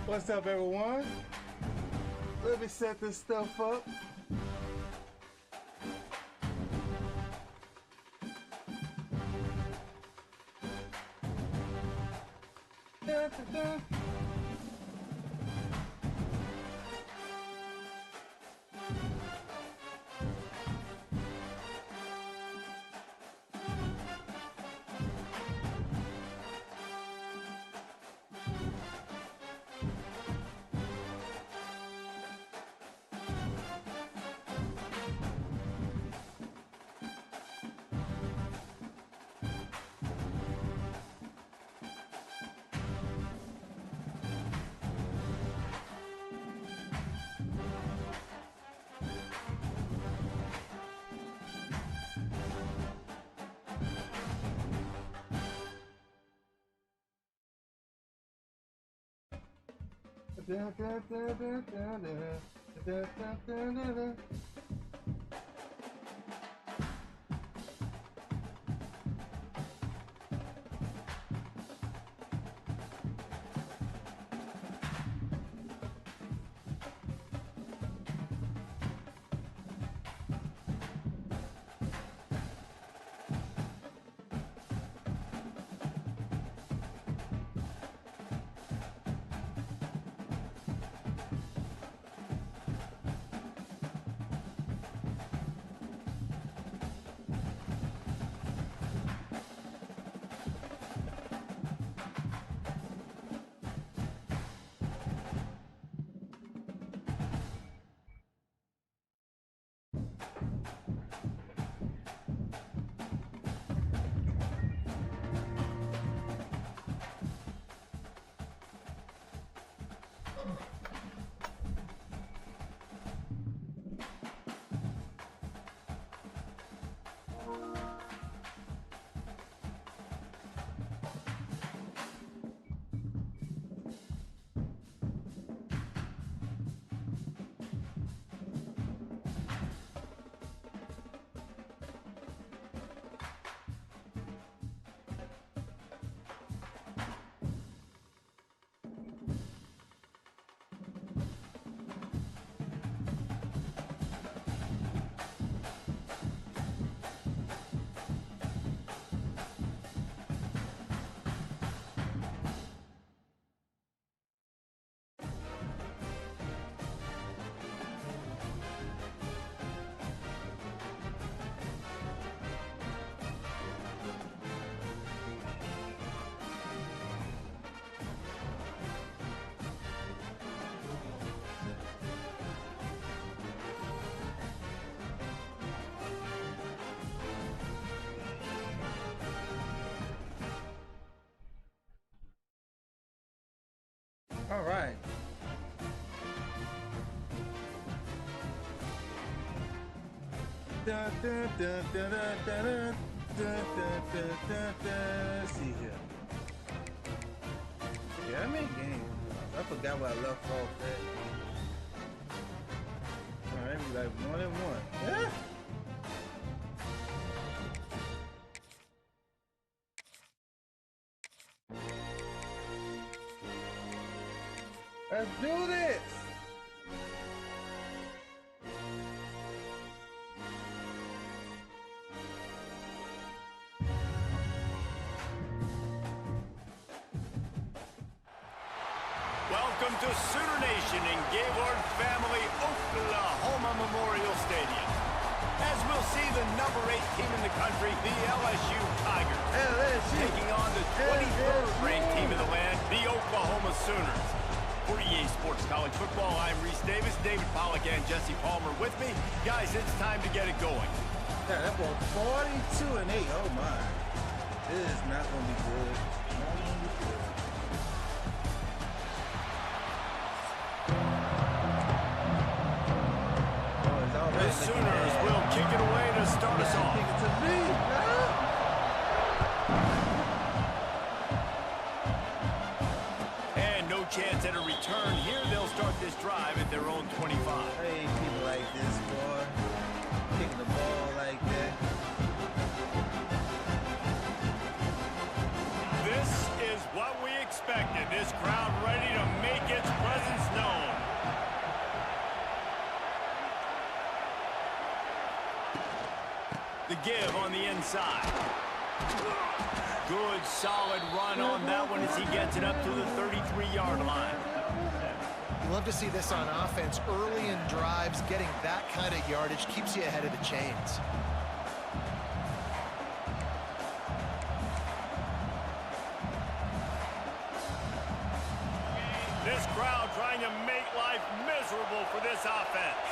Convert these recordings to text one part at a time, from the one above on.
What's up, everyone? Let me set this stuff up. Dun, dun, dun. All right. Dun, dun, dun, dun, dun, dun, dun, dun, dun, dun, dun. Let's see here. Yeah, I'm in game. I forgot where I left off at. All right, we like 1-1. Yeah. Let's do this! Welcome to Sooner Nation in Gaylord Family Oklahoma Memorial Stadium. As we'll see the number 8 team in the country, the LSU Tigers, taking on the 23rd ranked team in the land, the Oklahoma Sooners. For EA Sports College Football, I'm Reese Davis, David Pollack, and Jesse Palmer with me. Guys, it's time to get it going. Yeah, that ball 42-8. Oh my. This is not going to be good. Not going to be good. The Sooners will kick it away to start us off. Kick it to me. And no chance at a return here. They'll start this drive at their own 25. Hey, people like this, boy. Kicking the ball like that. This is what we expected. This crowd The give on the inside. Good, solid run on that one as he gets it up to the 33-yard line. You love to see this on offense. Early in drives, getting that kind of yardage keeps you ahead of the chains. This crowd trying to make life miserable for this offense.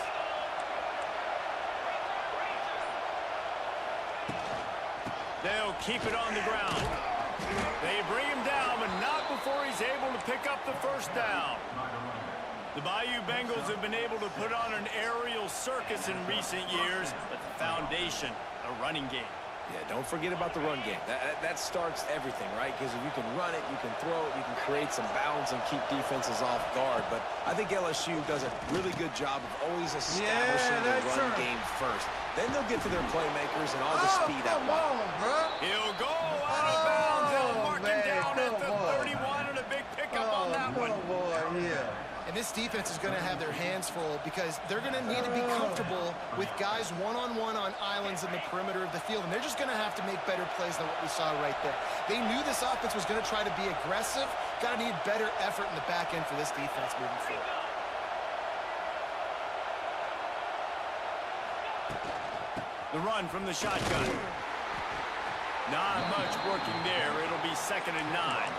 They'll keep it on the ground. They bring him down, but not before he's able to pick up the first down. The Bayou Bengals have been able to put on an aerial circus in recent years, but the foundation, a running game. Yeah, don't forget about the run game. That starts everything, right? Because if you can run it, you can throw it, you can create some balance and keep defenses off guard. But I think LSU does a really good job of always establishing the run game first. Then they'll get to their playmakers and all the speed out. Come on, bro. He'll go out of bounds. They'll mark him down at the 31 and a big pickup on that one. And this defense is going to have their hands full because they're going to need to be comfortable with guys one-on-one on islands in the perimeter of the field. And they're just going to have to make better plays than what we saw right there. They knew this offense was going to try to be aggressive. Got to need better effort in the back end for this defense moving forward. The run from the shotgun. Not much working there. It'll be 2nd and 9.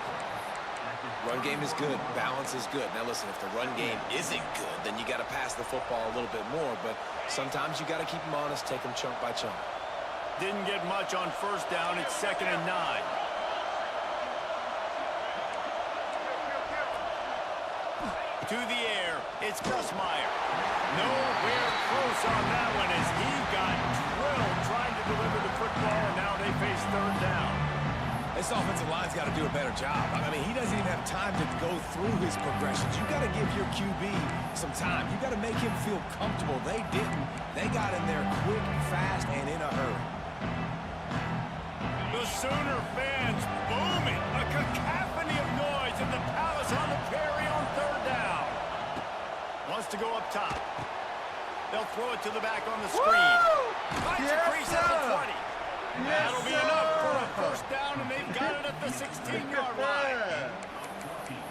Run game is good. Balance is good. Now, listen, if the run game isn't good, then you got to pass the football a little bit more. But sometimes you got to keep them honest, take them chunk by chunk. Didn't get much on first down. It's 2nd and 9. To the air. It's Grossmeyer. Nowhere close on that one as he got drilled trying to deliver the football, and now they face 3rd down. This offensive line's got to do a better job. I mean, he doesn't even have time to go through his progressions. You got to give your QB some time. You got to make him feel comfortable. They didn't. They got in there quick, fast, and in a hurry. The Sooner fans booming. A cacophony of noise in the Palace on the Prairie on 3rd down. Wants to go up top. They'll throw it to the back on the screen. Finds a crease at the 20. That'll be enough for a first down, and they've got it at the 16-yard line.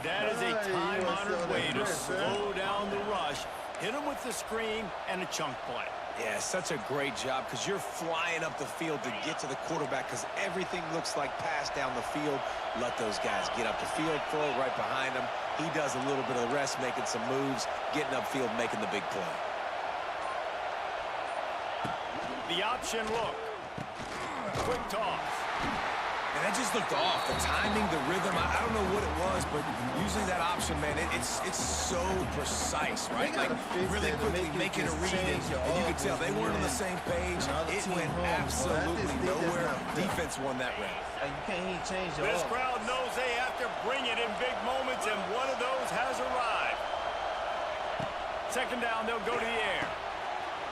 That is a time-honored way to slow down the rush, hit them with the screen, and a chunk play. Yeah, such a great job because you're flying up the field to get to the quarterback because everything looks like pass down the field. Let those guys get up the field, throw it right behind him. He does a little bit of the rest, making some moves, getting upfield, making the big play. The option look. Quick toss. And that just looked off. The timing, the rhythm, I don't know what it was, but usually that option, man, it's so precise, right? Like really quickly making a read, and you could tell they weren't on the same page. It went absolutely nowhere. Defense won that round. You can't even change your This crowd knows they have to bring it in big moments, and one of those has arrived. 2nd down, they'll go to the air.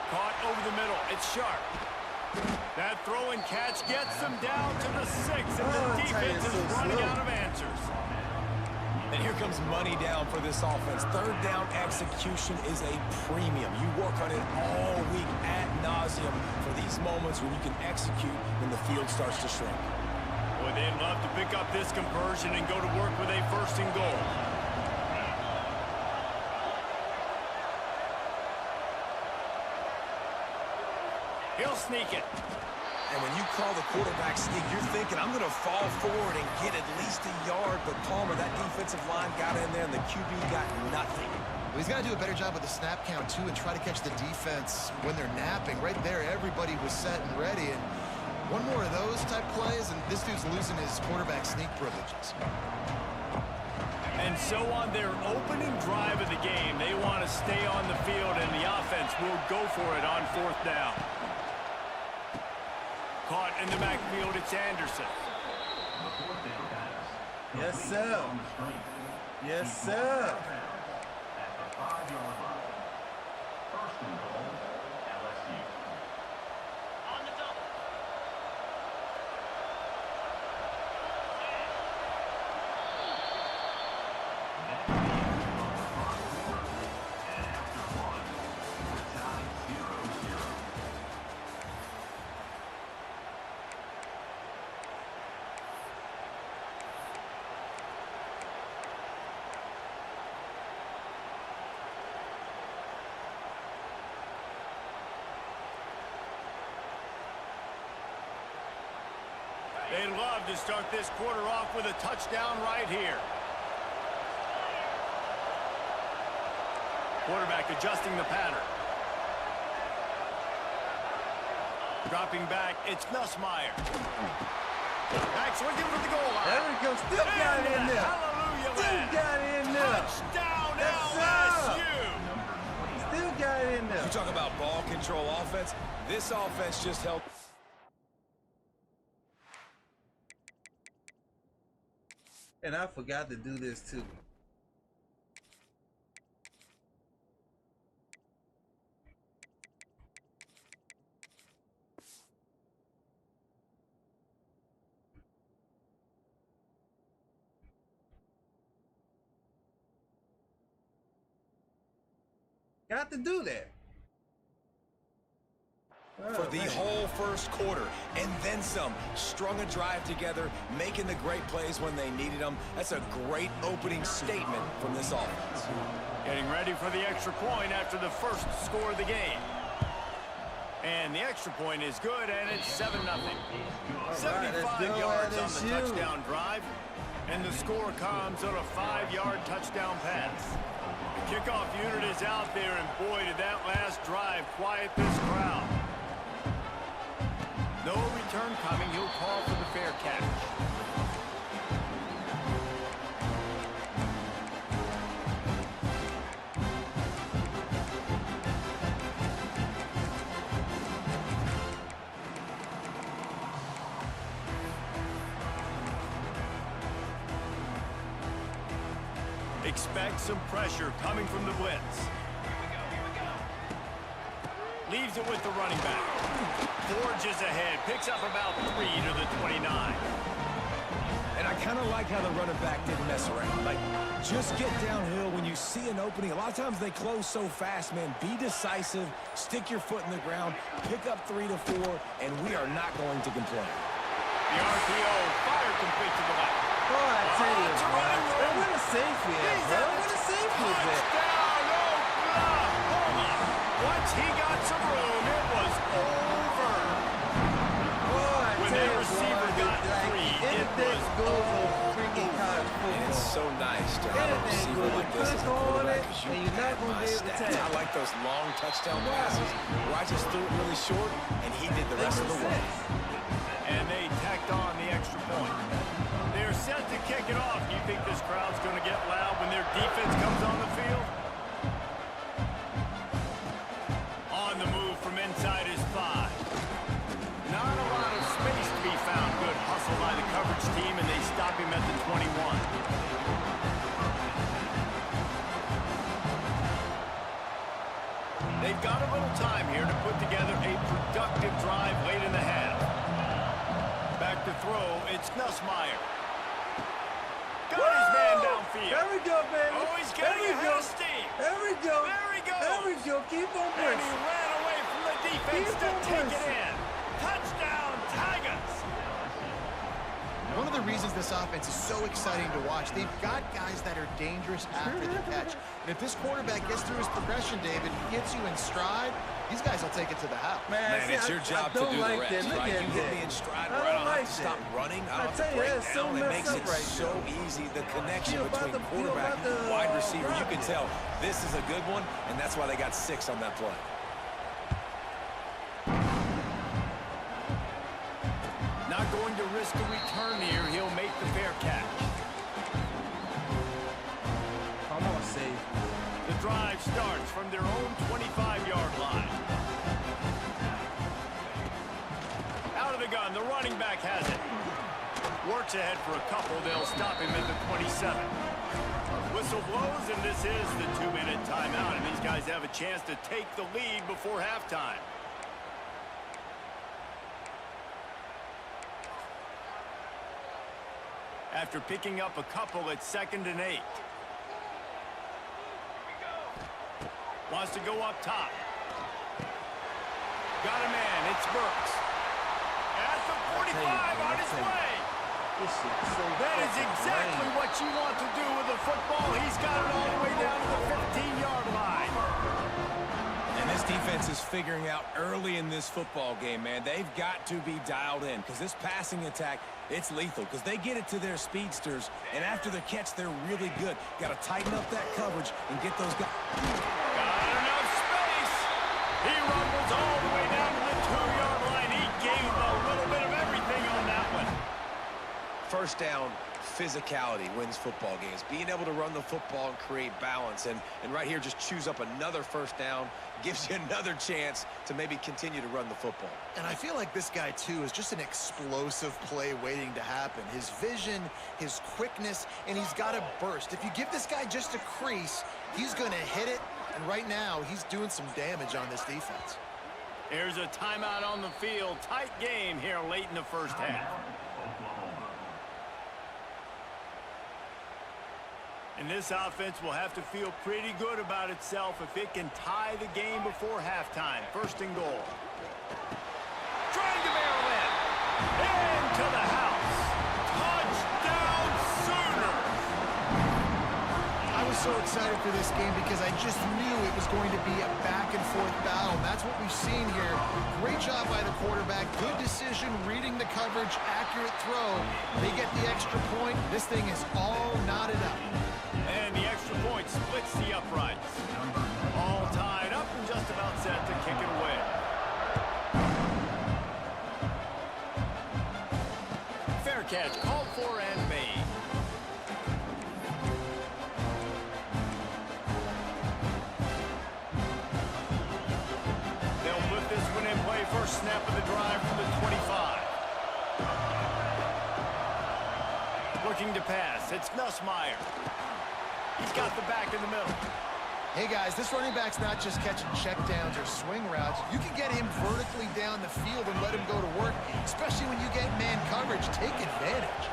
Caught over the middle. It's Sharp. That throw and catch gets them down to the 6, and the defense is running out of answers. And here comes money down for this offense. 3rd down execution is a premium. You work on it all week ad nauseum for these moments when you can execute when the field starts to shrink. Boy, they'd love to pick up this conversion and go to work with a 1st and goal. He'll sneak it. And when you call the quarterback sneak, you're thinking, I'm going to fall forward and get at least a yard. But Palmer, that defensive line got in there, and the QB got nothing. Well, he's got to do a better job with the snap count, too, and try to catch the defense when they're napping. Right there, everybody was set and ready. And one more of those type plays, and this dude's losing his quarterback sneak privileges. And so on their opening drive of the game, they want to stay on the field, and the offense will go for it on 4th down. Caught in the backfield, it's Anderson. Yes, sir. Yes, sir. They love to start this quarter off with a touchdown right here. Quarterback adjusting the pattern. Dropping back, it's Nussmeier. Back swinging for the goal line. There we go. Still got it in there. Hallelujah, Still got it in there. Touchdown, Yes, LSU. Still got it in there. You talk about ball control offense. This offense just helped. And I forgot to do this too. Got to do that. For the whole first quarter, and then some. Strung a drive together, making the great plays when they needed them. That's a great opening statement from this offense. Getting ready for the extra point after the first score of the game. And the extra point is good, and it's 7-0. 75 yards on the touchdown drive, and the score comes on a 5-yard touchdown pass. The kickoff unit is out there, and boy, did that last drive quiet this crowd. No return coming. He'll call for the fair catch. Expect some pressure coming from the blitz. Leaves it with the running back. Forges ahead. Picks up about 3 to the 29. And I kind of like how the running back didn't mess around. Like, just get downhill when you see an opening. A lot of times they close so fast, man. Be decisive. Stick your foot in the ground. Pick up 3 to 4, and we are not going to complain. The RPO fired complete to the left. Boy, I tell you, what a safety is, bro. What a safety is that? Once he got some room, it was over. Boy, When that receiver got free, it was freaking college football. And it's so nice to have a receiver like this as a quarterback, because you got my stats. I like those long touchdown passes where I just threw it really short, and he did the rest of the work. And they tacked on the extra point. They're set to kick it off. Do you think this crowd's going to get loud when their defense comes on the field? On the move from inside his 5. Not a lot of space to be found. Good hustle by the coverage team, and they stop him at the 21. They've got a little time here to put together a productive drive late in the half. Back to throw, it's Nussmeier. Got his man downfield. There we go, baby. Oh, he's getting ahead of steam. There we go. There he goes. There we go. Keep on And he pressing. ran away from the defense to take it in. Touchdown, Tigers. One of the reasons this offense is so exciting to watch, they've got guys that are dangerous after the catch. And if this quarterback gets through his progression, David, gets you in stride, these guys will take it to the house. Man, see, it's your job to do the rest, right? You get me in stride where I don't have to stop running. I don't have to break down. It makes it so easy. The connection between quarterback and wide receiver, you can tell this is a good one, and that's why they got 6 on that play. Not going to risk a return here. He'll make the fair catch. Come on, save. The drive starts from their own 25-yard line. Out of the gun, the running back has it. Works ahead for a couple. They'll stop him at the 27. Whistle blows, and this is the 2-minute timeout, and these guys have a chance to take the lead before halftime. After picking up a couple, it's 2nd and 8. Wants to go up top. Got a man. It's Burks. At the 45 on his way. That is exactly what you want to do with the football. He's got it all the way down to the 15-yard line. And this defense is figuring out early in this football game, man. They've got to be dialed in because this passing attack, it's lethal because they get it to their speedsters, and after the catch, they're really good. Got to tighten up that coverage and get those guys. Got enough space. He rumbles all the way down to the 2-yard line. He gave a little bit of everything on that one. First down, physicality wins football games. Being able to run the football and create balance. And right here, just choose up another first down, gives you another chance to maybe continue to run the football. And I feel like this guy, too, is just an explosive play waiting to happen. His vision, his quickness, and he's got a burst. If you give this guy just a crease, he's going to hit it. And right now, he's doing some damage on this defense. Here's a timeout on the field. Tight game here late in the first half. And this offense will have to feel pretty good about itself if it can tie the game before halftime. First and goal. Trying to barrel in. Into the house. Touchdown Sooners. I was so excited for this game because I just knew it was going to be a back-and-forth battle. That's what we've seen here. Great job by the quarterback. Good decision, reading the coverage, accurate throw. They get the extra point. This thing is all knotted up. And the extra point splits the uprights. All tied up and just about set to kick it away. Fair catch called for and made. They'll put this one in play. First snap of the drive from the 25. Looking to pass. It's Nussmeier. He's got the back in the middle. Hey, guys, this running back's not just catching checkdowns or swing routes. You can get him vertically down the field and let him go to work, especially when you get man coverage. Take advantage.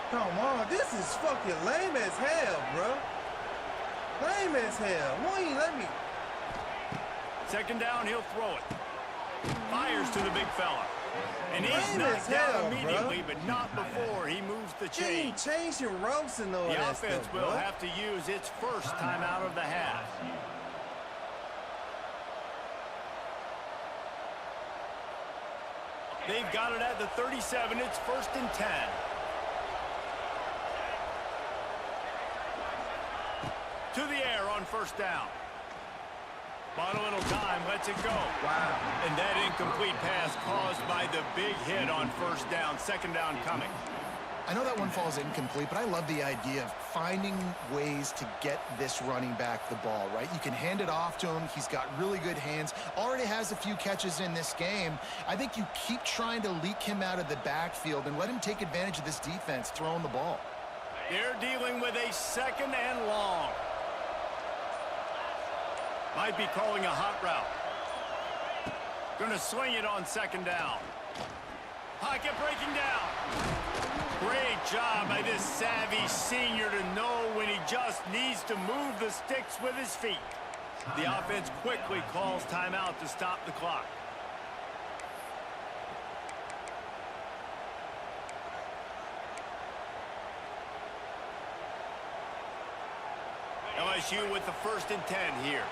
Come on, this is fucking lame as hell, bro. Lame as hell. Why you let me? Second down, he'll throw it. Fires to the big fella. And he's Lame knocked as hell, down immediately, bro. but not before he moves the chain. Change your ropes and all The that offense stuff, will bro. have to use its first timeout of the half. They've got it at the 37. It's 1st and 10. To the air on first down. Bought a little time, lets it go. Wow. And that incomplete pass caused by the big hit on first down. Second down coming. I know that one falls incomplete, but I love the idea of finding ways to get this running back the ball, right? You can hand it off to him. He's got really good hands. Already has a few catches in this game. I think you keep trying to leak him out of the backfield and let him take advantage of this defense throwing the ball. They're dealing with a second and long. Might be calling a hot route. Gonna swing it on second down. Pocket breaking down. Great job by this savvy senior to know when he just needs to move the sticks with his feet. The offense quickly calls timeout to stop the clock. LSU with the 1st and 10 here.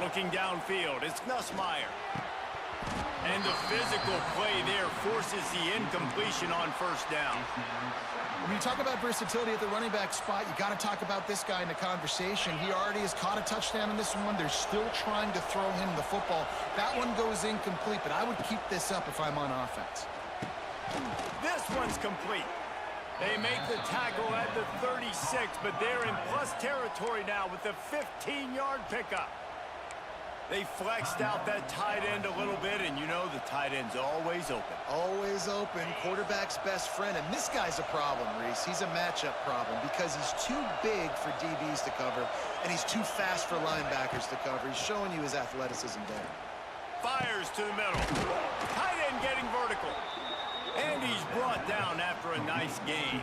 Looking downfield, it's Nussmeier. And the physical play there forces the incompletion on first down. When you talk about versatility at the running back spot, you got to talk about this guy in the conversation. He already has caught a touchdown in this one. They're still trying to throw him the football. That one goes incomplete, but I would keep this up if I'm on offense. This one's complete. They make the tackle at the 36, but they're in plus territory now with the 15-yard pickup. They flexed out that tight end a little bit, and you know the tight end's always open. Always open, quarterback's best friend. And this guy's a problem, Reese. He's a matchup problem because he's too big for DBs to cover, and he's too fast for linebackers to cover. He's showing you his athleticism there. Fires to the middle. Tight end getting vertical. And he's brought down after a nice gain.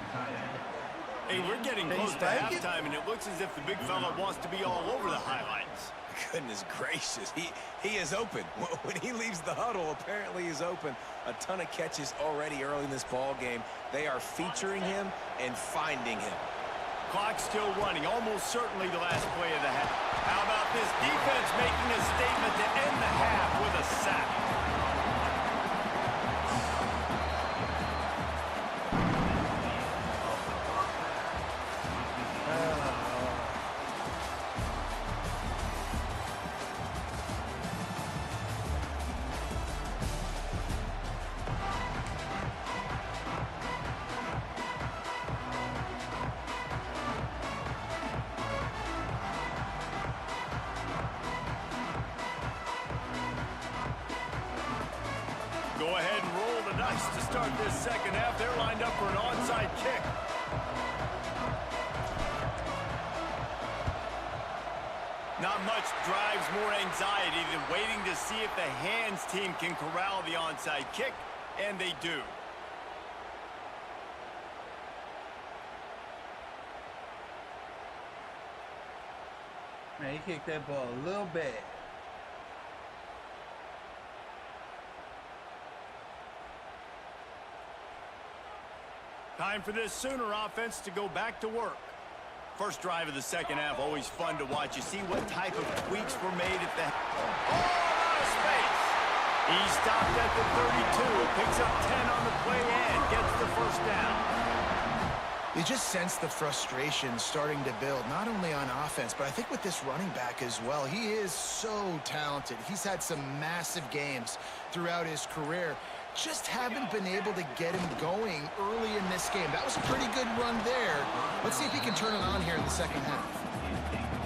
Hey, we're getting close to halftime, and it looks as if the big fella wants to be all over the highlights. Goodness gracious, he is open. When he leaves the huddle, apparently he's open. A ton of catches already early in this ball game. They are featuring him and finding him. Clock still running, almost certainly the last play of the half. How about this defense making a statement to end the half with a sack? Go ahead and roll the dice to start this second half. They're lined up for an onside kick. Not much drives more anxiety than waiting to see if the hands team can corral the onside kick, and they do. Man, he kicked that ball a little bad. Time for this Sooner offense to go back to work. First drive of the second half, always fun to watch. You see what type of tweaks were made at the... Oh, a lot of space. He stopped at the 32, picks up 10 on the play and gets the first down. You just sense the frustration starting to build, not only on offense, but I think with this running back as well. He is so talented. He's had some massive games throughout his career. Just haven't been able to get him going early in this game. That was a pretty good run there. Let's see if he can turn it on here in the second half.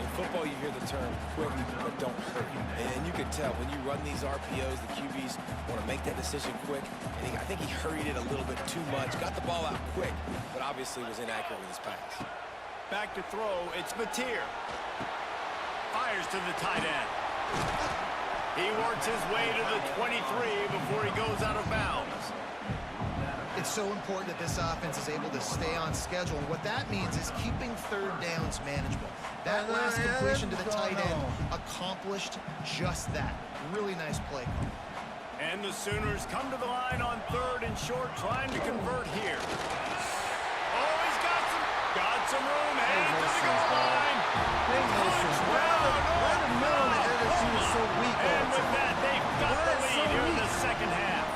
In football, you hear the term quick, but don't hurry. And you can tell when you run these RPOs, the QBs want to make that decision quick. And I think he hurried it a little bit too much. Got the ball out quick, but obviously was inaccurate with his pass. Back to throw, it's Mateer. Fires to the tight end. He works his way to the 23 before he goes out of bounds. It's so important that this offense is able to stay on schedule. And what that means is keeping third downs manageable. That last completion to the tight end accomplished just that. Really nice play. And the Sooners come to the line on third and short, trying to convert here. Oh, he's got some room. Headed to the goal line. And with that, they've got the lead here in the second half.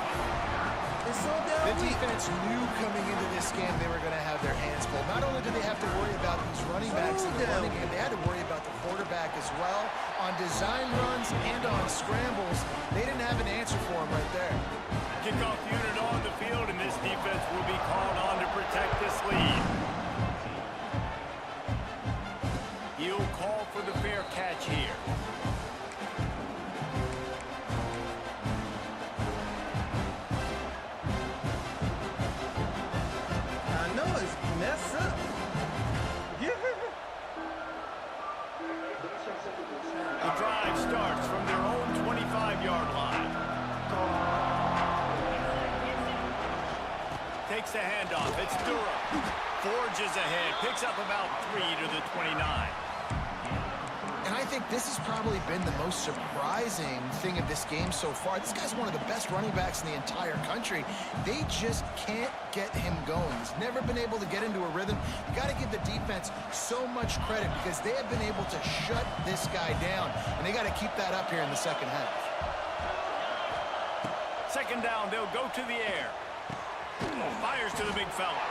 The defense knew coming into this game they were going to have their hands full. Not only did they have to worry about these running backs in the running game, they had to worry about the quarterback as well. On design runs and on scrambles, they didn't have an answer for him right there. Kickoff unit on the field, and this defense will be called on to protect this lead. He'll call for the fair catch here. Mess up. Yeah. The drive starts from their own 25-yard line. Takes the handoff. It's Durham. Forges ahead. Picks up about 3 to the 29. And I think this has probably been the most surprising thing of this game so far. This guy's one of the best running backs in the entire country. They just can't get him going. He's never been able to get into a rhythm. You got to give the defense so much credit because they have been able to shut this guy down. And they got to keep that up here in the second half. Second down, they'll go to the air. Fires to the big fella.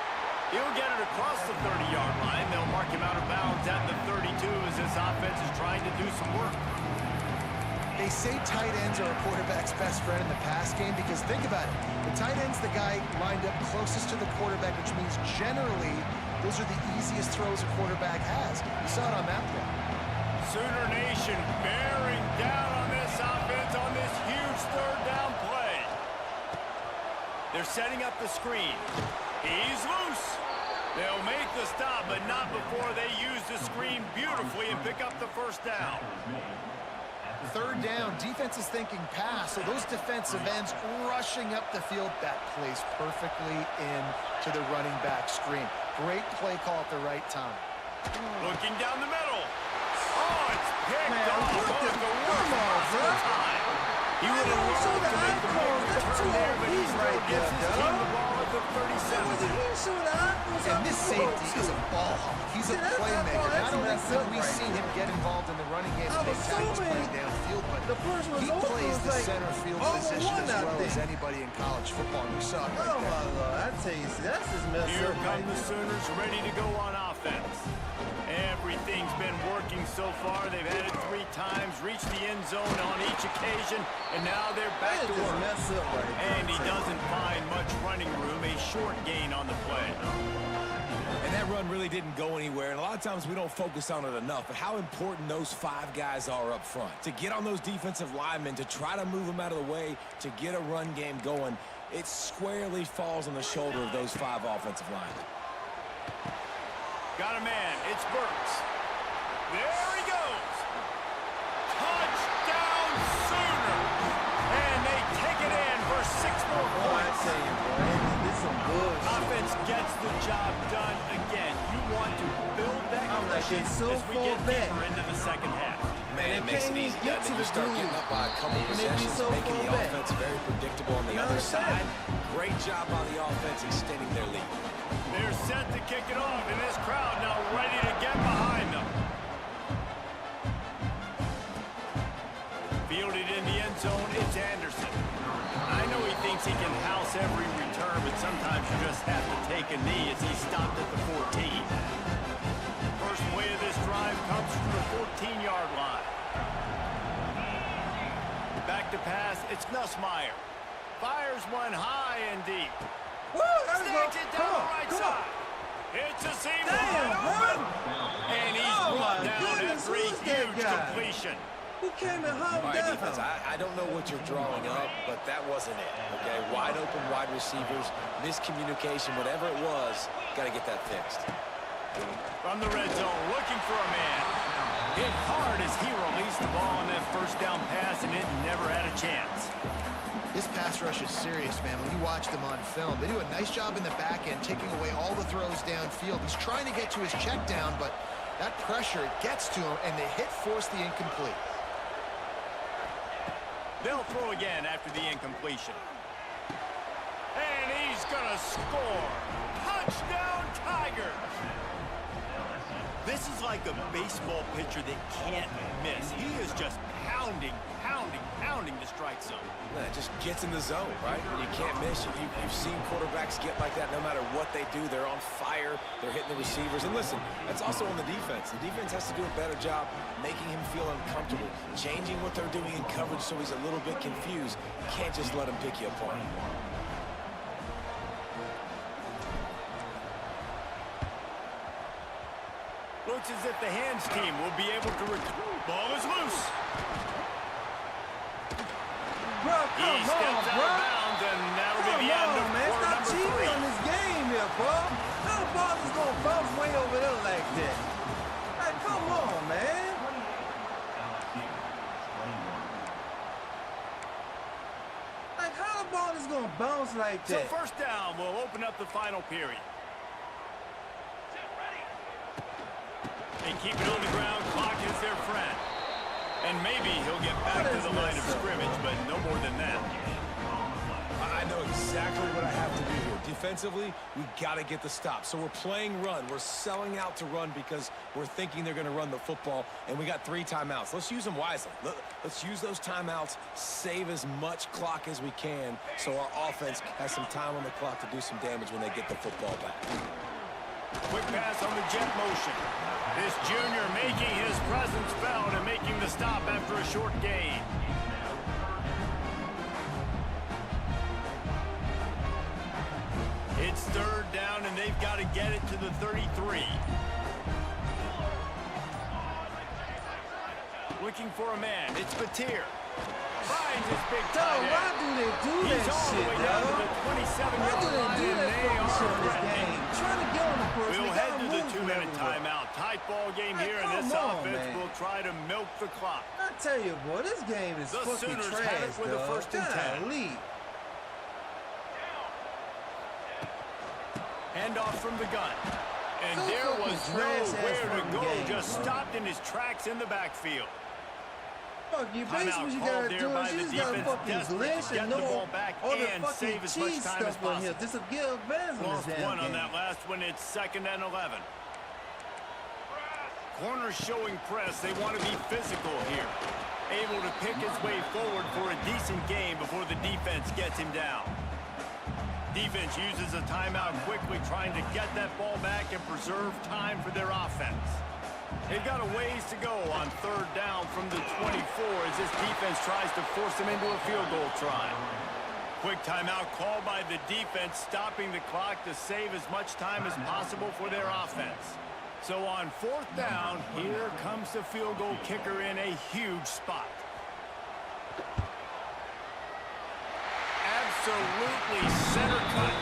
He'll get it across the 30-yard line. They'll mark him out of bounds at the 32 as this offense is trying to do some work. They say tight ends are a quarterback's best friend in the pass game because think about it. The tight end's the guy lined up closest to the quarterback, which means generally those are the easiest throws a quarterback has. You saw it on that play. Sooner Nation bearing down on this offense on this huge third down play. They're setting up the screen. He's loose. They'll make the stop, but not before they use the screen beautifully and pick up the first down. Third down, defense is thinking pass, so those defensive ends rushing up the field. That plays perfectly into the running back screen. Great play call at the right time. Looking down the middle. Oh, it's picked off. What the? Come on, bro. He would have loved to make the big return there, but he's right gets his there, team dog. the ball at the 37. And this safety is a ball hawk. He's a playmaker. Not only have we seen him get involved in the running game and make Tigers play downfield, but he plays the center field position as well as anybody in college football. We saw it right Oh, my there. Lord. I tell you, that's just messed Here up. come the Sooners ready to go on offense. Everything's been working so far. They've had it 3 times, reached the end zone on each occasion, and now they're back to work. Mess up right there. And he doesn't find much running room, a short gain on the play. And that run really didn't go anywhere, and a lot of times we don't focus on it enough, but how important those 5 guys are up front. To get on those defensive linemen, to try to move them out of the way, to get a run game going, it squarely falls on the shoulder of those 5 offensive linemen. Got a man. It's Burks. There he goes. Touchdown Sooners. And they take it in for 6 more Boy, I points. tell you, boy, it's some bullshit. Offense gets the job done again. You want to build that cushion so as we get far back. deeper into the second half. Man, it makes it easy. get to You the start dude. getting up by a couple And they be possessions, so making the far back. offense very predictable on the You other understand? side. Great job by the offense extending their lead. They're set to kick it off, and this crowd now ready to get behind them. Fielded in the end zone, it's Anderson. I know he thinks he can house every return, but sometimes you just have to take a knee as he stopped at the 14. First play of this drive comes from the 14-yard line. Back to pass, it's Nussmeier. Fires one high and deep. Woo, there we go. Snags it down the right side. It's a seam Damn, wide bro. open. And he's Oh, brought my down goodness, after a who's that huge guy? completion. He came and hung All right, down. defense, I don't know what you're drawing up, but that wasn't it, okay? Wide open wide receivers, miscommunication, whatever it was, got to get that fixed. From the red zone, looking for a man. Hit hard as he released the ball on that first down pass, and it never had a chance. This pass rush is serious, man. When you watch them on film, they do a nice job in the back end, taking away all the throws downfield. He's trying to get to his check down, but that pressure gets to him, and the hit forced the incomplete. They'll throw again after the incompletion. And he's going to score. Touchdown, Tigers. This is like a baseball pitcher that can't miss. He is just pounding the strike zone. Man, it just gets in the zone, right? When you can't miss, you've seen quarterbacks get like that no matter what they do. They're on fire. They're hitting the receivers. And listen, that's also on the defense. The defense has to do a better job making him feel uncomfortable, changing what they're doing in coverage so he's a little bit confused. You can't just let him pick you apart. Looks as if the hands team will be able to ball is loose. Bro, He come steps on, out bro. of bounds, and that'll be the end of man. quarter Stop number cheating 3. on this game here, bro. How the ball is going to bounce way over there like that? Like, come on, man. Like, how the ball is going to bounce like So that? first down will open up the final period. They keep it on the ground. Clock is their friend. And maybe he'll get back to the line of scrimmage, but no more than that. I know exactly what I have to do here. Defensively, we've got to get the stop. So we're playing run. We're selling out to run because we're thinking they're going to run the football, and we got 3 timeouts. Let's use them wisely. Let's use those timeouts, save as much clock as we can so our offense has some time on the clock to do some damage when they get the football back. Quick pass on the jet motion. This junior making his presence felt and making the stop after a short gain. It's third down, and they've got to get it to the 33. Looking for a man. It's Batir. Finds his big Dog, tight why end. do they do He's that all the shit, way down to dog? the 27-yard Why do they line, do and that they fucking shit are in this threatening. game? Trying to get on the person. We'll They head gotta to the move 2-minute everywhere. timeout. Tight ball game Hey, here, and come this on, offense man. will try to milk the clock. I tell you, boy, this game is The fucking Sooners trash, have it with a dog. first and 10. Golly. Handoff from the gun. And there was nowhere to go, just stopped in his tracks in the backfield. Fuck you, basically what you gotta do is you just gotta fucking glitch and know all the fucking cheese stuff on here. Just to give advantage in this damn one game. on that last one. It's 2nd and 11. Corner showing press. They want to be physical here. Able to pick his way forward for a decent game before the defense gets him down. Defense uses a timeout quickly, trying to get that ball back and preserve time for their offense. They've got a ways to go on 3rd down from the 24 as this defense tries to force them into a field goal try. Quick timeout called by the defense, stopping the clock to save as much time as possible for their offense. So on 4th down, here comes the field goal kicker in a huge spot. Absolutely center cut.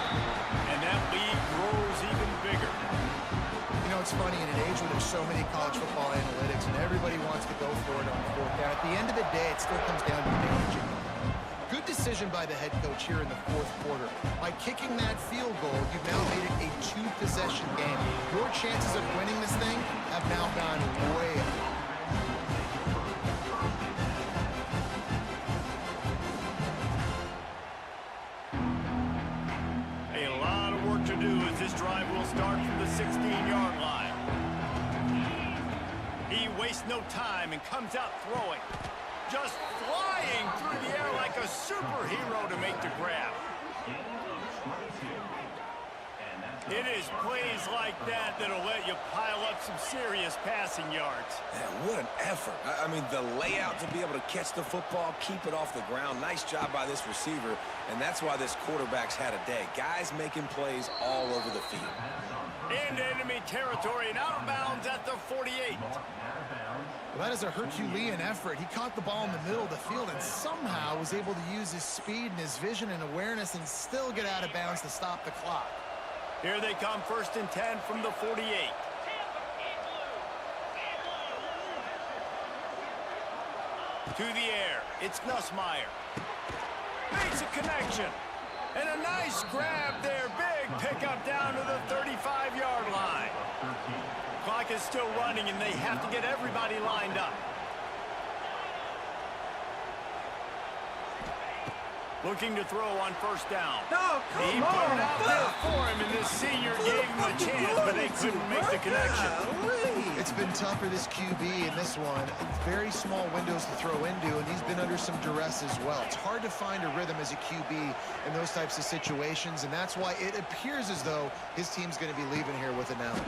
And that lead grows even bigger. You know, it's funny, in an age where there's so many college football analytics and everybody wants to go for it on 4th down, at the end of the day, it still comes down to managing. Good decision by the head coach here in the 4th quarter. By kicking that field goal, you've now made it a 2-possession game. Your chances of winning this thing have now gone way up. A lot of work to do as this drive will start from the 16-yard line. He wastes no time and comes out throwing. Just flying through the air like a superhero to make the grab. It is plays like that that'll let you pile up some serious passing yards. Man, what an effort. I mean, the layout to be able to catch the football, keep it off the ground. Nice job by this receiver, and that's why this quarterback's had a day. Guys making plays all over the field. Into enemy territory and out of bounds at the 48. Well, that is a Herculean effort. He caught the ball in the middle of the field and somehow was able to use his speed and his vision and awareness and still get out of bounds to stop the clock. Here they come, 1st and 10 from the 48. To the air, it's Nussmeier. Makes a connection. And a nice grab there, big pickup down to the 35-yard line. Clock is still running, and they have to get everybody lined up. Looking to throw on 1st down. No, He come put on, it out there for him, and this senior gave him a chance, but they couldn't make the connection. It's been tough for this QB in this one. Very small windows to throw into, and he's been under some duress as well. It's hard to find a rhythm as a QB in those types of situations, and that's why it appears as though his team's going to be leaving here with an out.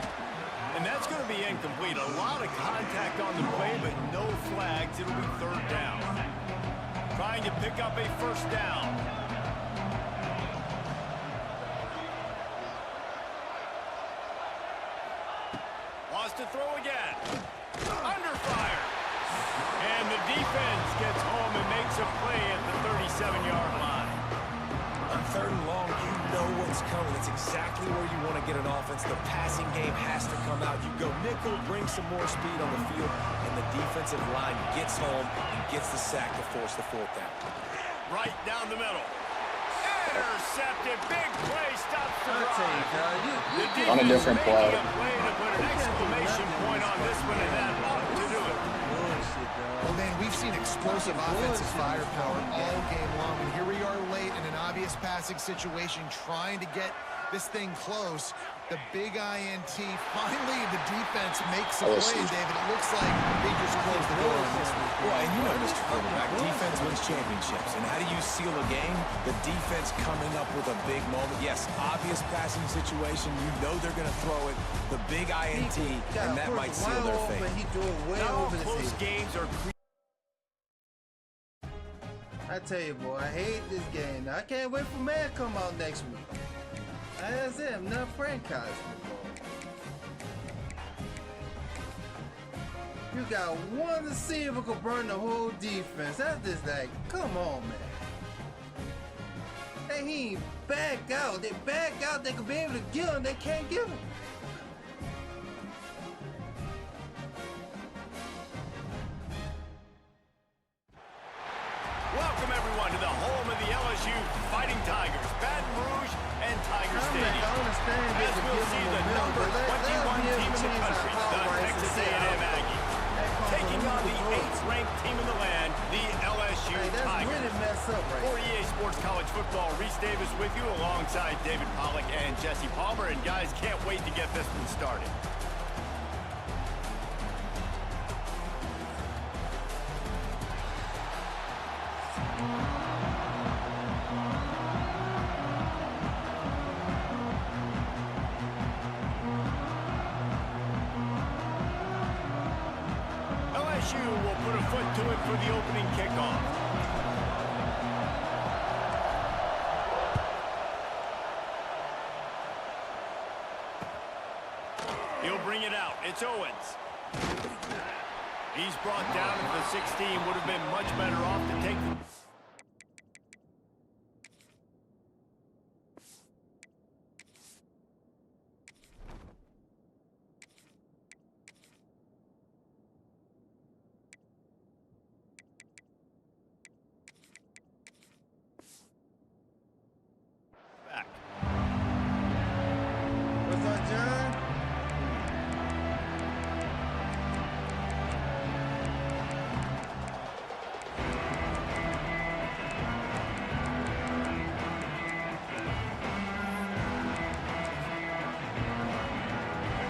And that's going to be incomplete. A lot of contact on the play, but no flags. It'll be 3rd down. Trying to pick up a 1st down. Wants to throw again. Under fire. And the defense gets home and makes a play at the 37-yard line. On 3rd and long, you know what's coming. It's exactly where you want to get an offense. The passing game has to come out. You go nickel, bring some more speed on the field, and the defensive line gets home and gets the sack to force the 4th down. Right down the middle. Intercepted. Big play. Stops the drive. On a different play. A play to put an exclamation point on this one, and that ought to do it. Well, man, we've seen explosive offensive firepower all game long, and here we are late in an obvious passing situation trying to get this thing close. The big INT. Finally, the defense makes a play, David. It looks like they just closed the door on this one. Well, and you know, Mr. Quarterback, defense wins championships. And how do you seal a game? The defense coming up with a big moment. Yes, obvious passing situation. You know they're going to throw it. The big INT, and that might seal their fate. Now close games are... I tell you, boy, I hate this game. I can't wait for man to come out next week. That's it. I'm not franchising it, boy. You got one receiver could burn the whole defense. That's just like, come on, man. Hey, he ain't back out. They back out. They could be able to give him. They can't give him. Welcome, everyone, to the home of the LSU Fighting Tigers, Baton Rouge, and Tiger Stadium. I understand as we'll see the number 21 team in the country, the Texas A&M Aggies, taking on the 8th-ranked team in the land, the LSU Tigers. Really messed up right For EA Sports College Football, Reese Davis with you alongside David Pollack and Jesse Palmer. And guys, can't wait to get this one started. LSU will put a foot to it for the opening kickoff. He'll bring it out. It's Owens. He's brought down at the 16. Would have been much better off to take the... back. What's up, John?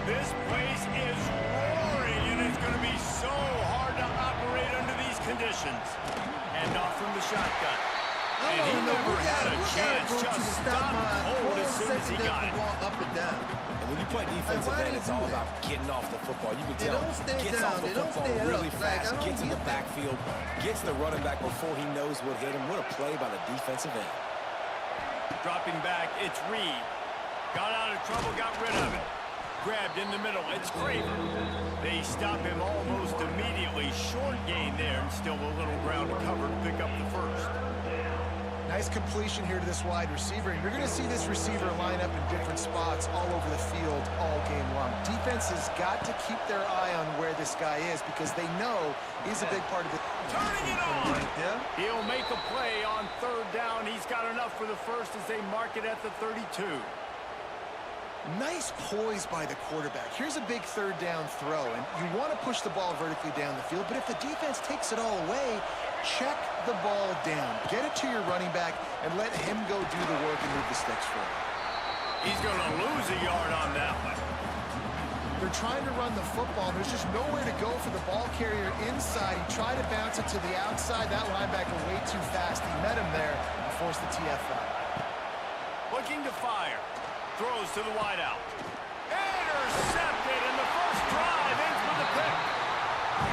This place is roaring, and it's going to be so hard to operate under these conditions. And off from the shotgun. And he never had a chance, just stopped cold as soon as he got it. Up and down. And when you play defensive end, it's all about getting off the football. You can tell, gets off the football really fast, gets in the backfield, gets the running back before he knows what hit him. What a play by the defensive end. Dropping back, it's Reed. Got out of trouble, got rid of it. Grabbed in the middle, it's Craver. They stop him almost immediately. Short gain there, and still a little ground to cover to pick up the first. Nice completion here to this wide receiver. And you're going to see this receiver line up in different spots all over the field all game long. Defense has got to keep their eye on where this guy is because they know he's a big part of the... Turning it on! He'll make a play on 3rd down. He's got enough for the first as they mark it at the 32. Nice poise by the quarterback. Here's a big 3rd down throw, and you want to push the ball vertically down the field, but if the defense takes it all away, check the ball down. Get it to your running back and let him go do the work and move the sticks for you. He's going to lose a yard on that one. They're trying to run the football. There's just nowhere to go for the ball carrier inside. He tried to bounce it to the outside. That linebacker way too fast. He met him there and forced the TFL. Looking to fire. Throws to the wideout. Intercepted, and the first drive ends with a pick.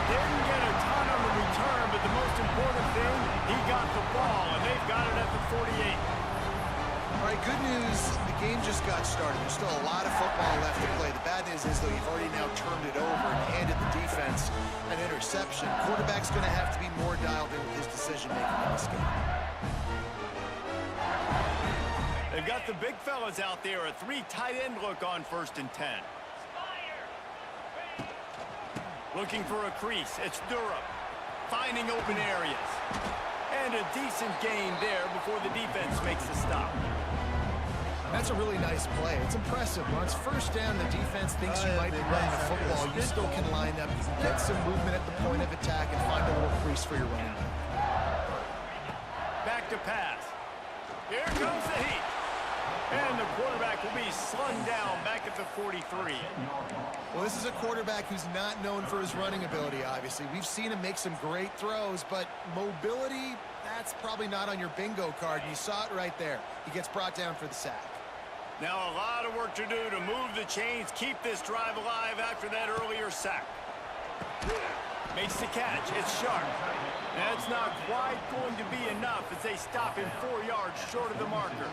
Didn't get a ton on the return, but the most important thing, he got the ball, and they've got it at the 48. All right, good news. The game just got started. There's still a lot of football left to play. The bad news is, though, you've already now turned it over and handed the defense an interception. Quarterback's going to have to be more dialed in with his decision-making in this game. They've got the big fellas out there. A 3 tight end look on 1st and 10. Looking for a crease. It's Durham. Finding open areas. And a decent gain there before the defense makes the stop. That's a really nice play. It's impressive. Once 1st down, the defense thinks you might be running the football. You still can line up, get some movement at the point of attack, and find a little crease for your running back. Back to pass. Here comes the heat. And the quarterback will be slung down back at the 43. Well, this is a quarterback who's not known for his running ability, obviously. We've seen him make some great throws, but mobility, that's probably not on your bingo card, and you saw it right there. He gets brought down for the sack. Now a lot of work to do to move the chains, keep this drive alive after that earlier sack. Makes the catch. It's Sharp. That's not quite going to be enough as they stop him 4 yards short of the marker.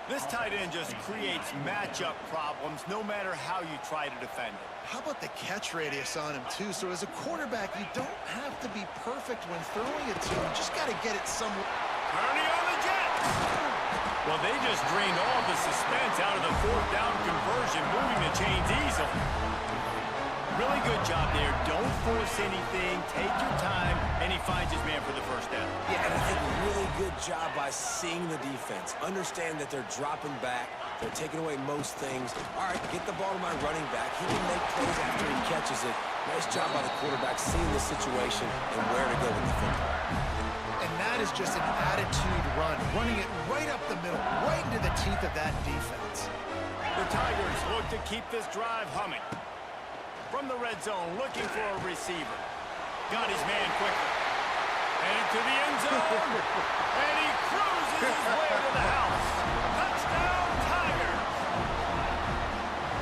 This tight end just creates matchup problems no matter how you try to defend it. How about the catch radius on him, too? So as a quarterback, you don't have to be perfect when throwing it to him. You just got to get it somewhere. Turning on the Jets. Well, they just drained all the suspense out of the 4th down conversion, moving the chains easily. Really good job there. Don't force anything. Take your time, and he finds his man for the first down. Yeah, and I think really good job by seeing the defense. Understand that they're dropping back. They're taking away most things. All right, get the ball to my running back. He can make plays after he catches it. Nice job by the quarterback seeing the situation and where to go with the football. And that is just an attitude run, running it right up the middle, right into the teeth of that defense. The Tigers look to keep this drive humming. From the red zone, looking for a receiver. Got his man quickly. And into the end zone. And he cruises his way to the house. Touchdown, Tigers!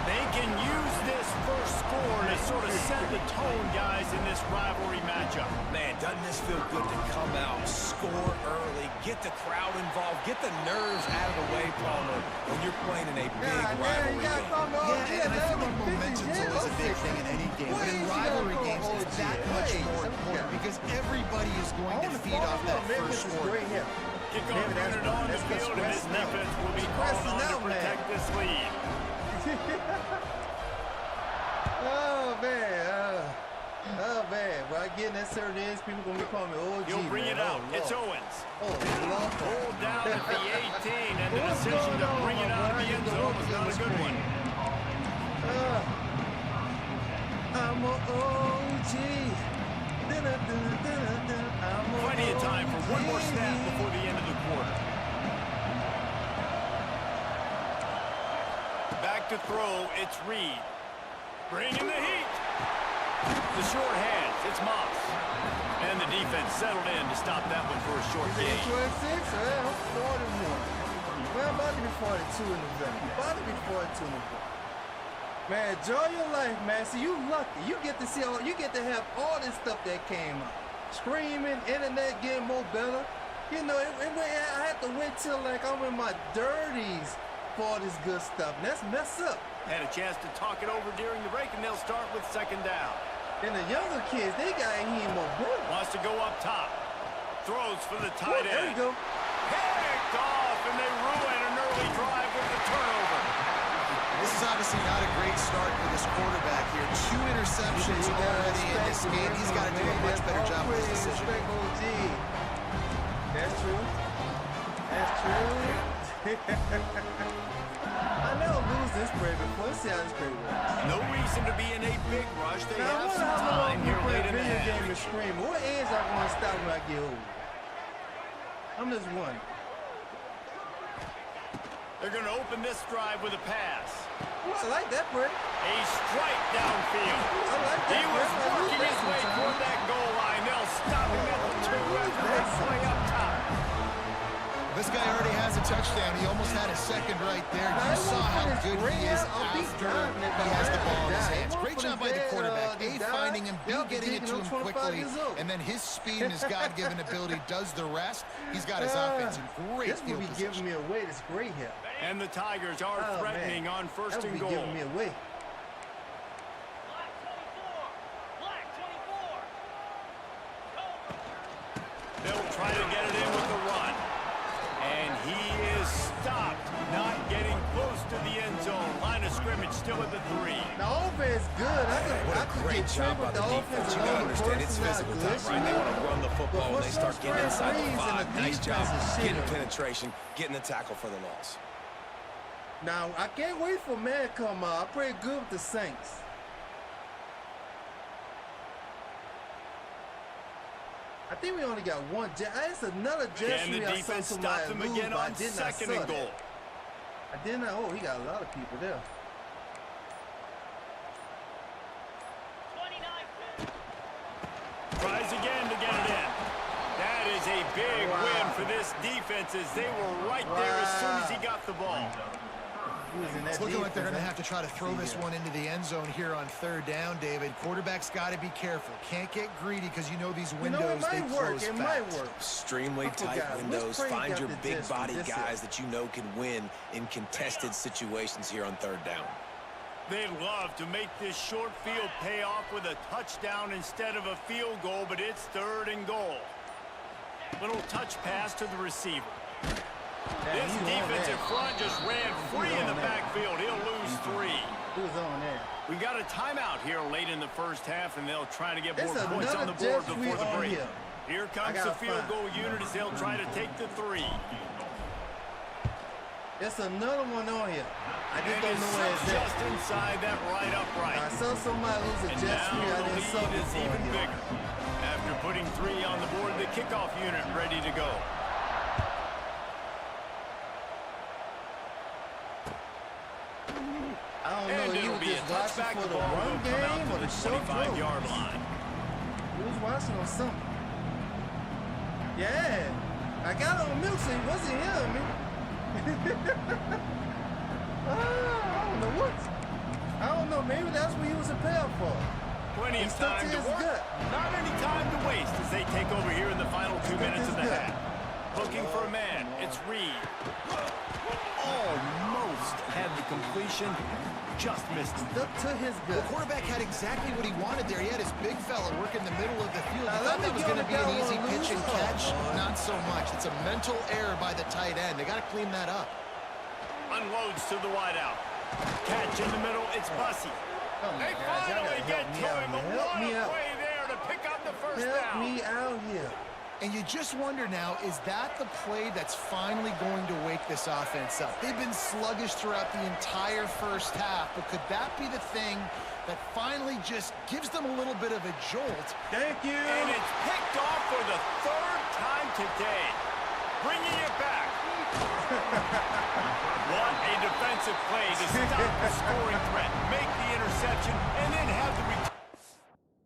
They can use this first score to sort of set the tone, guys, in this rivalry matchup. Man, doesn't this feel good to come out, score early, get the crowd involved, get the nerves out of the way, Palmer, when you're playing in a big rivalry game. Yeah, and I feel like momentum's always a big thing in any game, but in rivalry games, it's that much more important because everybody is going to feed off that first score. Kickoff unit on the field, and this defense will be called on to protect this lead. Oh, man. Well, I get in that certain ends, people going to be calling me OG. He'll bring it out. It's Owens. Oh, Lord. Pulled down at the 18, and the decision to bring it out of the end zone was not a good one. I'm an OG. Plenty of time for one more snap before the end of the quarter. Back to throw, it's Reed. Bringing the heat. The short hands, it's Moss. And the defense settled in to stop that one for a short gain. 26, I'm 41. Well, I'm about to be 42 in November. About to be 42 in November. Man, enjoy your life, man. See, you lucky. You get to see all, you get to have all this stuff that came out. Screaming, internet getting more better. You know, I had to wait till like I'm in my 30s for all this good stuff. And that's messed up. Had a chance to talk it over during the break, and they'll start with second down. And the younger kids, they got him more good. Wants to go up top. Throws for the tight end. There you go. Picked off, and they ruin an early drive with the turnover. This is obviously not a great start for this quarterback here. 2 interceptions already in this game. He's got to do a much better job with his decision. That's true. That's true. I never lose this play before. Let's see how this play works. No reason to be in a big rush. They now, have some time here late in the video half. game is screaming. What age I going to stop when I get older? I'm just one. They're going to open this drive with a pass. Ooh, I like that play. A strike downfield. I like that He was play. working his way toward that goal line. They'll stop him at the 2 after they play up top. This guy already has a touchdown. He almost had a second right there. You saw how good he is after he has the ball in his hands. Great job by the quarterback. A, finding him, B, getting it to him quickly, and then his speed and his God-given ability does the rest. He's got his offense in great field position. This will be giving me away. This great here. And the Tigers are threatening on first and goal. Giving me away. They'll try to get it in with the run. And he is stopped, not getting close to the end zone. Line of scrimmage still at the 3. The offense good. I could Great get job by the defense. You gotta understand it's physical time, right? They want to run the football when they start getting inside the 5. Nice job getting penetration, getting the tackle for the loss. Now, I can't wait for man to come out. I pray good with the Saints. I think we only got one. That's another gesture. And the defense stopped them again on second and goal. I did not. Oh, he got a lot of people there. Tries again to get it in. That is a big win for this defense as they were right there as soon as he got the ball. It's looking like they're going to have to try to throw this one into the end zone here on third down, David. Quarterback's got to be careful. Can't get greedy because you know these windows, they close fast. It might work. Extremely tight windows. Find your big body guys that you know can win in contested situations here on third down. They'd love to make this short field pay off with a touchdown instead of a field goal, but it's third and goal. Little touch pass to the receiver. This defensive front just ran free in the backfield. He'll lose 3. He was on there. We got a timeout here late in the first half, and they'll try to get more points on the board before the break. Here comes the field goal unit as they'll try to take the 3. There's another one on here. I just don't know where it's at. Just inside that right upright. I saw somebody lose a jet sweep. I didn't saw is even bigger. After putting 3 on the board, the kickoff unit ready to go. I don't know if he was just watching for the run game or the show 25-yard line. He was watching on something. Yeah. I got on mute, so he wasn't hearing me. I don't know. Maybe that's what he was prepared for. Plenty of time to work. Not any time to waste as they take over here in the final 2 minutes of the half. Looking for a man. It's Reed. Almost had the completion. Just missed it. Stuck to his gut. The quarterback had exactly what he wanted there. He had his big fella work in the middle of the field. I thought that was going to be an easy pitch and catch. Not so much. It's a mental error by the tight end. They got to clean that up. Unloads to the wideout. Catch in the middle. It's Bussy. They finally get to him. What a play there to pick up the first down. Help me out here. And you just wonder now, is that the play that's finally going to wake this offense up? They've been sluggish throughout the entire first half, but could that be the thing that finally just gives them a little bit of a jolt? Thank you. And it's picked off for the 3rd time today. Bringing it back. What a defensive play to stop the scoring threat, make the interception, and then have the return.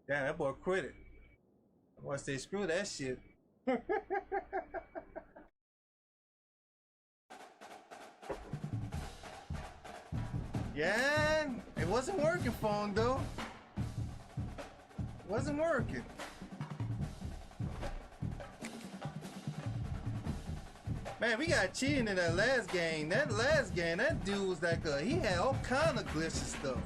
Damn, that boy quit it. Once they screw that shit. Yeah, it wasn't working for him though. It wasn't working. Man, we got cheating in that last game. That dude was like he had all kind of glitchy stuff.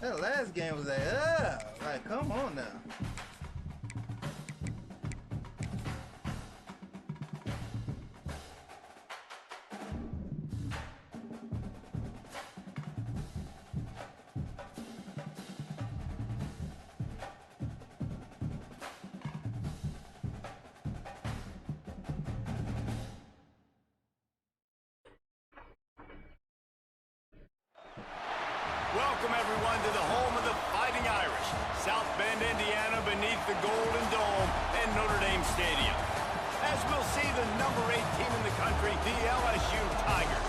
That last game was like come on now. Welcome, everyone, to the home of the Fighting Irish, South Bend, Indiana, beneath the Golden Dome and Notre Dame Stadium. As we'll see the number 8 team in the country, the LSU Tigers,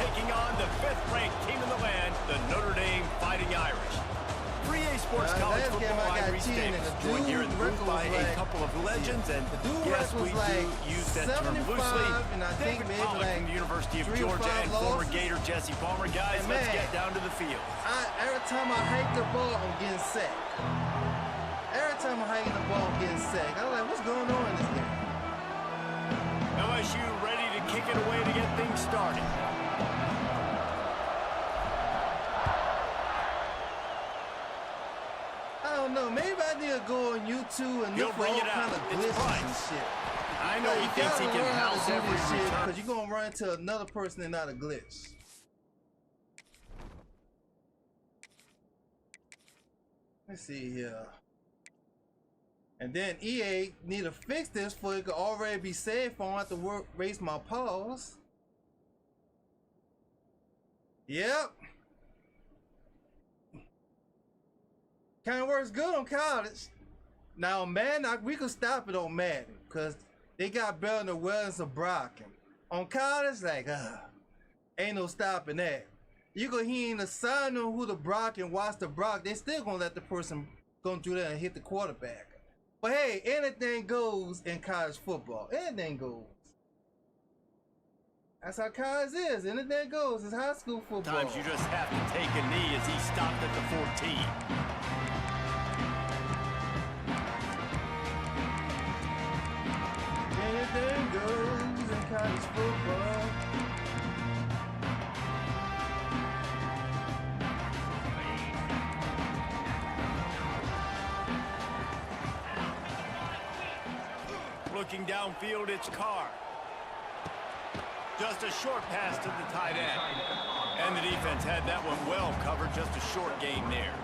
taking on the 5th-ranked team in the land, the Notre Dame Fighting Irish. 3A Sports College Football Irish Davis, joined here in the booth by a couple of legends, and yes, we do use that term loosely. David Pollock from the University of Georgia and former Gator Jesse Palmer. Guys, let's get down to the field. Every time I hike the ball, I'm getting sacked. Every time I hike the ball, I'm getting sacked. I'm like, what's going on in this game? LSU ready to kick it away to get things started. I don't know. Maybe I need to go on YouTube and look for all kind of glitches and shit. I know he thinks he can house every shit because you're gonna run into another person and not a glitch. Let's see here. And then EA need to fix this for it could already be saved. I don't have to raise my paws. Yep. Kind of works good on college. Now, Madden, we could stop it on Madden because they got better than the Wellens of Brocken. On college, like, ain't no stopping that. You go here and assign them who the Brock and watch the Brock. They still gonna let the person go through there and hit the quarterback. But hey, anything goes in college football. Anything goes. That's how college is. Anything goes. It's high school football. Sometimes you just have to take a knee as he stopped at the 14. Anything goes in college football. Looking downfield, it's Carr. Just a short pass to the tight end. And the defense had that one well covered, just a short gain there.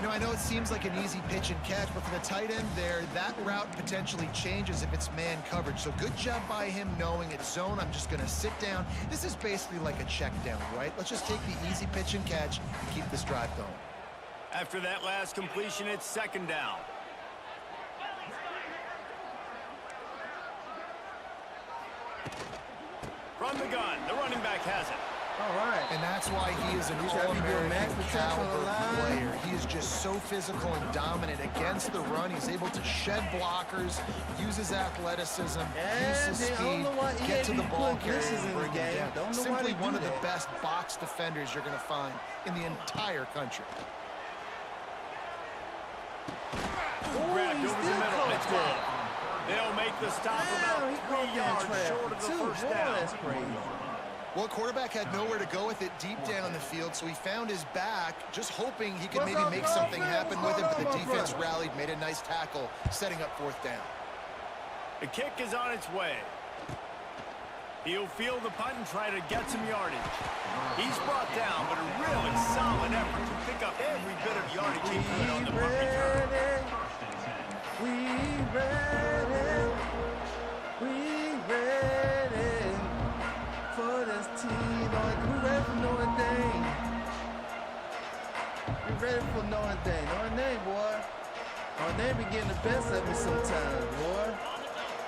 You know, I know it seems like an easy pitch and catch, but for the tight end there, that route potentially changes if it's man coverage. So good job by him knowing it's zone. I'm just going to sit down. This is basically like a check down, right? Let's just take the easy pitch and catch and keep this drive going. After that last completion, it's second down. From the gun, the running back has it. All right. And that's why he is an gotta be doing max all-American protection on the caliber line. player. He is just so physical and dominant against the run. He's able to shed blockers, use his athleticism, use his speed, get to the ball carrier and bring him down. Simply one of the best box defenders you're going to find in the entire country. Grabbed over the middle. It's gone. They'll make the stop about 3 yards short of the first down. That's crazy. Well, quarterback had nowhere to go with it deep down the field, so he found his back, just hoping he could maybe make something happen with it, but the defense rallied, made a nice tackle, setting up fourth down. The kick is on its way. He'll field the punt and try to get some yardage. He's brought down, but a really solid effort to pick up every bit of yardage he could on the punt return. We ready. We ready for this team. We ready for Notre Dame. We ready for Notre Dame. Notre Dame, boy. Notre Dame be getting the best of me sometimes, boy.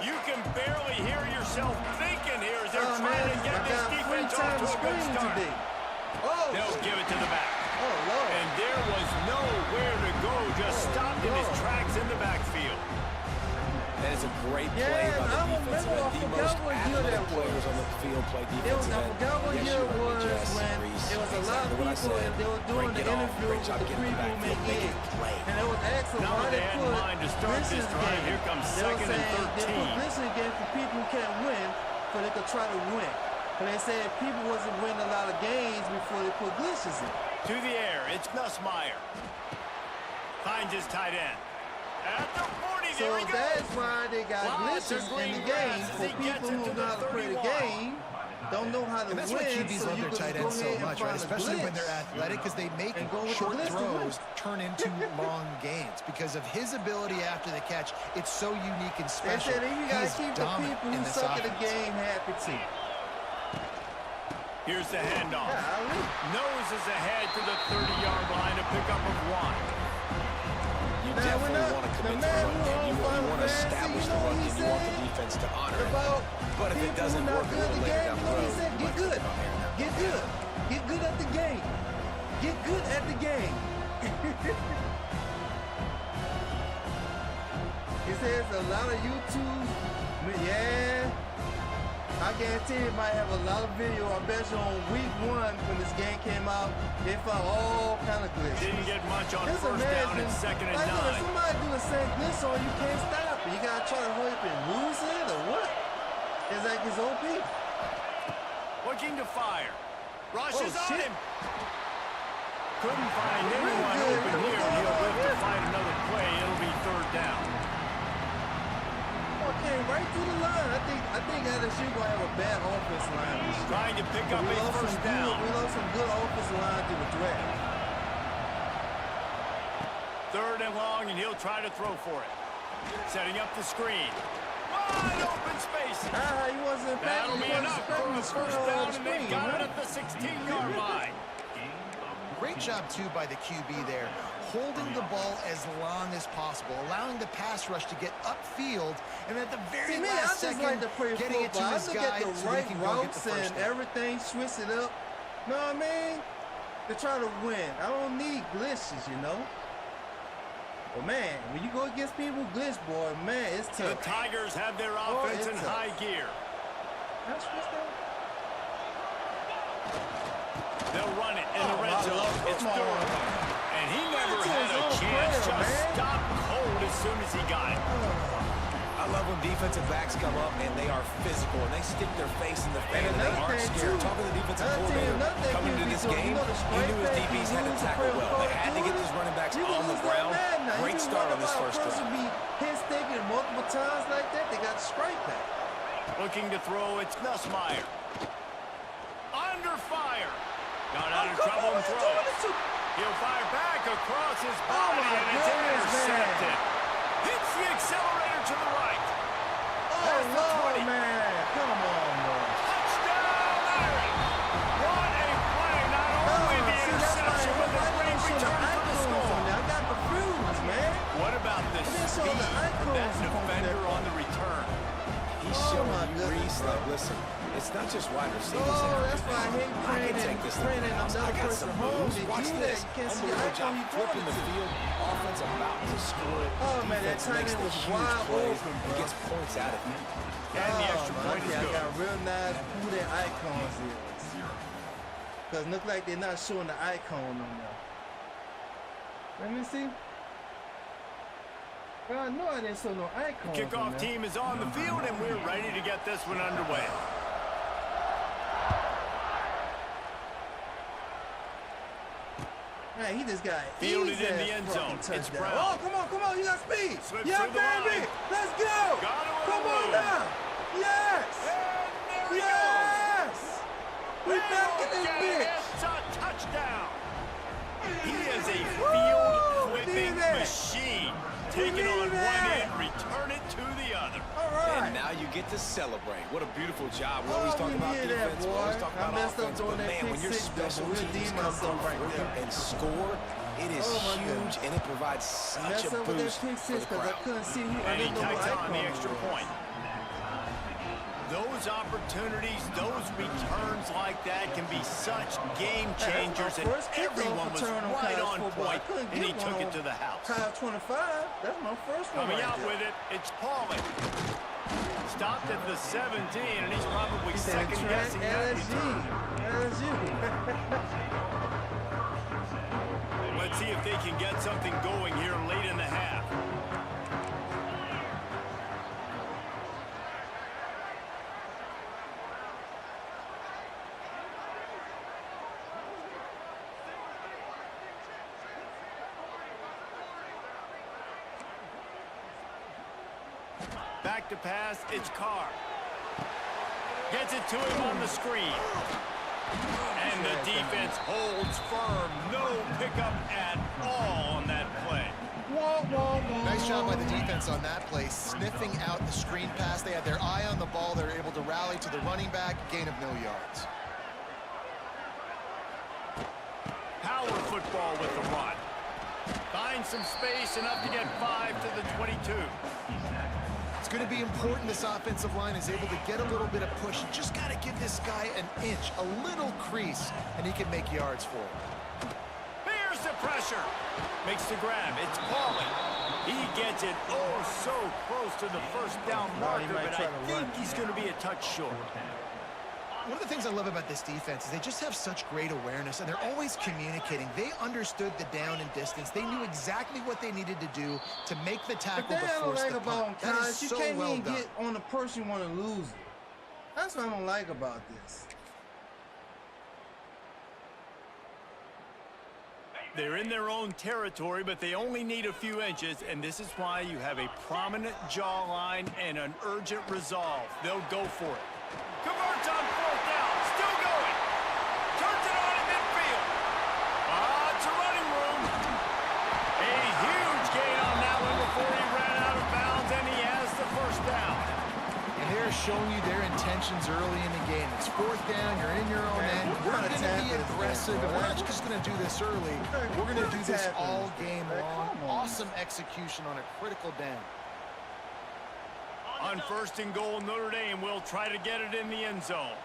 You can barely hear yourself thinking here as they're trying to get this defense off to a good start. Today. Oh, they'll give it to the back. Oh, Lord. And there was nowhere to go, just stopped in his tracks in the backfield. That is a great play by the defense. The most athletic players on the field play defense. I forgot what year it was when it was a lot of people and they were doing the interview with the preview gig. And it was asking why they put Christian's game. Here comes They were second and saying they 13. put Christian's game for people who can't win, so they could try to win. But they said people wasn't winning a lot of games before they put glitches in. To the air, it's Nussmeier. Finds his tight end. At the 40, So there he goes. that's why they got glitches in the game for people who know how to play the game, don't know how to And that's win. why QBs So love you their can tight go ends so ahead and much, right? find a Especially when glitch they're athletic, because they make and go with short the glitch to win. throws turn into long gains. Because of his ability after the catch, it's so unique and They special. said you got to He's keep the dominant people in who this suck at the offense. game happy too. Here's the handoff. Golly. Noses ahead to the 30-yard line, a pickup of 1. You Man, definitely when want to the commit to man the run who game. You on want to fantasy, establish you the know run what he game. You want the said? defense to honor it. About But if it people doesn't who not work a good at little the later game, down you the know what he road, said? you Get might good. come out here now. Get good. Get good at the game. Get good at the game. He says a lot of YouTube, yeah. I guarantee you might have a lot of video. I bet you on week 1 when this game came out, they found all kind of glitches. Didn't get much on Just first down and imagine, second and like, if 9. somebody do the same glitch on you, can't stop it. You gotta try to hurry up and lose it or what? It's like his OP. Looking to fire. Rushes on shit. him. Couldn't find anyone good. open What's here. going He'll on live to here? find another play. It'll be third down. Okay, right through the line. I think LSU gonna have a bad offensive line this year. Trying to pick up a first down. We lost some good offensive line through the draft. Third and long, and he'll try to throw for it. Setting up the screen. Wide open space. He wasn't That'll be enough for a first down, and they've got it right? at the 16-yard line. Great job, too, by the QB there, holding the ball as long as possible, allowing the pass rush to get upfield, and at the very See, me, last I just second, like to play getting it to football. I his look guy at the so he right can go get the routes first and down. everything, switch it up. Know what I mean? To try to win. I don't need glitches, you know? But, man, when you go against people glitch, boy, man, it's The tough. Tigers have their offense in it's tough. high gear. Can I switch that? They'll run it in the red my zone. Lord, It's come on. third. And he never That's had his a own chance. player, Just man. stopped cold as soon as he got it. I love when defensive backs come up and they are physical and they stick their face in the fan and they another aren't thing, scared. too, Talking to the defensive another thing coordinator coming into QB this doing, game, you know, the he straight knew his back, DBs had to he tackle used well. They had to get Call of these running backs Duty. on the You ground. can lose that Great now. start on You this can first run about a person drive. be hit sticking multiple times like that, they got to strike back. Looking to throw, it's Nussmeier. Under fire. Got out of trouble and throws. He'll fire back across his body, and it's intercepted. Hits the accelerator to the right. Oh, Lord, man. Come on, man. Touchdown, Irish. What a play. Not only the interception, but the great return for the score. I got the fuse, man. What about the speed of that defender on the return? He's showing Reese, like, listen, it's not just wide receivers. That's why I hate I praying can take this and I another got person some home. moves. They Watch do this. that. You can't see the Unbelievable job icon you flipping the to. field. Offense about to score. Oh, man, that Defense tight makes end the was huge wide plays open, and bro. gets points out of it. And the extra point is I good. got real nice who their icons is. Because it look like they're not showing the icon on there. Let me see. Well, I know I didn't show no icon. Kickoff team is on the field, and we're ready to get this one underway. Man, he just got Fielded easy in the end zone. It's touchdown. Brown. Oh, come on, you got speed. Slips Yeah, through the baby. line. Let's go. Got him Come on alone. now. Yes. And there he Yes. We goes. back in this Look at bitch. it. It's a touchdown. He is a field-flipping Leave it. machine. Take it on Leave one it. end, return it to the other. All right. And now you get to celebrate. What a beautiful job. We Oh, always talk we about did that, defense. We boy. always talk I about messed up offense. doing But, that man, when pick your six, though, special but we'll teams deem come myself through right for you there. and score, it is Oh, my huge, goodness. and it provides such Messed a up with that boost pick for six the because I crowd. couldn't see who. I And he didn't know who tacks on the icon extra was. point. Those opportunities, those returns like that can be such game changers, and First kickoff everyone was return on right college on football. I point, couldn't and he get took one it to the house. Kyle 25. That's my first one. Coming right out there. with it, it's Pauly. Stopped at the 17, and he's probably He said, second "Track guessing that LSU. return. LSU." Let's see if they can get something going here late in the half. Back to pass, it's Carr. Gets it to him on the screen. And the defense holds firm. No pickup at all on that play. Nice job by the defense on that play, sniffing out the screen pass. They had their eye on the ball. They were able to rally to the running back, gain of no yards. Power football with the run. Finds some space, enough to get 5 to the 22. It's going to be important this offensive line is able to get a little bit of push. You just got to give this guy an inch, a little crease, and he can make yards for it. Here's the pressure. Makes the grab. It's Pauly. He gets it so close to the first down marker, but I think he's going to be a touch short. One of the things I love about this defense is they just have such great awareness, and they're always communicating. They understood the down and distance. They knew exactly what they needed to do to make the tackle to force the punt. That is so can't well even done. get on the person you want to lose it. That's what I don't like about this. They're in their own territory, but they only need a few inches, and this is why you have a prominent jawline and an urgent resolve. They'll go for it. Converts on 4th down. Still going. Turns it on in midfield. It's a running room. A huge gain on that one before he ran out of bounds, and he has the first down. And they're showing you their intentions early in the game. It's 4th down, you're in your own end. We're going to be aggressive, and we're not just going to do this early. We're going to do this all game long. Awesome execution on a critical down. On 1st and goal, Notre Dame will try to get it in the end zone.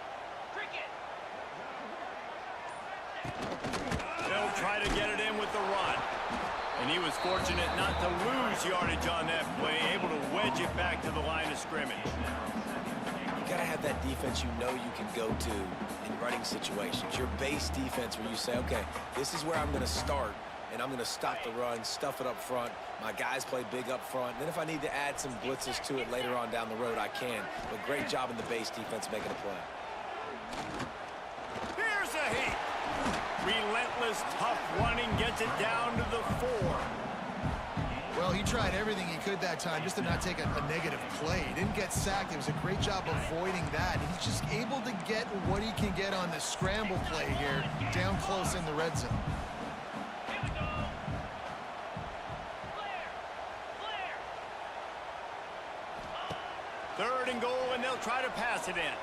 They'll try to get it in with the run. And he was fortunate not to lose yardage on that play, able to wedge it back to the line of scrimmage. You got to have that defense you know you can go to in running situations. Your base defense where you say, okay, this is where I'm going to start, and I'm going to stop the run, stuff it up front. My guys play big up front. And then if I need to add some blitzes to it later on down the road, I can. But great job in the base defense making a play. Here's a heat. Relentless, tough running gets it down to the 4. Well, he tried everything he could that time just to not take a negative play. He didn't get sacked. It was a great job avoiding that. He's just able to get what he can get on the scramble play here down close in the red zone. Third and goal, and they'll try to pass it in.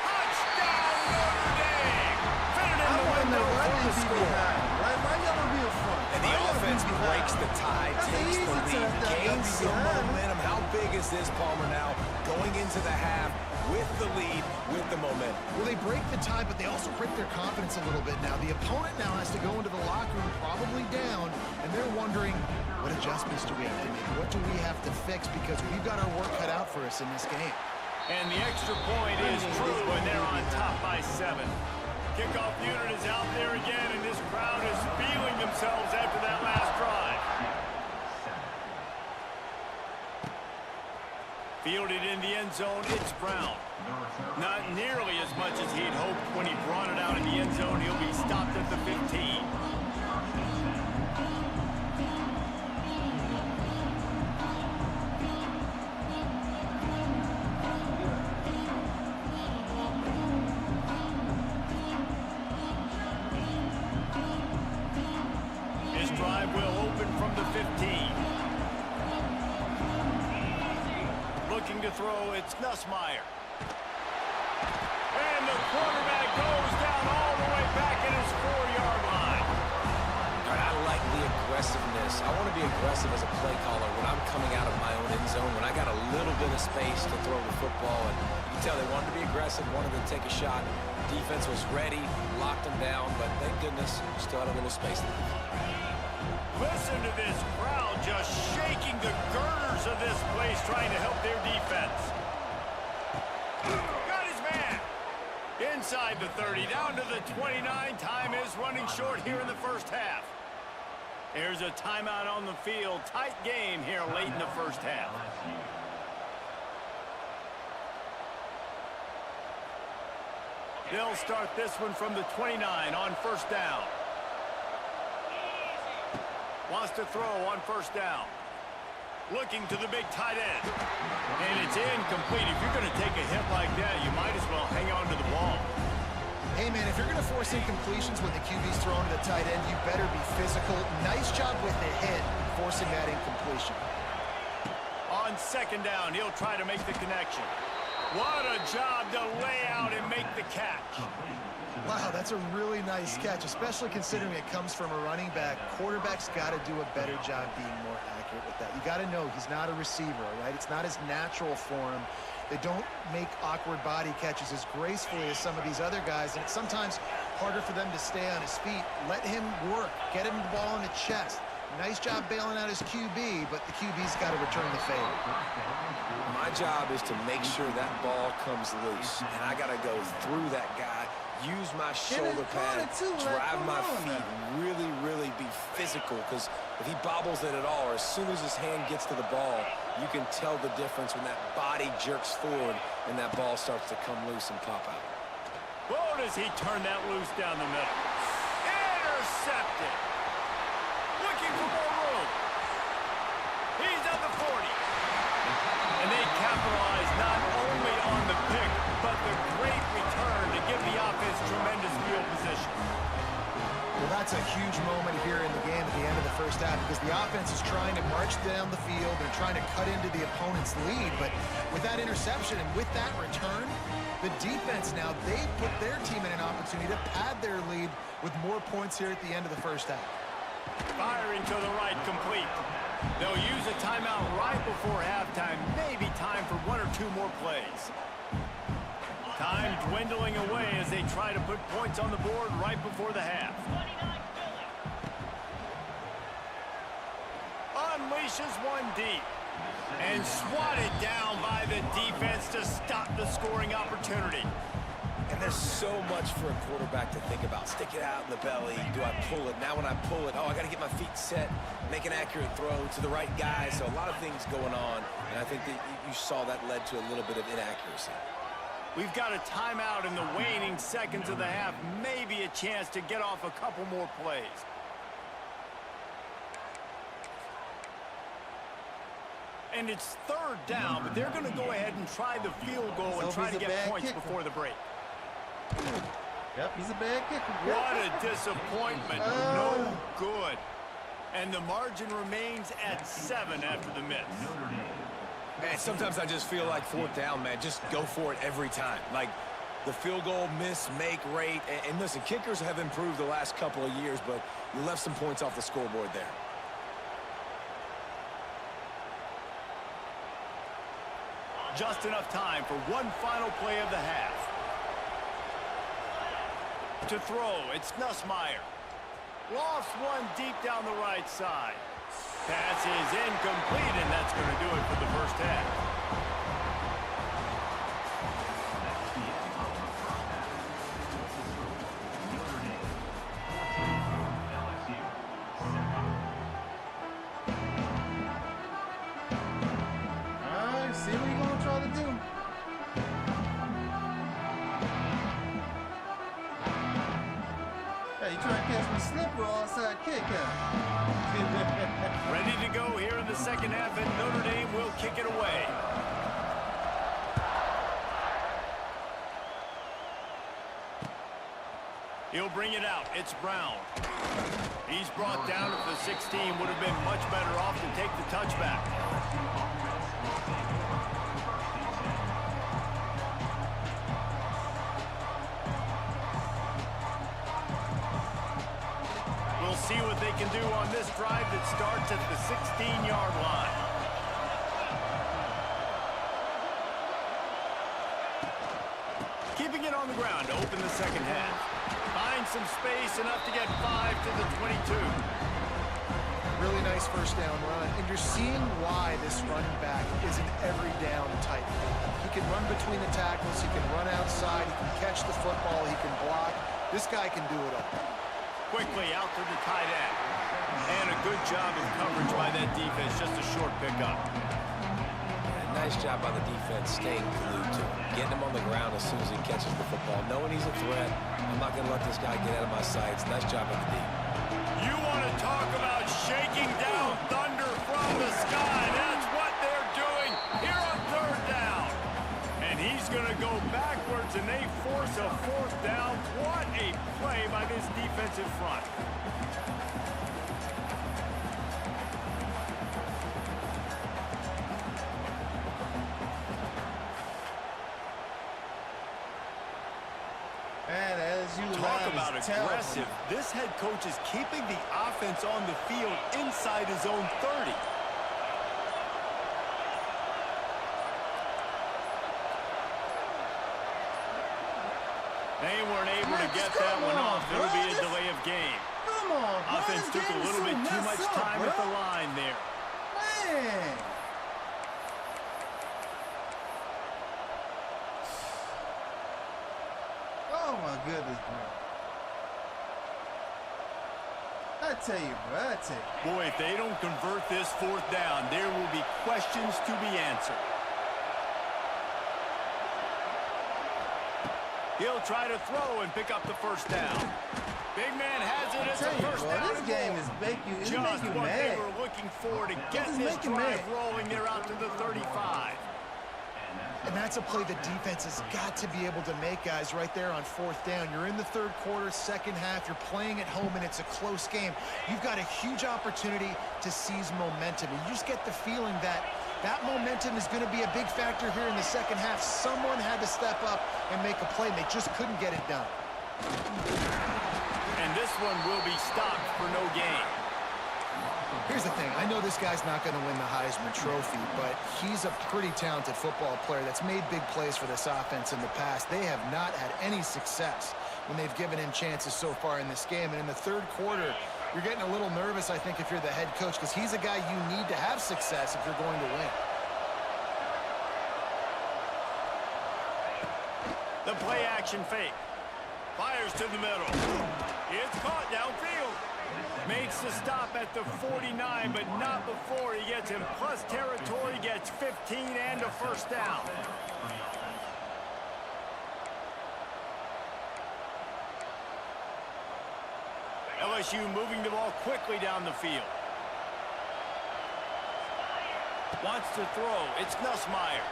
Touchdown, Notre Dame! Fitted in the window for the score. Why y'all be a front? And the offense breaks the tie, takes the lead, gains some momentum. How big is this, Palmer, now? Going into the half with the lead, with the momentum. Well, they break the tie, but they also break their confidence a little bit now. The opponent now has to go into the locker room probably down, and they're wondering, what adjustments do we have to make? What do we have to fix? Because we've got our work cut out for us in this game. And the extra point is true, and they're on top by 7. Kickoff unit is out there again, and this crowd is feeling themselves after that last drive. Fielded in the end zone, it's Brown. Not nearly as much as he'd hoped when he brought it out in the end zone. He'll be stopped at the 15. His drive will open from the 15. Looking to throw, it's Nussmeier. And the quarterback goes down all the way back at his 4-yard line. All right, I like the aggressiveness. I want to be aggressive as a play caller when I'm coming out of my own end zone, when I got a little bit of space to throw the football. And you can tell they wanted to be aggressive, wanted to take a shot. Defense was ready, locked them down, but thank goodness, still had a little space left. Listen to this crowd just shaking the girders of this place, trying to help their defense. Got his man. Inside the 30, down to the 29. Time is running short here in the first half. There's a timeout on the field. Tight game here late in the first half. They'll start this one from the 29 on first down. Wants to throw on first down. Looking to the big tight end. And it's incomplete. If you're going to take a hit like that, you might as well hang on to the ball. Hey, man, if you're going to force incompletions when the QB's throwing to the tight end, you better be physical. Nice job with the hit, forcing that incompletion. On second down, he'll try to make the connection. What a job to lay out and make the catch. Wow, that's a really nice catch, especially considering it comes from a running back. Quarterback's got to do a better job being more accurate with that. You got to know he's not a receiver, right? It's not as natural for him. They don't make awkward body catches as gracefully as some of these other guys, and it's sometimes harder for them to stay on his feet. Let him work. Get him the ball in the chest. Nice job bailing out his QB, but the QB's got to return the favor. My job is to make sure that ball comes loose, and I got to go through that guy, use my shoulder pad, drive my feet, really be physical, because if he bobbles it at all, or as soon as his hand gets to the ball, you can tell the difference when that body jerks forward and that ball starts to come loose and pop out. Whoa, does he turn that loose down the middle? Intercepted. Looking for more room. He's at the 40. And they capitalize not only on the pick, but the great return to give the offense tremendous field position. Well, that's a huge moment here in the game at the end of the first half, because the offense is trying to march down the field. They're trying to cut into the opponent's lead, but with that interception and with that return, the defense now, they put their team in an opportunity to pad their lead with more points here at the end of the first half. Firing to the right, complete. They'll use a timeout right before halftime. Maybe time for 1 or 2 more plays. Time dwindling away as they try to put points on the board right before the half. Unleashes one deep. And swatted down by the defense to stop the scoring opportunity. And there's so much for a quarterback to think about. Stick it out in the belly. Do I pull it? Now when I pull it, I got to get my feet set, make an accurate throw to the right guy. So a lot of things going on, and I think that you saw that led to a little bit of inaccuracy. We've got a timeout in the waning seconds of the half. Maybe a chance to get off a couple more plays. And it's third down, but they're going to go ahead and try the field goal and try to get points before the break. Yep, he's a bad kicker. What a disappointment. No good. And the margin remains at 7 after the miss. Man, sometimes I just feel like fourth down, man. Just go for it every time. Like the field goal miss-make rate. And listen, kickers have improved the last couple of years, but you left some points off the scoreboard there. Just enough time for one final play of the half. To throw, it's Nussmeier. Lost one deep down the right side. Pass is incomplete, and that's going to do it for the first half. See what you're going to try to do. Hey, you trying to catch me slipper or outside kick out? Ready to go here in the second half, and Notre Dame will kick it away. He'll bring it out. It's Brown. He's brought down at the 16. Would have been much better off to take the touchback. We'll see what they can do on this drive that starts at the 16-yard line. Keeping it on the ground to open the second half. Find some space, enough to get 5 to the 22. Really nice first down run. And you're seeing why this running back is an every down type. He can run between the tackles. He can run outside. He can catch the football. He can block. This guy can do it all. Quickly out to the tight end. And a good job of coverage by that defense. Just a short pickup. Nice job by the defense staying glued to him. Getting him on the ground as soon as he catches the football. Knowing he's a threat, I'm not going to let this guy get out of my sights. Nice job by the D. You want to talk about shaking down thunder from the sky. That's what they're doing here on third down. And he's going to go backwards, and they force a fourth down. What a play by this defensive front. Talk about aggressive. This head coach is keeping the offense on the field inside his own 30. They weren't able to get that one off. It'll be a delay of game. Come on, offense took a little bit too much time at the line there. Man. Oh my goodness, bro. I tell you, bro, I tell you. Boy, if they don't convert this fourth down, there will be questions to be answered. He'll try to throw and pick up the first down. Big man has it. It's a first down. This game is making you just what they were looking for to get this drive rolling. They're out to the 35. And that's a play the defense has got to be able to make, guys, right there on fourth down. You're in the third quarter, second half. You're playing at home, and it's a close game. You've got a huge opportunity to seize momentum. And you just get the feeling that that momentum is going to be a big factor here in the second half. Someone had to step up and make a play, and they just couldn't get it done. And this one will be stopped for no gain. Here's the thing. I know this guy's not going to win the Heisman Trophy, but he's a pretty talented football player that's made big plays for this offense in the past. They have not had any success when they've given him chances so far in this game. And in the third quarter, you're getting a little nervous, I think, if you're the head coach, because he's a guy you need to have success if you're going to win. The play action fake. Fires to the middle. It's caught downfield. Makes the stop at the 49, but not before he gets in plus territory, gets 15 and a first down. LSU moving the ball quickly down the field. Wants to throw. It's Nussmeier.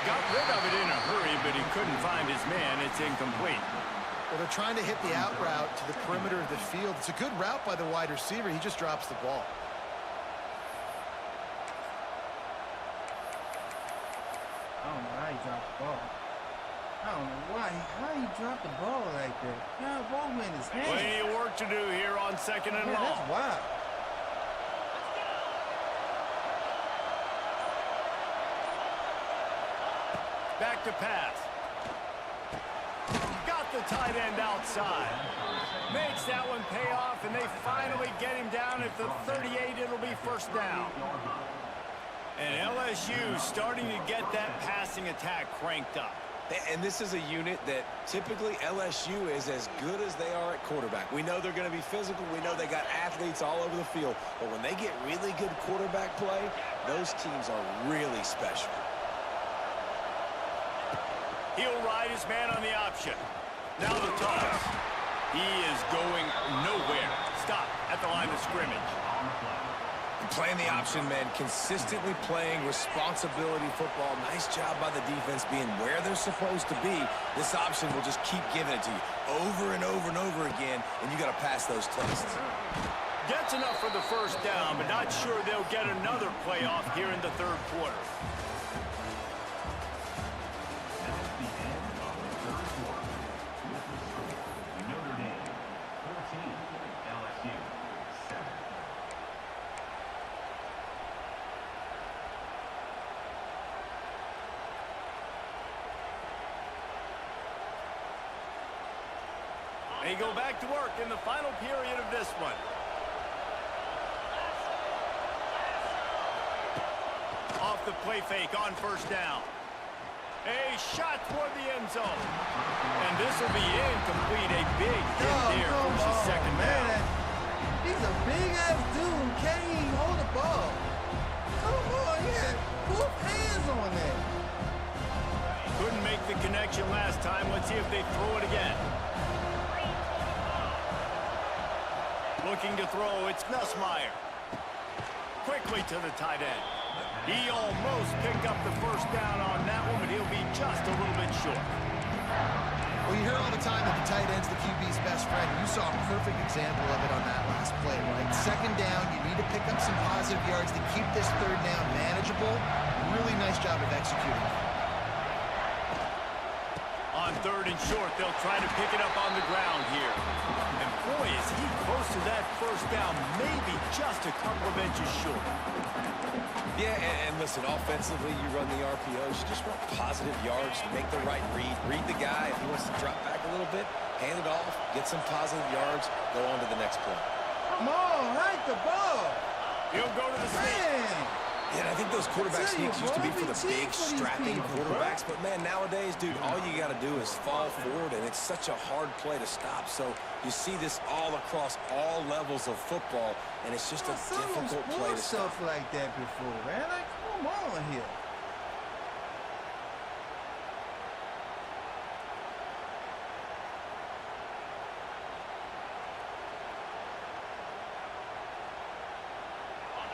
Got rid of it in a hurry, but he couldn't find his man. It's incomplete. Well, they're trying to hit the out route to the perimeter of the field. It's a good route by the wide receiver. He just drops the ball. I don't know how he dropped the ball. I don't know how he dropped the ball like that. Yeah, the ball went in his hand. Plenty of work to do here on 2nd and long. That's wild. Back to pass. Got the tight end outside. Makes that one pay off, and they finally get him down at the 38. It'll be first down. And LSU starting to get that passing attack cranked up. And this is a unit that typically LSU is as good as they are at quarterback. We know they're going to be physical. We know they got athletes all over the field. But when they get really good quarterback play, those teams are really special. He'll ride his man on the option. Now the toss. He is going nowhere. Stop at the line of scrimmage. Playing the option, man, consistently playing responsibility football. Nice job by the defense being where they're supposed to be. This option will just keep giving it to you over and over and over again, and you got to pass those tests. Gets enough for the first down, but not sure they'll get another playoff here in the third quarter. They go back to work in the final period of this one. Off the play fake on first down. A shot toward the end zone. And this will be incomplete. A big hit there for the second down. He's a big-ass dude. Can't even hold the ball. Come on, he had both hands on that. Couldn't make the connection last time. Let's see if they throw it again. Looking to throw, it's Nussmeier. Quickly to the tight end. He almost picked up the first down on that one, but he'll be just a little bit short. Well, you hear all the time that the tight end's the QB's best friend. You saw a perfect example of it on that last play, right? Second down, you need to pick up some positive yards to keep this third down manageable. Really nice job of executing. On third and short, they'll try to pick it up on the ground here. And boy, is he close to that first down, maybe just a couple of inches short. Yeah, and listen, offensively, you run the RPOs. You just want positive yards, make the right read. Read the guy. If he wants to drop back a little bit, hand it off, get some positive yards, go on to the next play. Come on, hike the ball. He'll go to the sneak. Yeah, and I think those quarterback sneaks used to be for the big, strapping quarterbacks. But, man, nowadays, dude, all you got to do is fall forward, and it's such a hard play to stop. So you see this all across all levels of football, and it's just a difficult play to stop. Stuff like that before, man. Like, come on here.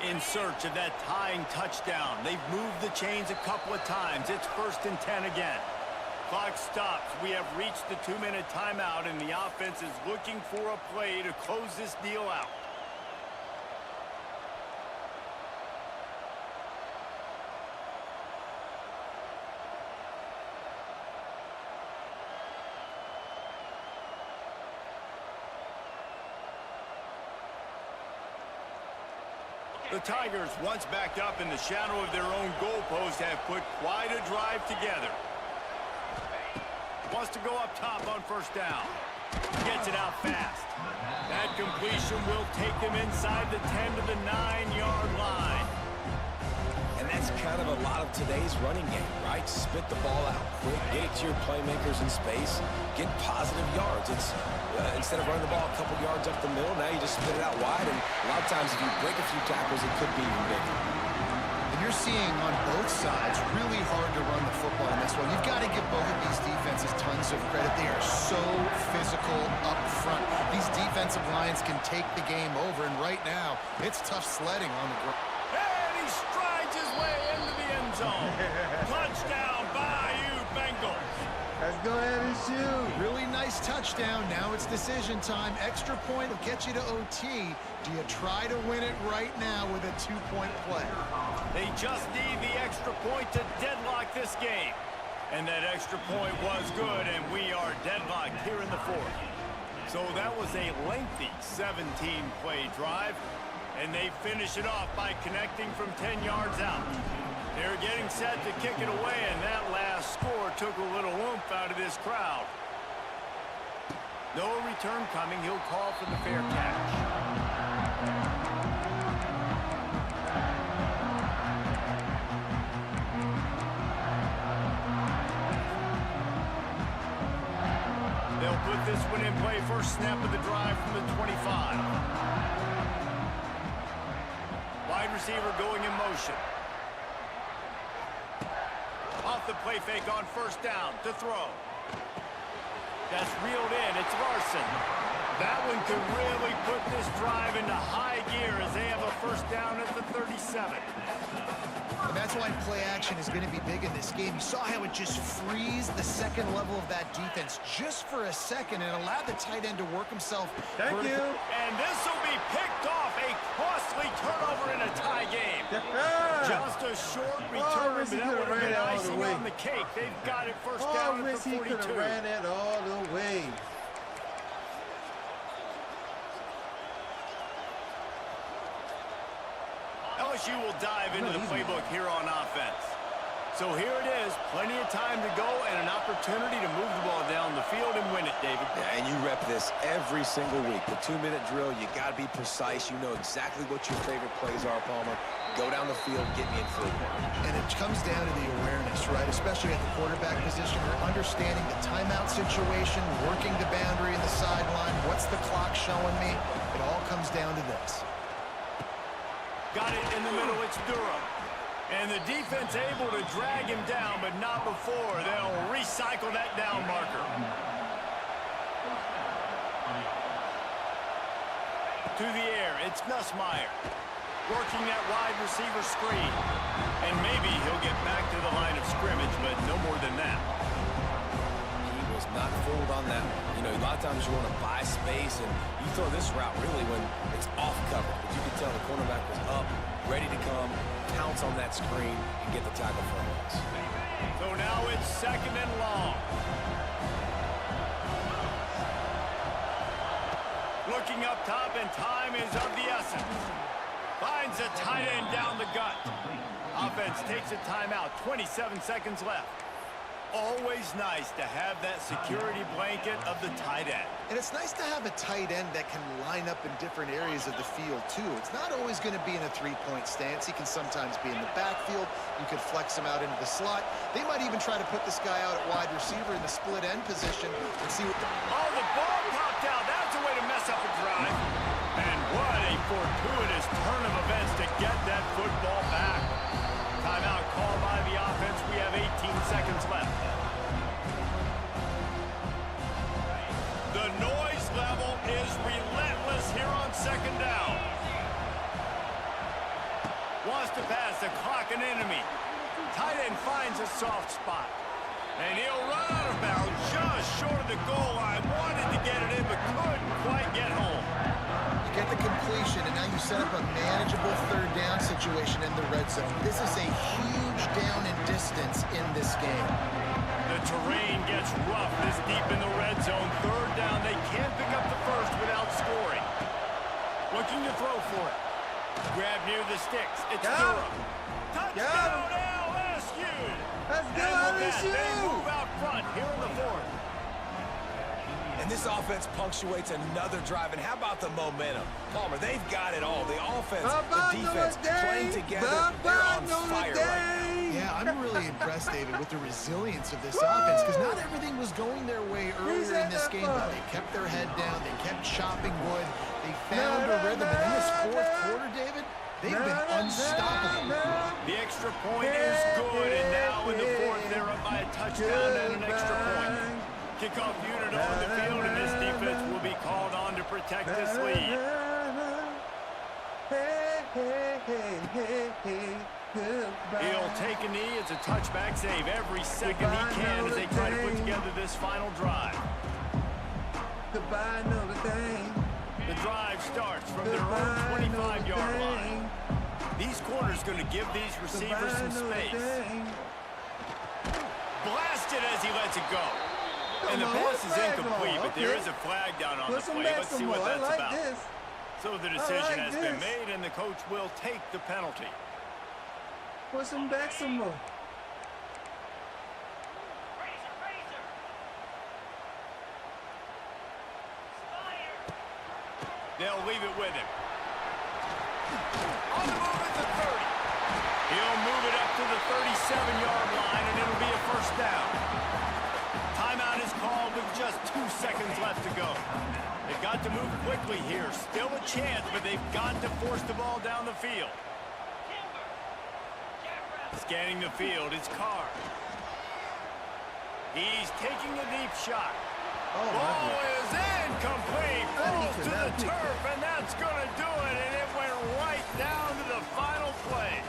In search of that tying touchdown. They've moved the chains a couple of times. It's 1st and 10 again. Clock stops. We have reached the 2-minute timeout, and the offense is looking for a play to close this deal out. The Tigers, once backed up in the shadow of their own goalpost, have put quite a drive together. Wants to go up top on first down. Gets it out fast. That completion will take them inside the 10 to the 9-yard line. And that's kind of a lot of today's running game, right? Spit the ball out quick, get it to your playmakers in space, get positive yards. It's instead of running the ball a couple yards up the middle, now you just spit it out wide, and a lot of times if you break a few tackles, it could be even bigger. And you're seeing on both sides really hard to run the football in this one. You've got to give both of these defenses tons of credit. They are so physical up front. These defensive lines can take the game over, and right now, it's tough sledding on the ground. And he zone. Touchdown, Bayou Bengals. Let's go ahead and shoot. Really nice touchdown. Now it's decision time. Extra point will get you to OT. Do you try to win it right now with a 2-point play? They just need the extra point to deadlock this game. And that extra point was good, and we are deadlocked here in the fourth. So that was a lengthy 17-play drive, and they finish it off by connecting from 10 yards out. They're getting set to kick it away, and that last score took a little oomph out of this crowd. No return coming. He'll call for the fair catch. They'll put this one in play. First snap of the drive from the 25. Wide receiver going in motion. Off the play fake on first down to throw. That's reeled in. It's Larson. That one could really put this drive into high gear as they have a first down at the 37. And that's why play action is going to be big in this game. You saw how it just frees the second level of that defense just for a second and allowed the tight end to work himself. Thank you. And this will be picked off. A costly turnover in a tie game. Just a short return, but that would have been icing on the cake. They've got it first down at the 42. He could have ran it all the way. LSU will dive into the playbook here on offense. So here it is, plenty of time to go and an opportunity to move the ball down the field and win it, David. Yeah, and you rep this every single week. The 2-minute drill, you got to be precise. You know exactly what your favorite plays are, Palmer. Go down the field, get me in field goal. And it comes down to the awareness, right? Especially at the quarterback position. You're understanding the timeout situation, working the boundary in the sideline. What's the clock showing me? It all comes down to this. Got it in the middle, it's Durham. And the defense able to drag him down, but not before. They'll recycle that down marker. To the air, it's Nussmeier. Working that wide receiver screen. And maybe he'll get back to the line of scrimmage, but no more than that. He was not fooled on that one. You know, a lot of times you want to buy space, and you throw this route really when it's off cover. But you can tell the cornerback was up, ready to come, pounce on that screen, and get the tackle for a loss. So now it's second and long. Looking up top, and time is of the essence. Finds a tight end down the gut. Offense takes a timeout, 27 seconds left. Always nice to have that security blanket of the tight end. And it's nice to have a tight end that can line up in different areas of the field, too. It's not always going to be in a three-point stance. He can sometimes be in the backfield. You could flex him out into the slot. They might even try to put this guy out at wide receiver in the split end position and see what... Oh, the ball popped out. That's a way to mess up a drive. And what a fortuitous turn of events to get that football back. Timeout called by the offense. We have 18 seconds left. The noise level is relentless here on second down. Wants to pass the clock an enemy. Tight end finds a soft spot. And he'll run out of bounds just short of the goal line. Wanted to get it in, but couldn't quite get home. You get the completion, and now you set up a manageable third down situation in the red zone. This is a huge down in distance in this game. The terrain gets rough this deep in the red zone. Third down, they can't pick up the first without scoring. Looking to throw for it. Grab near the sticks. It's Durham. Touchdown LSU! Let's go LSU! They move out front here in the fourth. And this offense punctuates another drive. And how about the momentum? Palmer, they've got it all. The offense, the defense, playing together. They're on fire right now. Yeah, I'm really impressed, David, with the resilience of this offense, because not everything was going their way earlier in this game, but they kept their head down. They kept chopping wood. They found a rhythm. And in this fourth quarter, David, they've been unstoppable. The extra point is good, and now in the fourth, they're up by a touchdown and an extra point. Kickoff unit on the field, and this defense will be called on to protect this lead. Hey, hey, hey, hey, hey. Goodbye. He'll take a knee. It's a touchback save every second Goodbye, he can as they try to put Notre Dame. together this final drive. Goodbye, Notre Dame. The drive starts from their Goodbye, own 25-yard Notre line. These corners going to give these receivers some space. Blasted as he lets it go. And the pass is incomplete, but there is a flag down on the play. Let's see what that's about. So the decision has been made, and the coach will take the penalty. Push him back some more. They'll leave it with him. On the move at the 30. He'll move it up to the 37-yard line, and it'll be a first down. Timeout is called with just 2 seconds left to go. They've got to move quickly here. Still a chance, but they've got to force the ball down the field. Scanning the field, it's Carr. He's taking a deep shot. Ball is incomplete. Falls to the turf, and that's going to do it. And it went right down to the final play.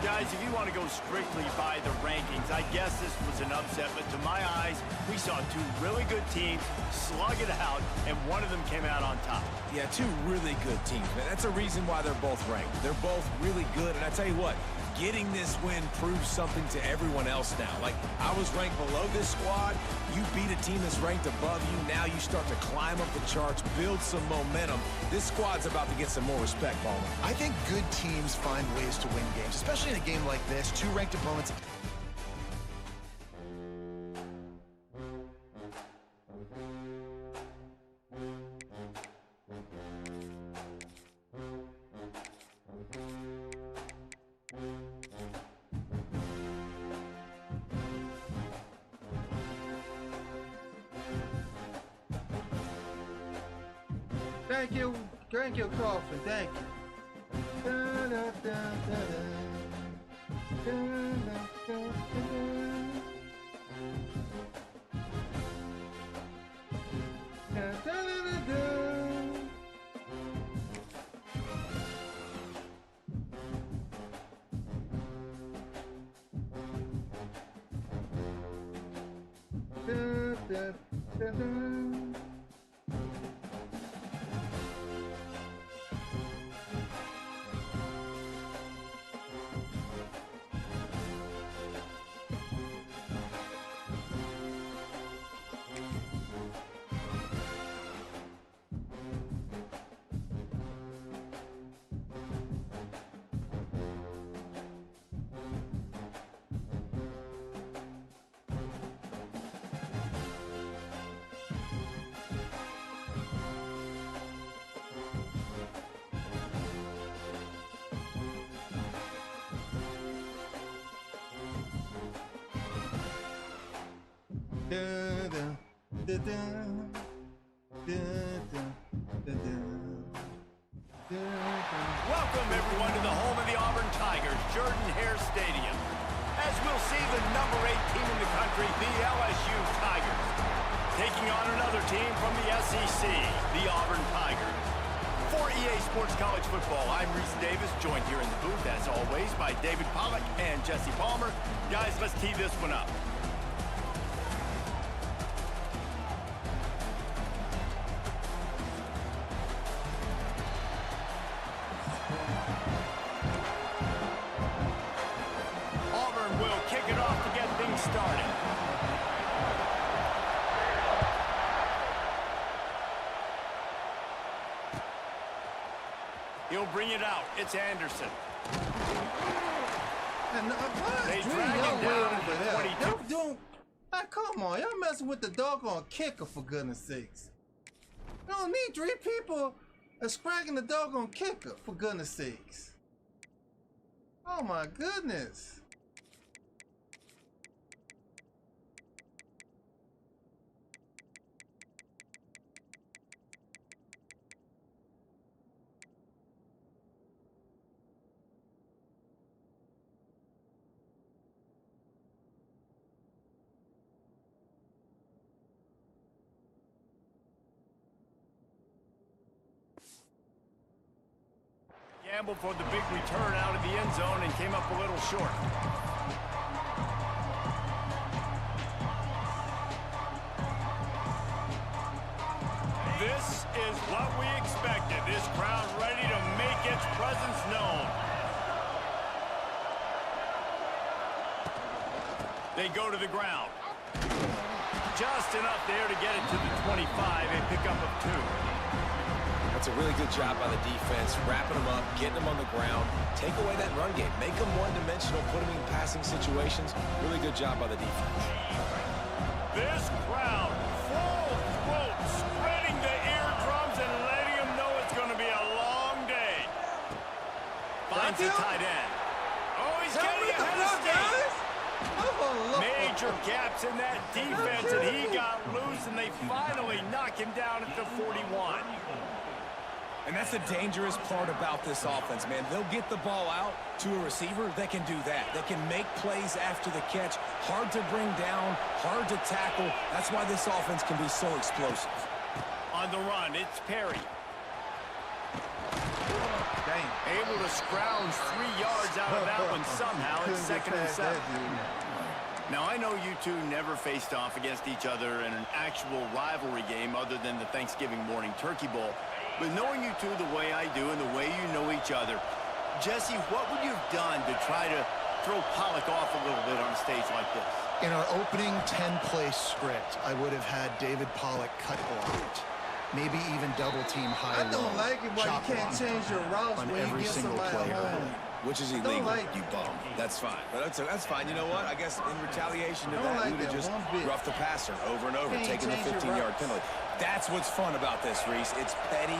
Guys, if you want to go strictly by the rankings, I guess this was an upset. But to my eyes, we saw two really good teams slug it out, and one of them came out on top. Yeah, two really good teams, man. That's a reason why they're both ranked. They're both really good, and I tell you what, getting this win proves something to everyone else now. Like, I was ranked below this squad. You beat a team that's ranked above you. Now you start to climb up the charts, build some momentum. This squad's about to get some more respect, Palmer. I think good teams find ways to win games, especially in a game like this. Two ranked opponents. Thank you, Crawford. Thank you. Da, da, da, da, da. Da, da, da, da, da. Da, da, da, da. Da, da, da, da. Welcome, everyone, to the home of the Auburn Tigers, Jordan-Hare Stadium. As we'll see the number 8 team in the country, the LSU Tigers, taking on another team from the SEC, the Auburn Tigers. For EA Sports College Football, I'm Reese Davis, joined here in the booth, as always, by David Pollack and Jesse Palmer. Guys, let's tee this one up. Auburn will kick it off to get things started. He'll bring it out. It's Anderson. And They drag him down at the 22. Don't. Come on, y'all messing with the doggone kicker, for goodness sakes. You don't need 3 people scragging the doggone kicker, for goodness sakes. Oh my goodness. gambled for the big return out of the end zone and came up a little short. This is what we expected. This crowd ready to make its presence known. They go to the ground. Just enough there to get it to the 25 and pick up of 2. That's a really good job by the defense, wrapping them up, getting them on the ground, take away that run game, make them one-dimensional, put them in passing situations. Really good job by the defense. This crowd, full throat, spreading the eardrums and letting them know it's going to be a long day. Finds the tight end. Oh, he's getting ahead of steam. Major gaps in that defense, and he got loose, and they finally knock him down at the 41. And that's the dangerous part about this offense, man. They'll get the ball out to a receiver that can do that. They can make plays after the catch. Hard to bring down, hard to tackle. That's why this offense can be so explosive. On the run, it's Perry. Dang. Able to scrounge 3 yards out of that one somehow. It's 2nd and 7. Now, I know you two never faced off against each other in an actual rivalry game other than the Thanksgiving morning Turkey Bowl. But knowing you two the way I do and the way you know each other, Jesse, what would you have done to try to throw Pollock off a little bit on a stage like this? In our opening 10-play script, I would have had David Pollock cut blocked. Maybe even double-team high I don't like it when you can't block change your routes on when you every get single somebody player. home. Which is illegal, like you bum. That's fine. But that's fine. You know what? I guess in retaliation to Don't that, like you would have that just one bit. roughed the passer over and over, Can't taking the change your 15-yard routes. penalty. That's what's fun about this, Reese. It's petty.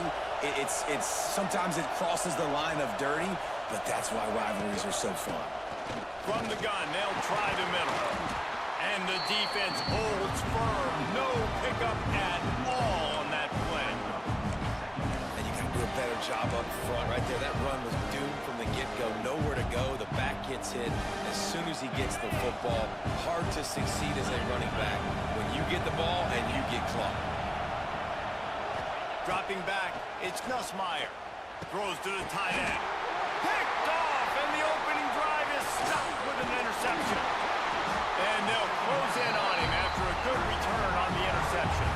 It's sometimes it crosses the line of dirty, but that's why rivalries are so fun. From the gun, they'll try the middle. And the defense holds firm. No pickup at all on that play. And you got to do a better job up front right there. That run was doomed from the get-go. Nowhere to go. The back gets hit as soon as he gets the football. Hard to succeed as a running back when you get the ball and you get clocked. Dropping back, it's Nussmeier. Throws to the tight end. Picked off, and the opening drive is stopped with an interception. And they'll close in on him after a good return on the interception.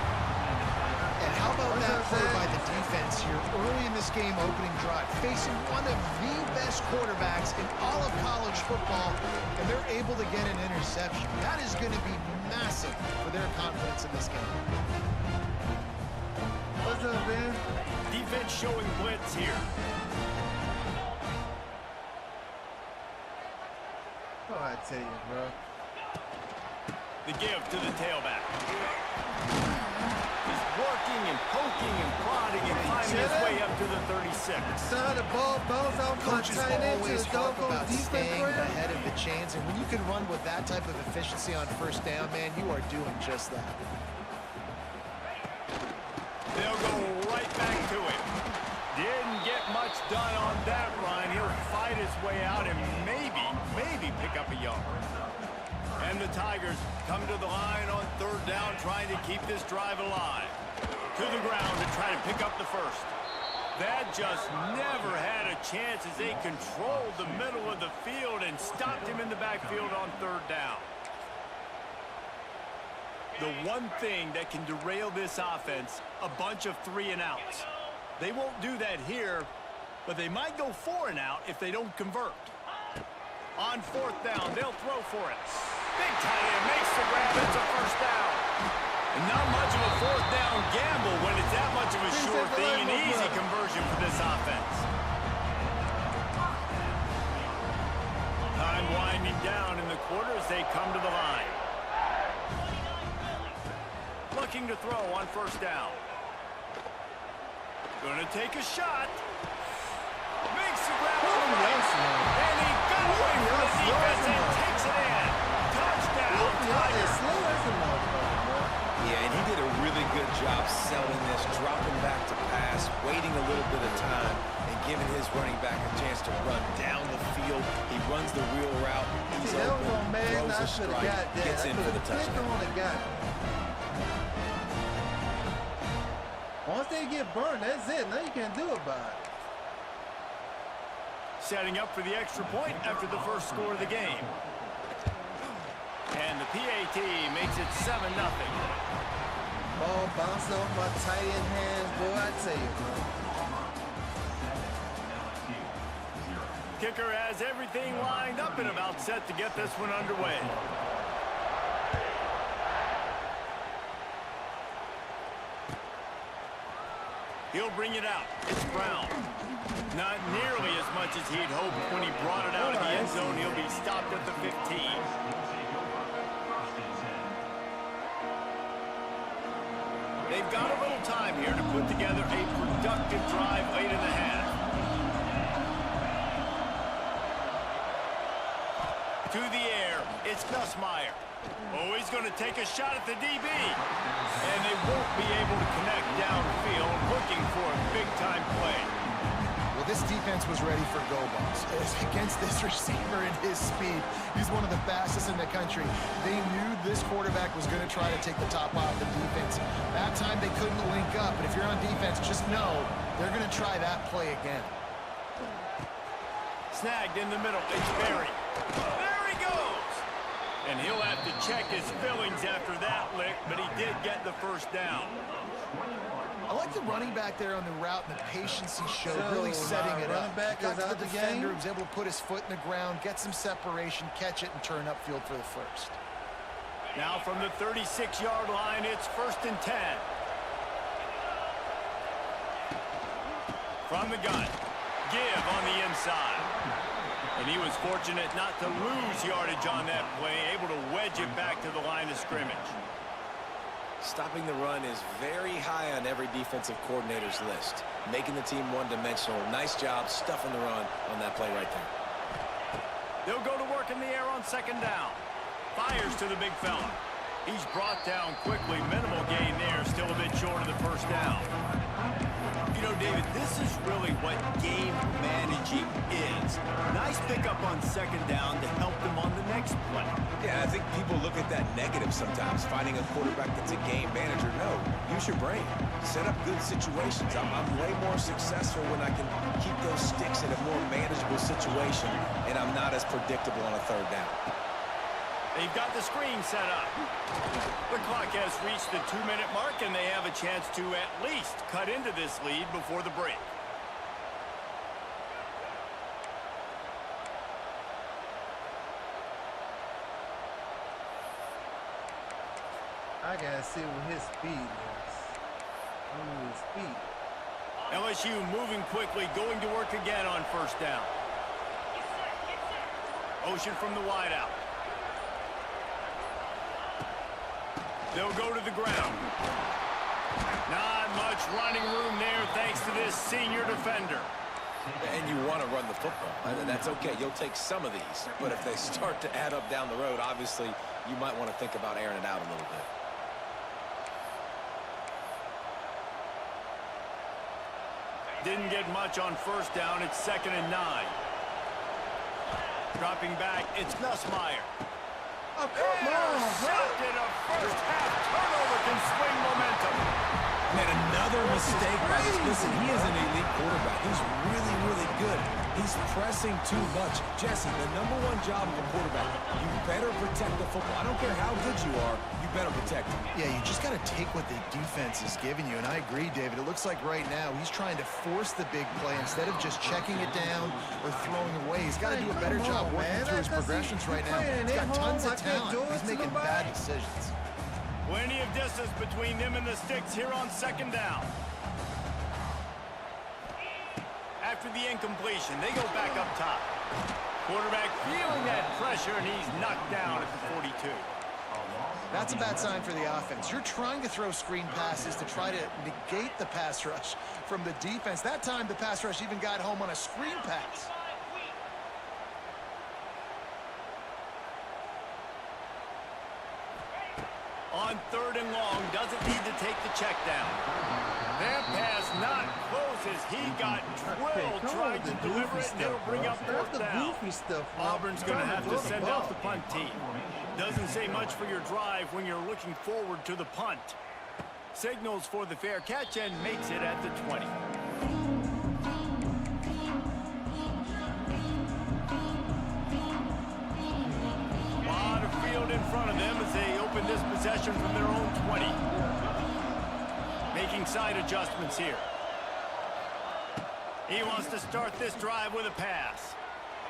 And how about that play by the defense here early in this game opening drive, facing one of the best quarterbacks in all of college football, and they're able to get an interception. That is going to be massive for their confidence in this game. What's up, man? Defense showing blitz here. Oh, I tell you, bro. The give to the tailback. He's working and poking and prodding and finding his way up to the 36. Saw the ball bounce off my Coaches tight end to always the talk doggone about defense staying player. ahead of the chains, and when you can run with that type of efficiency on first down, man, you are doing just that. They'll go right back to him. Didn't get much done on that run. He'll fight his way out and maybe pick up a yard. And the Tigers come to the line on 3rd down, trying to keep this drive alive. To the ground to try to pick up the first. That just never had a chance as they controlled the middle of the field and stopped him in the backfield on 3rd down. The one thing that can derail this offense, a bunch of 3 and outs. They won't do that here, but they might go 4 and out if they don't convert. On 4th down, they'll throw for it. Big tight end makes the grab. It's a first down. And not much of a 4th down gamble when it's that much of a sure thing. An easy conversion for this offense. Time winding down in the quarter as they come to the line. Looking to throw on 1st down. Gonna take a shot. Makes the grab. And he got away from the defense and takes it in. Touchdown, Tigers. Yeah, and he did a really good job selling this, dropping back to pass, waiting a little bit of time, and giving his running back a chance to run down the field. He runs the wheel route. He's open, throws a strike, gets in for the touchdown. Once they get burned, that's it. Nothing you can do about it. setting up for the extra point after the first score of the game. And the PAT makes it 7-0. Ball bouncing off my tight end hands, boy, I tell you, bro. Kicker has everything lined up and about set to get this one underway. He'll bring it out. It's Brown. Not nearly as much as he'd hoped when he brought it out of the end zone. He'll be stopped at the 15. They've got a little time here to put together a productive drive late in the half. To the air, it's Nussmeier. Oh, he's going to take a shot at the DB. And they won't be able to connect downfield, looking for a big-time play. Well, this defense was ready for go-balls. Against this receiver and his speed, he's one of the fastest in the country. They knew this quarterback was going to try to take the top off the defense. That time they couldn't link up, but if you're on defense, just know they're going to try that play again. Snagged in the middle, it's Berry. There he goes! And he'll have to check his fillings after that lick, but he did get the first down. I like the running back there on the route and the patience he showed, really setting it up. Back Got is to out the the defender, game. was able to put his foot in the ground, get some separation, catch it, and turn upfield for the first. Now from the 36-yard line, it's 1st and 10. From the gun, give on the inside. And he was fortunate not to lose yardage on that play, able to wedge it back to the line of scrimmage. Stopping the run is very high on every defensive coordinator's list. Making the team one-dimensional. Nice job stuffing the run on that play right there. They'll go to work in the air on 2nd down. Fires to the big fella. He's brought down quickly. Minimal gain there. Still a bit short of the first down. You know, David, this is really what game managing is. Nice pickup on 2nd down to help them on the next play. Yeah, I think people look at that negative sometimes, finding a quarterback that's a game manager. No, use your brain. Set up good situations. I'm way more successful when I can keep those sticks in a more manageable situation, and I'm not as predictable on a 3rd down. They've got the screen set up. The clock has reached the 2-minute mark, and they have a chance to at least cut into this lead before the break. I gotta see what his speed is. His speed. LSU moving quickly, going to work again on 1st down. Motion from the wideout. They'll go to the ground. Not much running room there thanks to this senior defender. And you want to run the football. That's okay. You'll take some of these. But if they start to add up down the road, obviously, you might want to think about airing it out a little bit. Didn't get much on 1st down. It's 2nd and 9. Dropping back, it's Nussmeier. Oh, come on, bro. Intercepted. A first-half turnover can swing momentum. Man, another mistake by this. Listen, he is an elite quarterback. He's really, really good. He's pressing too much. Jesse, the #1 job of a quarterback, you better protect the football. I don't care how good you are, you better protect it. Yeah, you just got to take what the defense is giving you, and I agree, David. It looks like right now he's trying to force the big play instead of just checking it down or throwing away. He's got to do a better job working through his progressions right now. He's got tons of talent. He's making bad decisions. Plenty of distance between them and the sticks here on 2nd down. After the incompletion, they go back up top. Quarterback feeling that pressure, and he's knocked down at the 42. That's a bad sign for the offense. You're trying to throw screen passes to try to negate the pass rush from the defense. That time, the pass rush even got home on a screen pass. On 3rd and long, doesn't need to take the check down. That pass not close as he got drilled trying to deliver it, and it'll bring up 4th down. Auburn's going to have to send out the punt team. Doesn't say much for your drive when you're looking forward to the punt. Signals for the fair catch and makes it at the 20. keeping this possession from their own 20. Making side adjustments here. He wants to start this drive with a pass.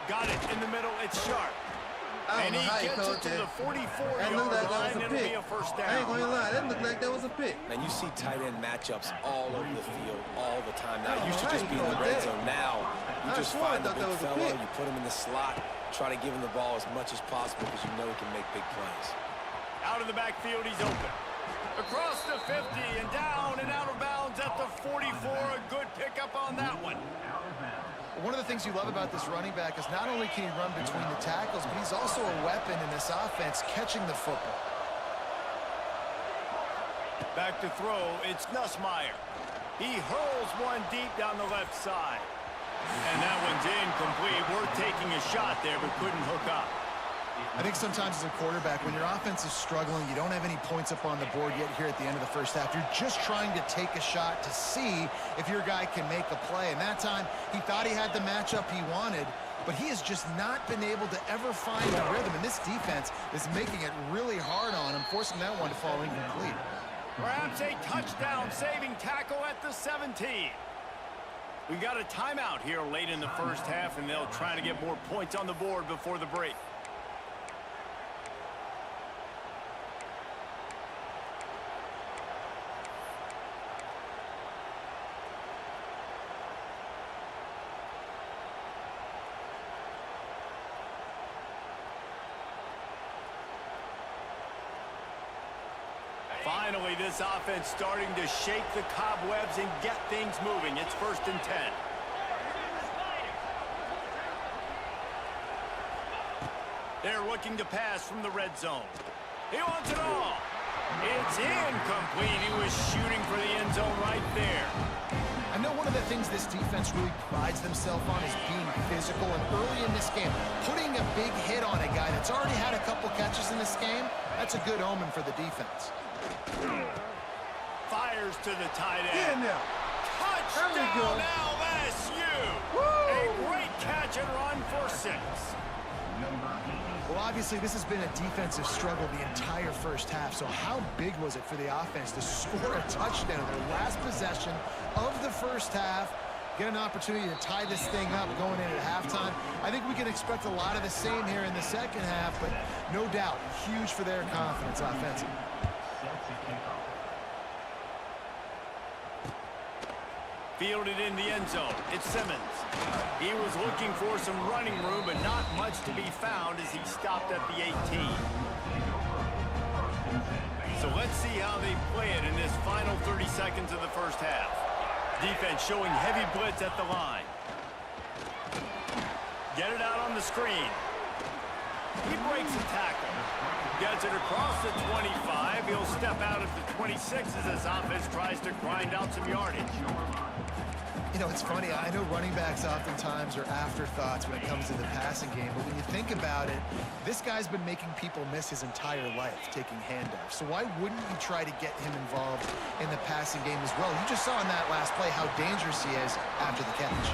Got it in the middle. It's sharp. And he gets it to the 44-yard line, and it'll be a first down. I ain't gonna lie, that looked like that was a pick. And you see tight end matchups all over the field all the time. Now, it used to just be in the red zone. Now, you just find the big fella, you put him in the slot, try to give him the ball as much as possible because you know he can make big plays. Out of the backfield, he's open. Across the 50 and down and out of bounds at the 44. A good pickup on that one. One of the things you love about this running back is not only can he run between the tackles, but he's also a weapon in this offense catching the football. Back to throw, it's Nussmeier. He hurls one deep down the left side. And that one's incomplete. We're taking a shot there, but couldn't hook up. I think sometimes as a quarterback, when your offense is struggling, you don't have any points up on the board yet here at the end of the first half. You're just trying to take a shot to see if your guy can make a play. And that time, he thought he had the matchup he wanted, but he has just not been able to ever find the rhythm. And this defense is making it really hard on him, forcing that one to fall incomplete. Perhaps a touchdown-saving tackle at the 17. We got a timeout here late in the first half, and they'll try to get more points on the board before the break. Finally, this offense starting to shake the cobwebs and get things moving. It's 1st and 10. They're looking to pass from the red zone. He wants it all. It's incomplete. He was shooting for the end zone right there. I know one of the things this defense really prides themselves on is being physical, and early in this game, putting a big hit on a guy that's already had a couple catches in this game, that's a good omen for the defense. Fires to the tight end. Get in there. Touchdown LSU. Woo! A great catch and run for 6. Well, obviously, this has been a defensive struggle the entire first half, so how big was it for the offense to score a touchdown in their last possession of the first half, get an opportunity to tie this thing up going in at halftime? I think we can expect a lot of the same here in the second half, but no doubt, huge for their confidence offensively. Fielded in the end zone. It's Simmons. He was looking for some running room, but not much to be found as he stopped at the 18. So let's see how they play it in this final 30 seconds of the first half. Defense showing heavy blitz at the line. Get it out on the screen. He breaks a tackle. Gets it across the 25. He'll step out at the 26 as this offense tries to grind out some yardage. You know, it's funny. I know running backs oftentimes are afterthoughts when it comes to the passing game, but when you think about it, this guy's been making people miss his entire life taking handoffs. So why wouldn't you try to get him involved in the passing game as well? You just saw in that last play how dangerous he is after the catch.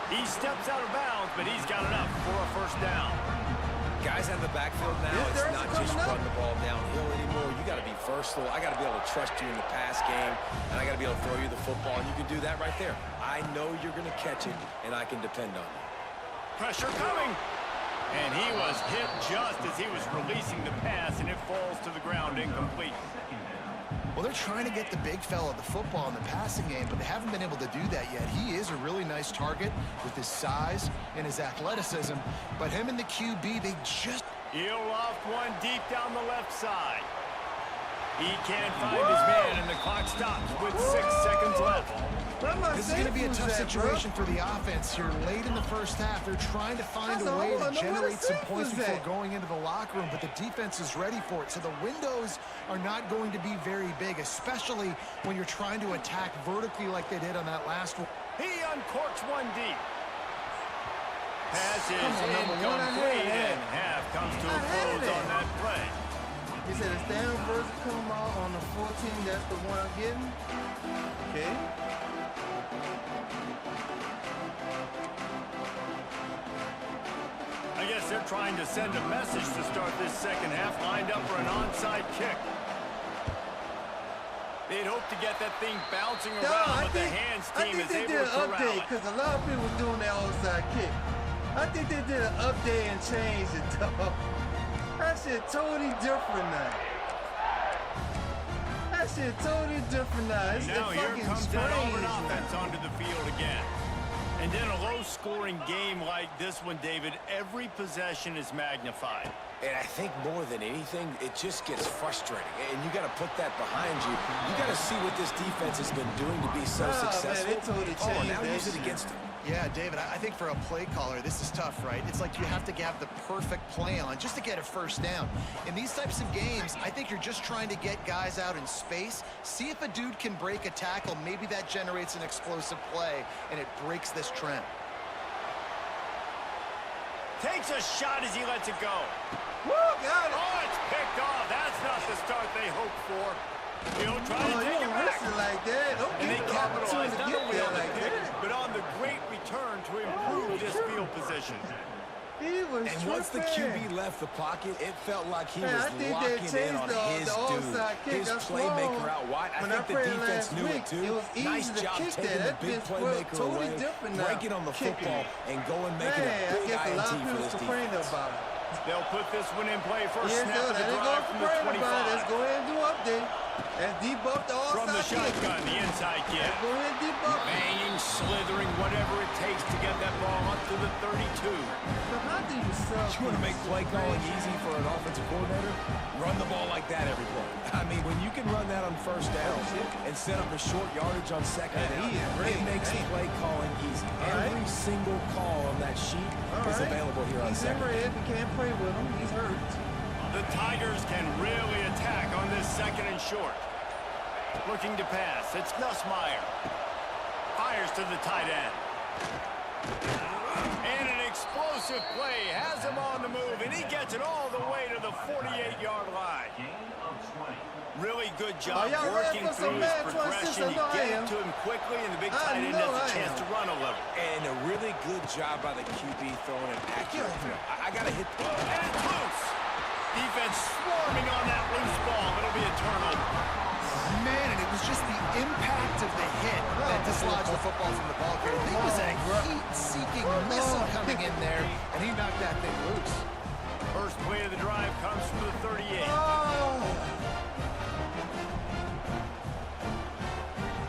He steps out of bounds, but he's got enough for a first down. Guys out of the backfield now, it's not just run the ball downhill anymore. You got to be versatile. I got to be able to trust you in the pass game, and I got to be able to throw you the football, and you can do that right there. I know you're going to catch it, and I can depend on you. Pressure coming. And he was hit just as he was releasing the pass, and it falls to the ground incomplete. Well, they're trying to get the big fella the football in the passing game, but they haven't been able to do that yet. He is a really nice target with his size and his athleticism, but him and the QB, they just... He'll loft one deep down the left side. He can't find his man, and the clock stops with 6 seconds left. This is going to be a tough situation for the offense here late in the first half. They're trying to find a way to generate some points before going into the locker room, but the defense is ready for it. So the windows are not going to be very big, especially when you're trying to attack vertically like they did on that last one. He uncorks one deep. Pass is incomplete, and half comes to a close on that play. You said the stand version come out on the 14th. That's the one I'm getting. Okay. I guess they're trying to send a message to start this second half, lined up for an onside kick. They'd hope to get that thing bouncing around, but the hands team is able to corral it. I think they did an update because a lot of people were doing that onside kick. I think they did an update and changed it, dog. That shit totally different now. That shit totally different now. It's now here comes that Auburn offense now. onto the field again. And in a low-scoring game like this one, David, every possession is magnified. And I think more than anything, it just gets frustrating. And you got to put that behind you. You got to see what this defense has been doing to be so successful. Man, it totally changed. Now use it against them. Yeah, David, I think for a play caller, this is tough, right? It's like you have to have the perfect play on just to get a first down. In these types of games, I think you're just trying to get guys out in space, see if a dude can break a tackle. Maybe that generates an explosive play, and it breaks this trend. Takes a shot as he lets it go. Woo, got it. Oh, it's picked off. That's not the start they hoped for. He'll try to take it back. Like that. Don't And they get the capitalize opportunity to not get only there on the like pick, that. but on the great return to improve this field position. He was And once the QB left the pocket, it felt like he was locking in on his dude. His playmaker out wide. I think the defense knew it too. Nice job taking the big playmaker away, breaking on the football, and going making a big INT for this defense. They'll put this one in play for a snap of the let's drive from the 25. Let's go ahead and do update. And debuff the all-side From the shotgun, the inside kick. Go ahead and debuff. Banging, slithering, whatever it takes to get that ball up to the 32. But how do you sub? You want to make play calling easy for an offensive coordinator? Run the ball like that every play. I mean, when you can run that on first down and set up a short yardage on second down, it makes play calling easy. Every single call on that sheet is available here on second. We can't play with him. He's hurt. The Tigers can really attack on this second and short. Looking to pass. It's Nussmeier. Fires to the tight end. And an explosive play. Has him on the move, and he gets it all the way to the 48-yard line. Really good job working through his progression. He gets to him quickly, and the big tight end has a chance to run a little. And a really good job by the QB throwing an accurate throw. I got to hit. And it's loose. Defense swarming on that loose ball. It'll be a turnover. Man, and it was just the impact of the hit that dislodged the football from the ball carrier. There was a heat-seeking missile coming in there, and he knocked that thing loose. First play of the drive comes from the 38.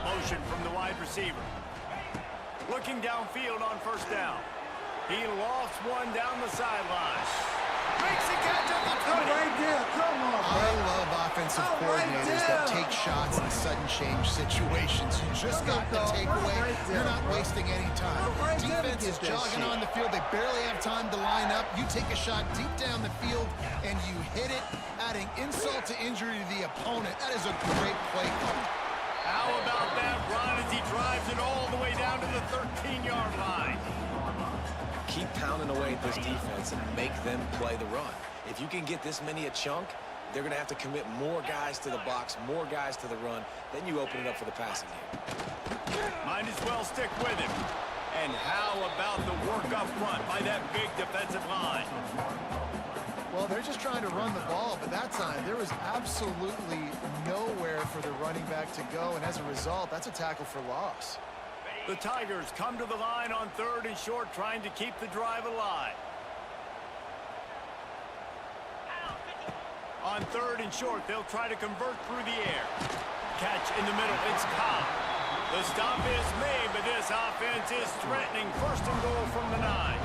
Motion from the wide receiver. Looking downfield on first down. He lofts one down the sideline. Makes a catch at the 20. Right there. Come on, bro. I love offensive coordinators that take shots in sudden change situations. You just got the takeaway. You're not wasting any time. Defense is jogging on the field. They barely have time to line up. You take a shot deep down the field, and you hit it, adding insult to injury to the opponent. That is a great play call. How about that run as he drives it all the way down to the 13-yard line? Keep pounding away at this defense and make them play the run. If you can get this many a chunk, they're going to have to commit more guys to the box, more guys to the run. Then you open it up for the passing game. Might as well stick with him. And how about the work up front by that big defensive line? Well, they're just trying to run the ball, but that time there was absolutely nowhere for the running back to go, and as a result, that's a tackle for loss. The Tigers come to the line on third and short, trying to keep the drive alive. On third and short, they'll try to convert through the air. Catch in the middle, it's Cobb. The stop is made, but this offense is threatening. First and goal from the 9.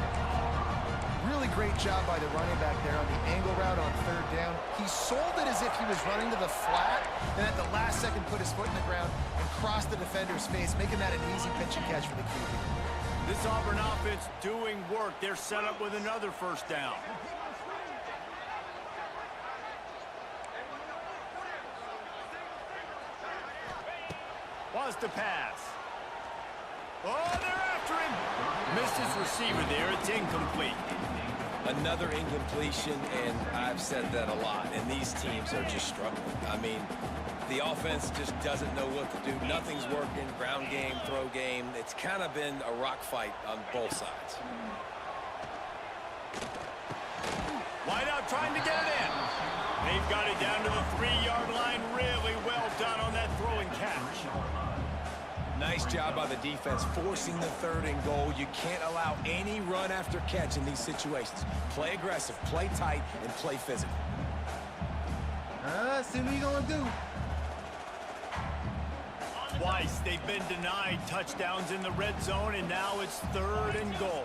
Really great job by the running back there on the angle route on third down. He sold it as if he was running to the flat, and at the last second put his foot in the ground and crossed the defender's face, making that an easy pitch and catch for the QB. This Auburn offense doing work. They're set up with another first down. Wants to pass. Oh, they're after him. Missed his receiver there. It's incomplete. Another incompletion, and I've said that a lot, and these teams are just struggling. I mean, the offense just doesn't know what to do. Nothing's working. Ground game, throw game. It's kind of been a rock fight on both sides. Wide out trying to get it in. They've got it down to the 3-yard line. Really well done on that throw and catch. Nice job by the defense forcing the 3rd and goal. You can't allow any run after catch in these situations. Play aggressive, play tight, and play physical. See what you gonna do. Twice they've been denied touchdowns in the red zone, and now it's 3rd and goal.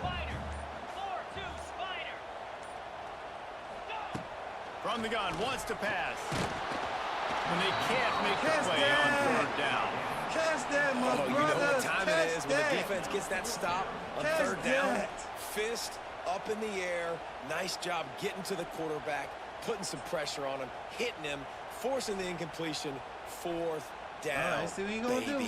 From the gun, wants to pass. And they can't make the play on 3rd down. Catch that, my brother. You know what time Catch it is when that. the defense gets that stop on Catch 3rd down. that. Fist up in the air. Nice job getting to the quarterback, putting some pressure on him, hitting him, forcing the incompletion. 4th down. All right, see what you gonna do.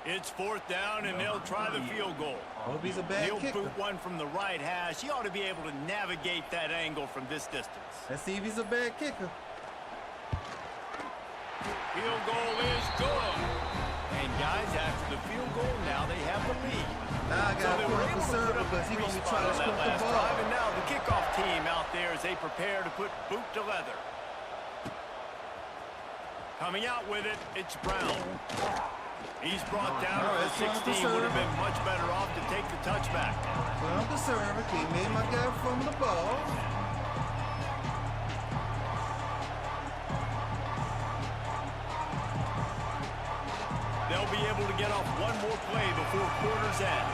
It's 4th down, and they'll try the field goal. Hope he's a bad He'll kicker. boot one from the right hash. He ought to be able to navigate that angle from this distance. Let's see if he's a bad kicker. Field goal is good. And guys, after the field goal, now they have the lead. Now I got to put him for serve because he's going to be trying to score the last ball. drive. And now the kickoff team out there as they prepare to put boot to leather. Coming out with it, it's Brown. He's brought down to the 16. Would have been much better off to take the touchback. So I'm the server. He made my guy from the ball. They'll be able to get off one more play before quarter's end.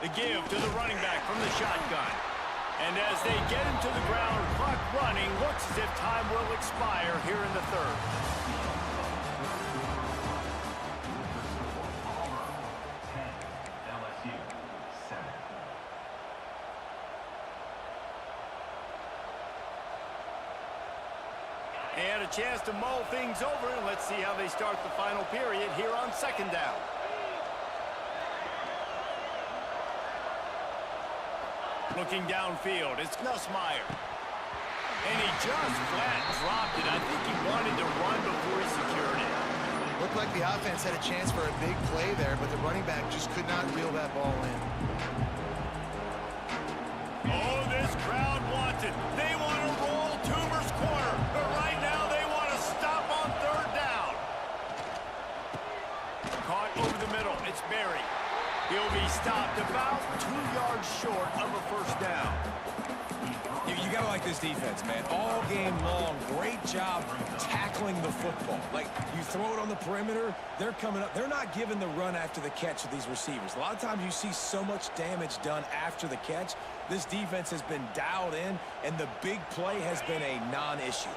The give to the running back from the shotgun. And as they get him to the ground, clock running, looks as if time will expire here in the 3rd. LSU 7. And a chance to mull things over, and let's see how they start the final period here on 2nd down. Looking downfield, it's Nussmeier. And he just flat dropped it. I think he wanted to run before he secured it. Looked like the offense had a chance for a big play there, but the running back just could not reel that ball in. Oh, this crowd wants it. They want to roll Toomer's corner, but right now they want to stop on 3rd down. Caught over the middle, it's Berry. He'll be stopped about 2 yards short of a 1st down. You got to like this defense, man. All game long, great job tackling the football. Like, you throw it on the perimeter, they're coming up. They're not giving the run after the catch of these receivers. A lot of times you see so much damage done after the catch. This defense has been dialed in, and the big play has been a non-issue.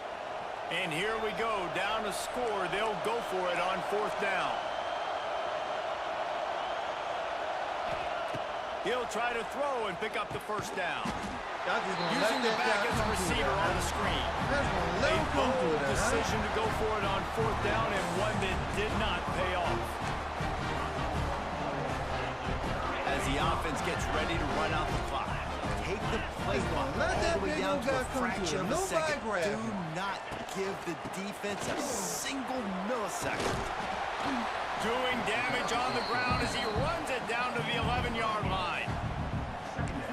And here we go, down to score. They'll go for it on 4th down. He'll try to throw and pick up the 1st down. Using the back as a receiver on the screen. A bold decision to go for it on 4th down, and one that did not pay off. As the offense gets ready to run out the clock. Take the play clock all the way down to a fraction of a second. Do not give the defense a single millisecond. Doing damage on the ground as he runs it down to the 11-yard line.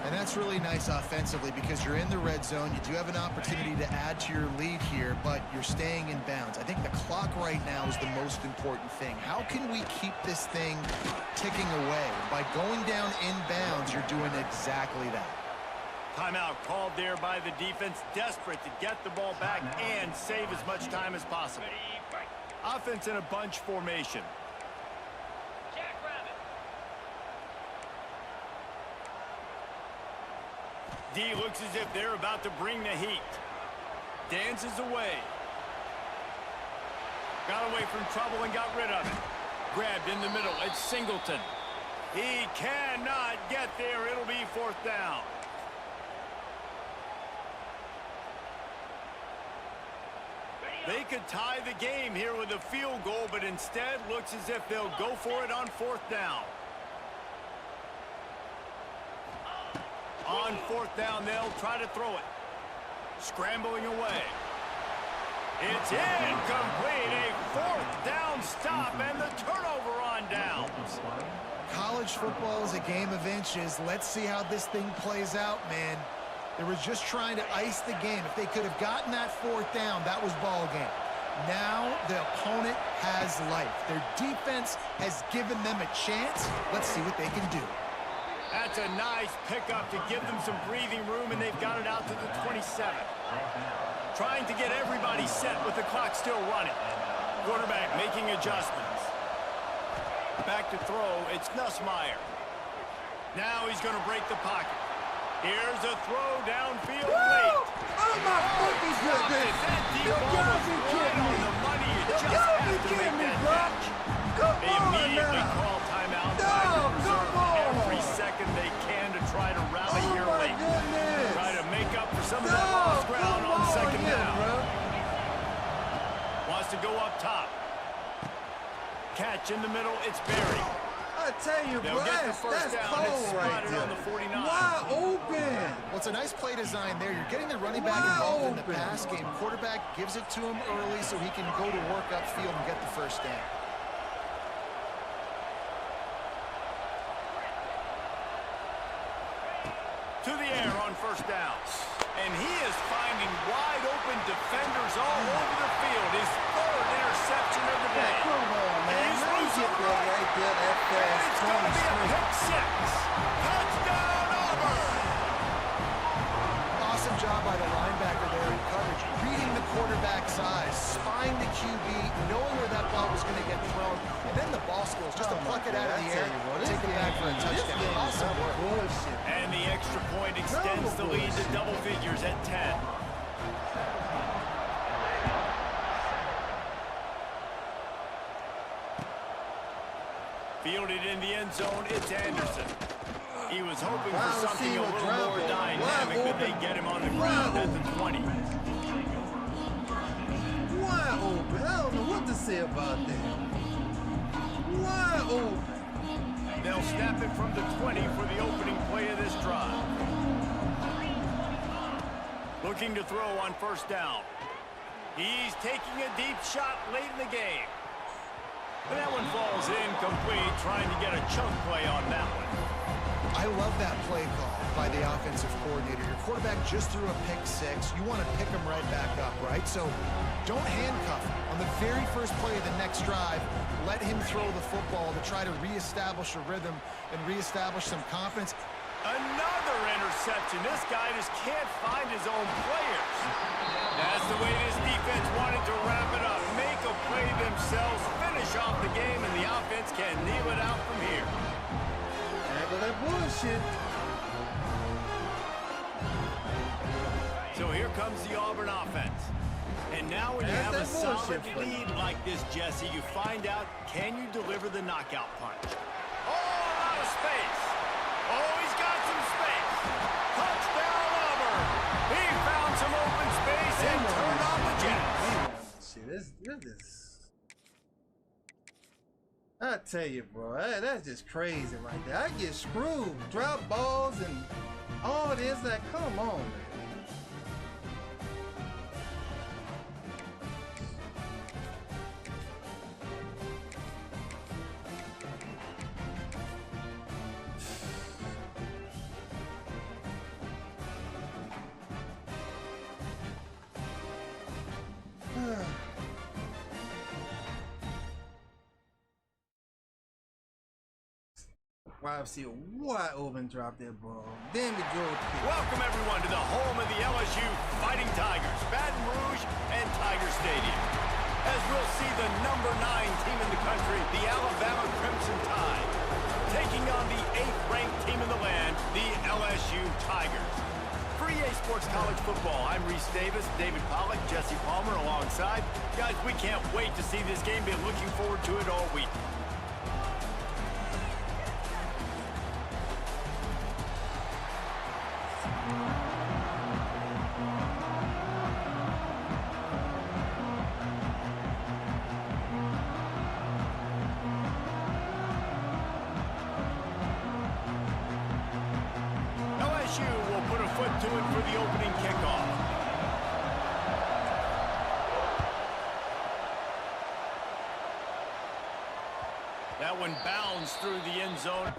And that's really nice offensively because you're in the red zone. You do have an opportunity to add to your lead here, but you're staying in bounds. I think the clock right now is the most important thing. How can we keep this thing ticking away? By going down in bounds, you're doing exactly that. Timeout called there by the defense, desperate to get the ball back and save as much time as possible. Offense in a bunch formation. D looks as if they're about to bring the heat. Dances away. Got away from trouble and got rid of it. Grabbed in the middle. It's Singleton. He cannot get there. It'll be 4th down. They could tie the game here with a field goal, but instead looks as if they'll go for it on 4th down. On 4th down, they'll try to throw it. Scrambling away. It's incomplete. A 4th down stop and the turnover on downs. College football is a game of inches. Let's see how this thing plays out, man. They were just trying to ice the game. If they could have gotten that 4th down, that was ball game. Now the opponent has life. Their defense has given them a chance. Let's see what they can do. That's a nice pickup to give them some breathing room, and they've got it out to the 27. Trying to get everybody set with the clock still running. Quarterback making adjustments. Back to throw, it's Nussmeier. Now he's going to break the pocket. Here's a throw downfield late. Oh my fucking goodness! You gotta be kidding me! The money, you You just gotta have be to kidding make me, that bro! catch. Come They on immediately now! call timeout. No, Trying to come preserve on! every second they can to try to rally Oh here my late. goodness! Try to make up for some of No, that lost ground come on on 2nd here, down. bro. Wants to go up top. Catch in the middle, it's Barry. I tell you, They'll bro, get the that's first down. cold It's right spotted there. on the 49. Wide open. Well, it's a nice play design there. You're getting the running back Wide involved in the open. pass game. Quarterback gives it to him early so he can go to work upfield and get the first down. To the air on 1st down. And he is finding wide open defenders all over the field. His 3rd interception of the day. Come on, man. He's Let me losing get that right there, that fast. It's going to be a pick 6. Touchdown, Auburn! Awesome job by the linebacker there in coverage, reading the quarterback's eyes, spying the QB, knowing where that ball was going to get thrown, and then the ball skills, just to pluck it out of the air, take it back for a touchdown. Awesome work. Bullshit. And the extra point extends the lead to double figures at 10. Fielded in the end zone, it's Anderson. He was hoping for something a little more dynamic, but they get him on the ground at the 20. Wide open. I don't know what to say about that. Wide open. They'll snap it from the 20 for the opening play of this drive. Looking to throw on 1st down. He's taking a deep shot late in the game. But that one falls incomplete, trying to get a chunk play on that one. I love that play call by the offensive coordinator. Your quarterback just threw a pick 6. You want to pick him right back up, right? So don't handcuff him. On the very first play of the next drive, let him throw the football to try to reestablish a rhythm and reestablish some confidence. Another interception. This guy just can't find his own players. That's the way this defense wanted to wrap it up. Make a play themselves, finish off the game, and the offense can kneel it out from here. Handle that bullshit. So here comes the Auburn offense. And now when you have a solid lead like this, Jesse, you find out, can you deliver the knockout punch? Oh, out of space. Oh, he's got some space. Touchdown, Auburn. He found some open space and turned on the Jets. Shit, this is... I tell you, bro, that's just crazy right there. I get screwed. Drop balls and all this. Like, come on, man. YFC wide open, drop that ball. Then we drove kick. Welcome everyone to the home of the LSU Fighting Tigers, Baton Rouge and Tiger Stadium. As we'll see the number 9 team in the country, the Alabama Crimson Tide, taking on the 8th-ranked team in the land, the LSU Tigers. For EA Sports College Football, I'm Reese Davis, David Pollack, Jesse Palmer alongside. Guys, we can't wait to see this game. Been looking forward to it all week. to it for the opening kickoff. That one bounds through the end zone.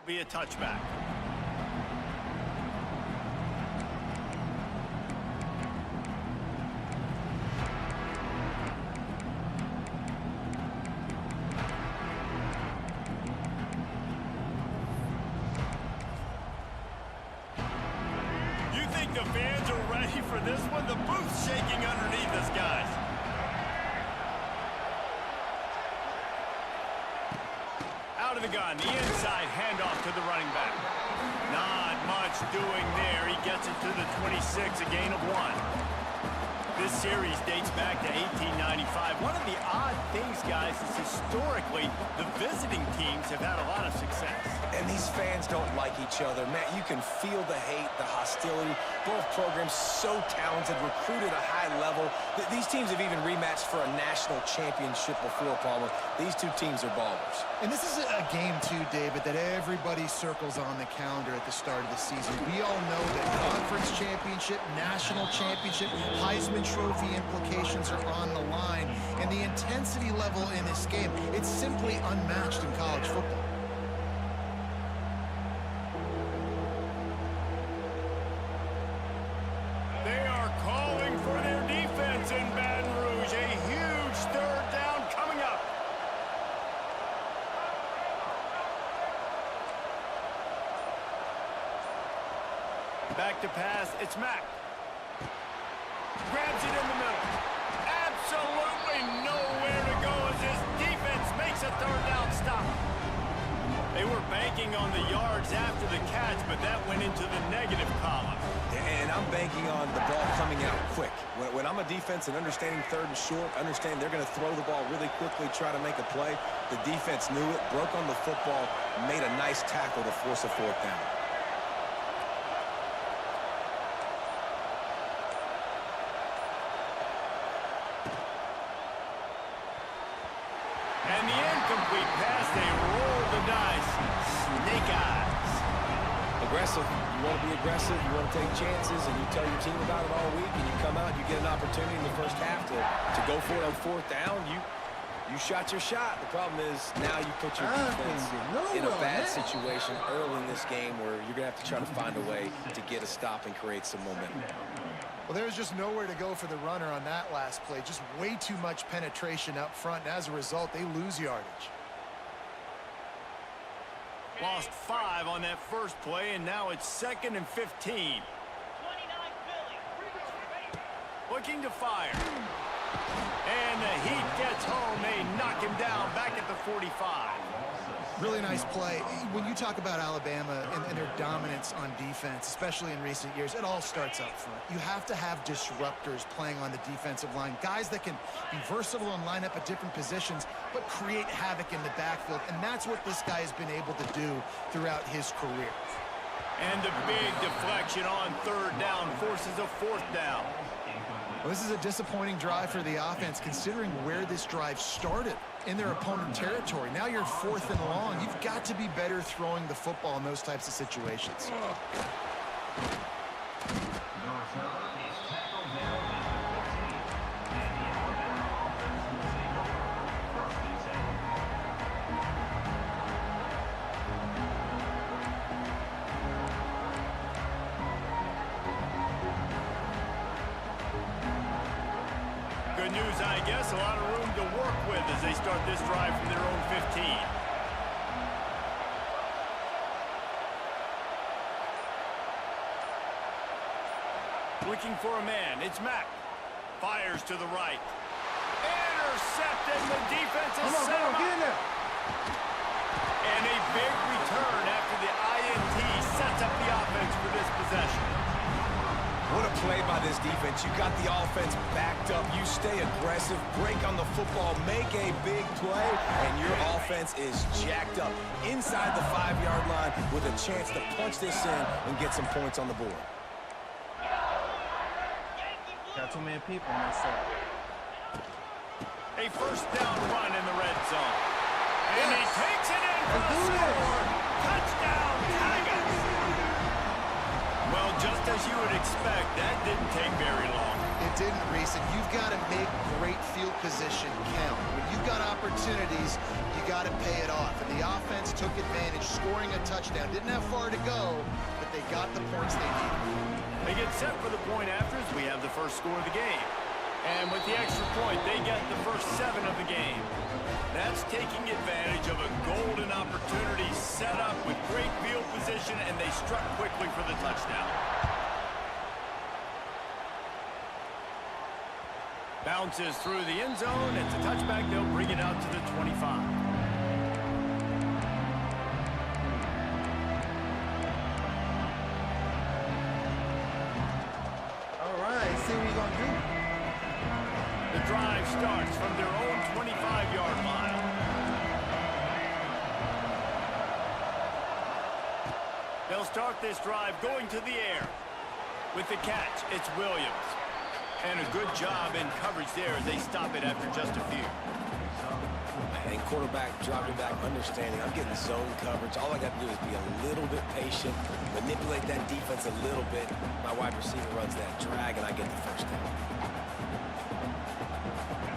Be a touchback. You think the fans are ready for this one? The booth's shaking underneath us, guys. Out of the gun, the inside handoff to the running back. Not much doing there. He gets it to the 26, a gain of 1. This series dates back to 1895. One of the odd things, guys, is historically the visiting teams have had a lot of success. And these fans don't like each other. Matt, you can feel the hate, the hostility. Both programs so talented, recruited at a high level. These teams have even rematched for a national championship before, Palmer. These two teams are ballers. And this is a game, too, David, that everybody circles on the calendar at the start of the season. We all know that conference championship, national championship, Heisman Trophy implications are on the line. And the intensity level in this game, it's simply unmatched in college football. They are calling for their defense in Baton Rouge. A huge third down coming up. Back to pass. It's Mack. Grabs it in the middle. Absolutely nowhere to go as his defense makes a third down stop. They were banking on the yards after the catch, but that went into the negative column. And I'm banking on the ball coming out quick. When I'm a defense and understanding third and short, understand they're going to throw the ball really quickly, try to make a play. The defense knew it, broke on the football, made a nice tackle to force a fourth down. And the incomplete pass, they roll the dice. Snake eyes. Aggressive. You want to be aggressive, you want to take chances, and you tell your team about it all week, and you come out, you get an opportunity in the first half to go for it on fourth down. You shot your shot. The problem is now you put your defense in a bad situation early in this game where you're going to have to try to find a way to get a stop and create some momentum. Well, there was just nowhere to go for the runner on that last play. Just way too much penetration up front, and as a result, they lose yardage. Lost 5 on that first play, and now it's 2nd and 15. Looking to fire. And the Heat gets home. They knock him down back at the 45. Really nice play. When you talk about Alabama and their dominance on defense, especially in recent years, it all starts up front. You have to have disruptors playing on the defensive line, guys that can be versatile and line up at different positions, but create havoc in the backfield. And that's what this guy has been able to do throughout his career. And the big deflection on third down forces a fourth down. Well, this is a disappointing drive for the offense, considering where this drive started in their opponent territory. Now you're 4th and long. You've got to be better throwing the football in those types of situations. Good news, I guess. A lot of room to work with as they start this drive from their own 15. Looking for a man. It's Mack. Fires to the right. Intercepted. The defense is set him up. Get in there. And a big return after the INT sets up the offense for this possession. What a play by this defense. You got the offense backed up. You stay aggressive, break on the football, make a big play, and your offense is jacked up inside the 5-yard line with a chance to punch this in and get some points on the board. Got too many people on that side. A first down run in the red zone. And he takes it in for the score. Touchdown, Tigers! Well, just as you would expect, that didn't take very long. It didn't, Reese, and you've got to make great field position count. When you've got opportunities, you got to pay it off. And the offense took advantage, scoring a touchdown. Didn't have far to go, but they got the points they needed. They get set for the point afters. We have the first score of the game. And with the extra point, they get the first 7 of the game. That's taking advantage of a golden opportunity set up with great field position, and they struck quickly for the touchdown. Bounces through the end zone. It's a touchback. They'll bring it out to the 25. See what he's gonna do. The drive starts from their own 25-yard line. They'll start this drive going to the air. With the catch, it's Williams. And a good job in coverage there as they stop it after just a few. And quarterback dropping back, understanding I'm getting zone coverage. All I got to do is be a little bit patient, manipulate that defense a little bit. My wide receiver runs that drag, and I get the first down.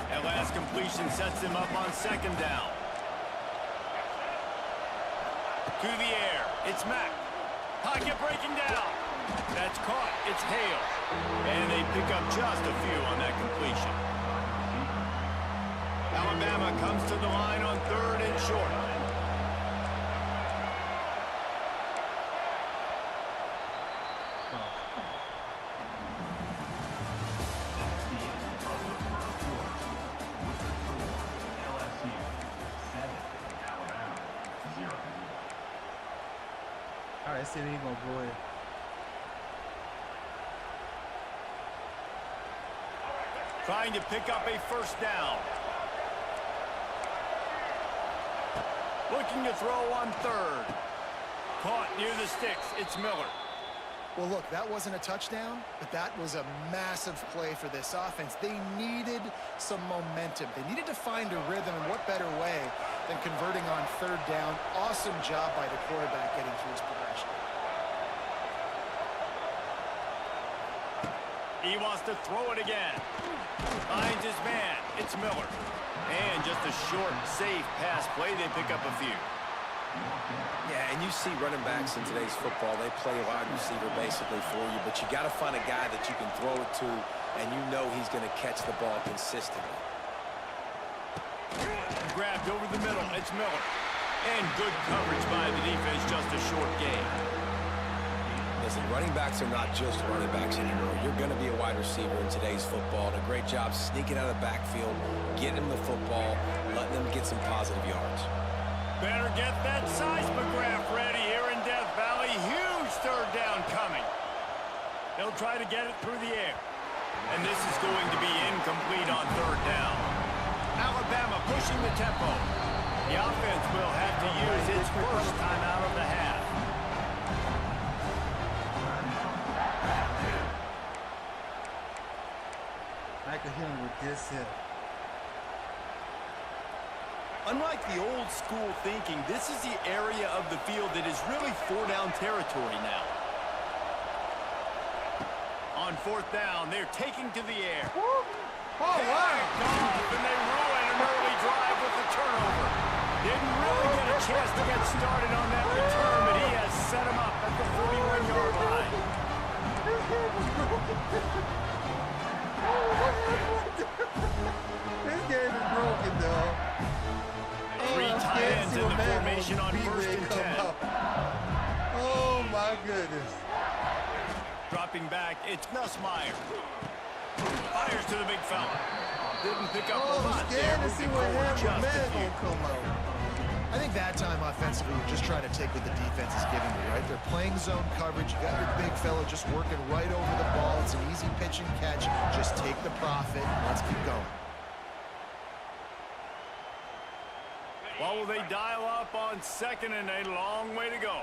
That last completion sets him up on second down. To the air, it's Mack. Pocket breaking down. That's caught. It's Hale. And they pick up just a few on that completion. Alabama comes to the line on 3rd and short. All right, see, he's gonna go ahead. Trying to pick up a first down. Looking to throw on 3rd. Caught near the sticks. It's Miller. Well, look, that wasn't a touchdown, but that was a massive play for this offense. They needed some momentum. They needed to find a rhythm, and what better way than converting on 3rd down. Awesome job by the quarterback getting through his progression. He wants to throw it again. Finds his man. It's Miller. And just a short, safe pass play. They pick up a few. Yeah, and you see running backs in today's football, they play a wide receiver basically for you, but you got to find a guy that you can throw it to, and you know he's going to catch the ball consistently. Grabbed over the middle. It's Miller. And good coverage by the defense. Just a short gain. Listen, running backs are not just running backs anymore. You're going to be a wide receiver in today's football, and a great job sneaking out of the backfield, getting them the football, letting them get some positive yards. Better get that seismograph ready here in Death Valley. Huge 3rd down coming. They'll try to get it through the air. And this is going to be incomplete on 3rd down. Alabama pushing the tempo. The offense will have to use its first time out of the half. I could hit him with this hip. Unlike the old school thinking, this is the area of the field that is really 4-down territory now. On 4th down, they're taking to the air. Oh, wow. And they ruin an early drive with the turnover. Didn't really get a chance to get started on that return, but he has set him up at the 41-yard line. This game is broken, though. 3 tight ends in the formation on 1st and 10. Oh, my goodness. Dropping back, it's Nussmeier. Fires to the big fella. Didn't pick up a lot I'm scared there. to see what happened. Man, gonna come out. I think that time offensively, you're just trying to take what the defense is giving you, right? They're playing zone coverage. You got your big fella just working right over the ball. It's an easy pitch and catch. Just take the profit. Let's keep going. Well, will they dial up on second and a long way to go?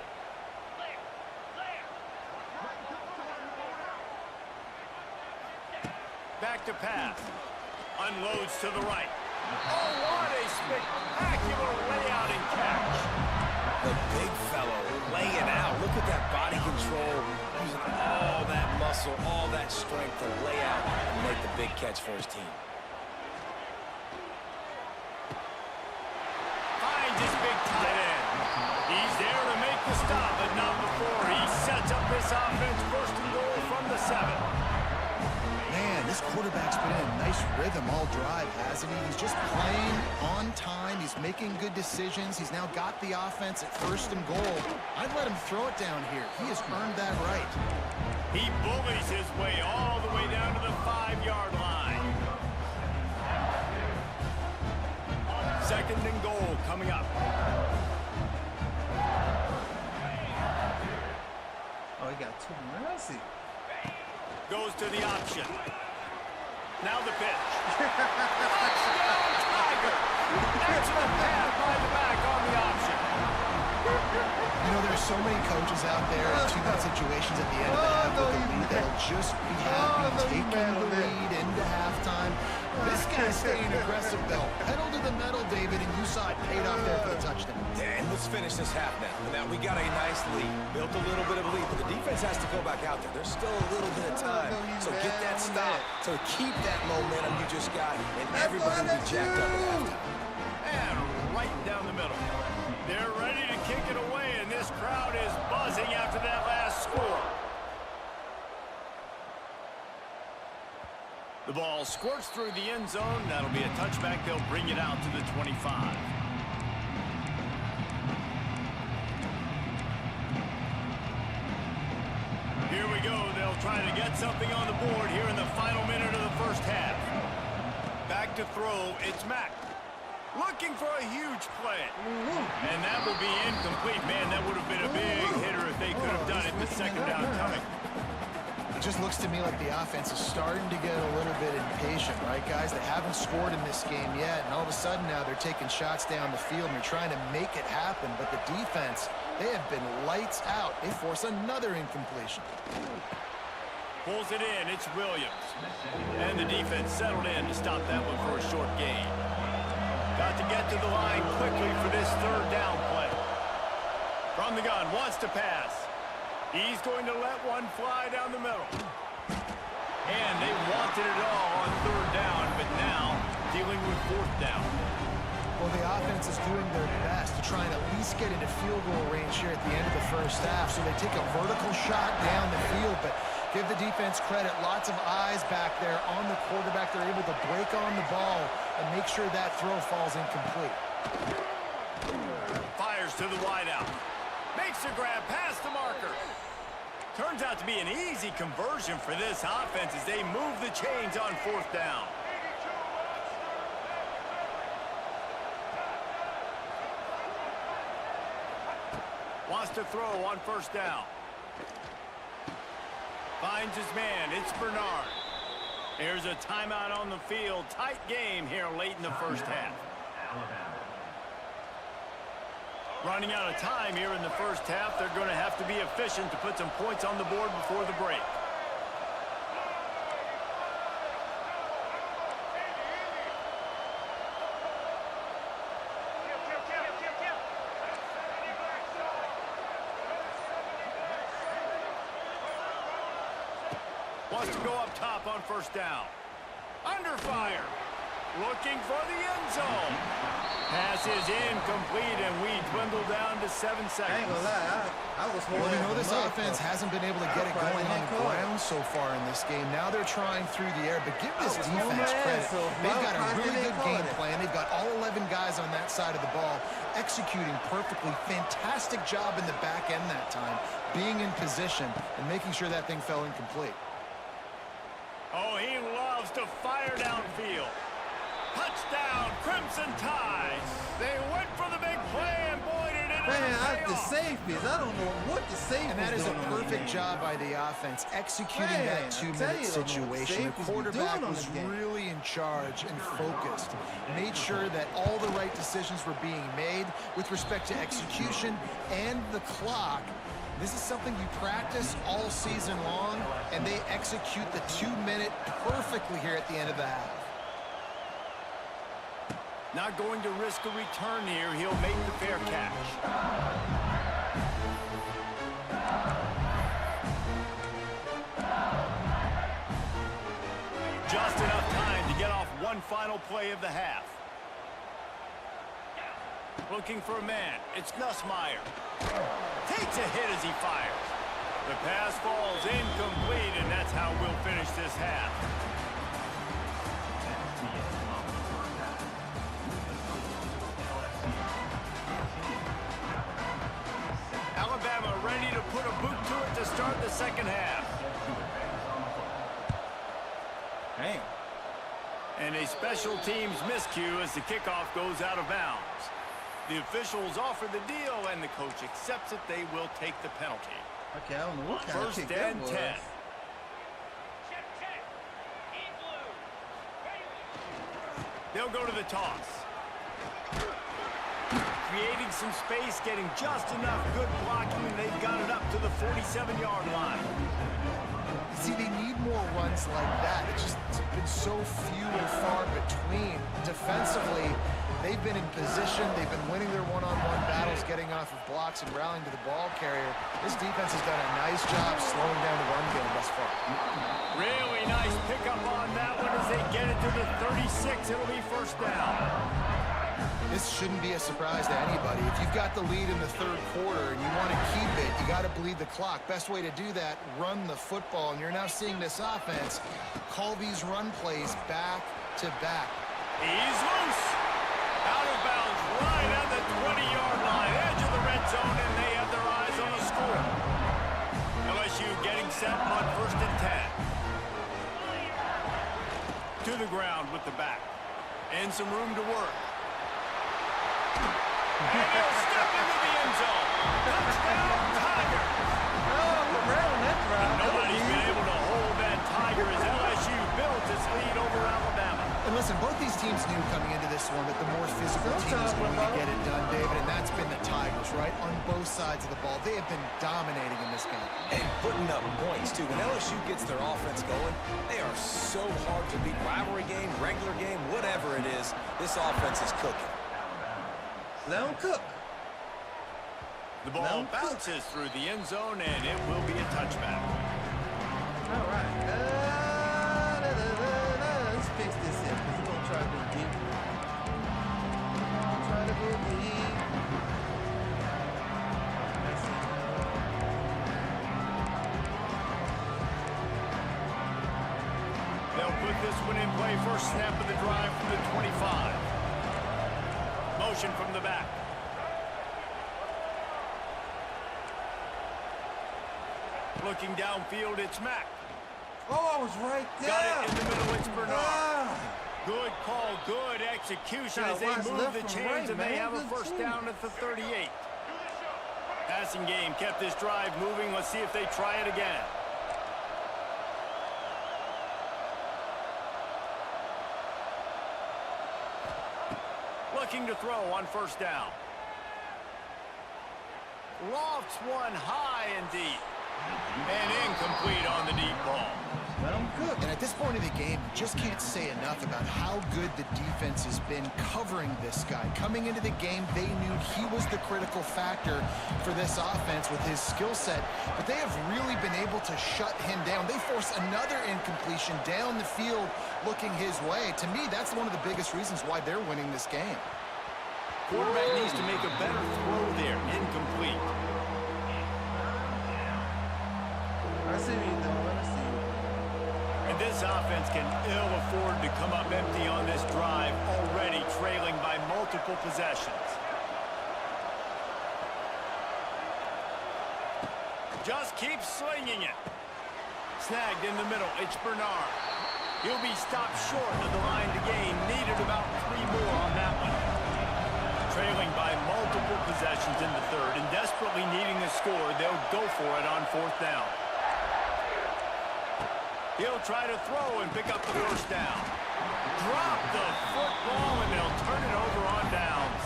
Back to pass. Unloads to the right. Oh, what a spectacular layout and catch. The big fellow laying out. Look at that body control. Using all that muscle, all that strength to lay out and make the big catch for his team. Finds his big tight end. He's there to make the stop, but not before he sets up this offense first and goal from the 7. Man, this quarterback's been in a nice rhythm all drive, hasn't he? He's just playing on time. He's making good decisions. He's now got the offense at first and goal. I'd let him throw it down here. He has earned that right. He bullies his way all the way down to the 5-yard line. Second and goal coming up. Oh, he got too messy. Goes to the option. Now the pitch. Touchdown, Tiger! Excellent pass by the back on the option. You know, there's so many coaches out there in two-minute situations at the end of the half with the lead that'll just be happy taking the lead into halftime. This guy's staying aggressive, though. Pedal to the metal, David, and you saw it paid off there for the touchdown. And let's finish this half now. Now, we got a nice lead. Built a little bit of a lead, but the defense has to go back out there. There's still a little bit of time. So get that stop. So keep that momentum you just got, and everybody will be jacked up at halftime. And right down the middle. They're ready to kick it away, and this crowd is buzzing after that last score. The ball squirts through the end zone. That'll be a touchback. They'll bring it out to the 25. Here we go. They'll try to get something on the board here in the final minute of the first half. Back to throw. It's Mack. Looking for a huge play. And that will be incomplete. Man, that would have been a big hitter if they could have done it. The second down coming. It just looks to me like the offense is starting to get a little bit impatient, right, guys? They haven't scored in this game yet, and all of a sudden now they're taking shots down the field and they're trying to make it happen. But the defense, they have been lights out. They force another incompletion. Pulls it in. It's Williams. And the defense settled in to stop that one for a short gain. Got to get to the line quickly for this third down play. From the gun, wants to pass. He's going to let one fly down the middle. And they wanted it all on third down, but now dealing with fourth down. Well, the offense is doing their best to try and at least get into field goal range here at the end of the first half. So they take a vertical shot down the field, but give the defense credit. Lots of eyes back there on the quarterback. They're able to break on the ball and make sure that throw falls incomplete. Fires to the wideout. Makes a grab past the marker. Turns out to be an easy conversion for this offense as they move the chains on fourth down. Wants to throw on first down. Finds his man. It's Bernard. Here's a timeout on the field. Tight game here late in the first half. Running out of time here in the first half. They're going to have to be efficient to put some points on the board before the break. Wants to go up top on first down. Under fire. Looking for the end zone. Pass is incomplete, and we dwindle down to 7 seconds. I ain't gonna lie, I was holding. Well, you know, this offense hasn't been able to get it going on the ground so far in this game. Now they're trying through the air, but give this defense credit. They've got a really good game plan. They've got all 11 guys on that side of the ball executing perfectly. Fantastic job in the back end that time, being in position and making sure that thing fell incomplete. Oh, he loves to fire downfield. Touchdown, Crimson Tide. They went for the big play, and boy, did it Man, the off. safeties, I don't know what the safeties. And that is a perfect job by the offense, executing that 2-minute situation. The quarterback was really in charge and focused. Made sure that all the right decisions were being made with respect to execution and the clock. This is something you practice all season long, and they execute the 2-minute perfectly here at the end of the half. Not going to risk a return here. He'll make the fair catch. Just enough time to get off one final play of the half. Looking for a man. It's Nussmeier. Takes a hit as he fires. The pass falls incomplete, and that's how we'll finish this half. Alabama ready to put a boot to it to start the second half. Hey. And a special teams miscue as the kickoff goes out of bounds. The officials offer the deal, and the coach accepts it. They will take the penalty. Okay, I don't know what kind of kick First that and was. 10. They'll go to the toss. Creating some space, getting just enough good blocking, and they've got it up to the 47-yard line. See, they need more runs like that. It's been so few and far between. Defensively, they've been in position. They've been winning their one-on-one battles, getting off of blocks and rallying to the ball carrier. This defense has done a nice job slowing down the run game thus far. Really nice pickup on that one as they get it to the 36. It'll be first down. This shouldn't be a surprise to anybody. If you've got the lead in the third quarter and you want to keep it, you got to bleed the clock. Best way to do that, run the football. And you're now seeing this offense call these run plays back to back. He's loose. Out of bounds right at the 20-yard line. Edge of the red zone, and they have their eyes on the score. LSU getting set on first and 10. To the ground with the back. And some room to work. And he'll step into the end zone. Touchdown, Tigers. Oh, we're around that drive. Nobody's been able to hold that Tiger as LSU built its lead over Alabama. And listen, both these teams knew coming into this one that the more physical team is going to get it done, David, and that's been the Tigers, right? On both sides of the ball. They have been dominating in this game. And putting up points, too. When LSU gets their offense going, they are so hard to beat. Rivalry game, regular game, whatever it is, this offense is cooking. Let him cook. The ball bounces through the end zone, and it will be a touchback. All right. Let's fix this here, because we're going to try to go deep. Try to go deep. That's it. They'll put this one in play. First snap of the drive from the 25. Motion from the back. Looking downfield, it's Mack. Oh, I was right there. Got it in the middle, it's Bernard. Ah. Good call, good execution as they Watch move left the from chains, right, and they man. have a Good first team. down at the 38. Passing game kept this drive moving. Let's see if they try it again. Looking to throw on first down. Lofts one high and deep. And incomplete on the deep ball. Let him cook. And at this point in the game, you just can't say enough about how good the defense has been covering this guy. Coming into the game, they knew he was the critical factor for this offense with his skill set, but they have really been able to shut him down. They force another incompletion down the field looking his way. To me, that's one of the biggest reasons why they're winning this game. Quarterback needs to make a better throw there. Incomplete. I see what you're doing. I see. And this offense can ill afford to come up empty on this drive, already trailing by multiple possessions. Just keep slinging it. Snagged in the middle. It's Bernard. He'll be stopped short of the line to gain. Needed about 3 more on that one. Trailing by multiple possessions in the third and desperately needing the score, they'll go for it on 4th down. He'll try to throw and pick up the first down. Drop the football, and they'll turn it over on downs.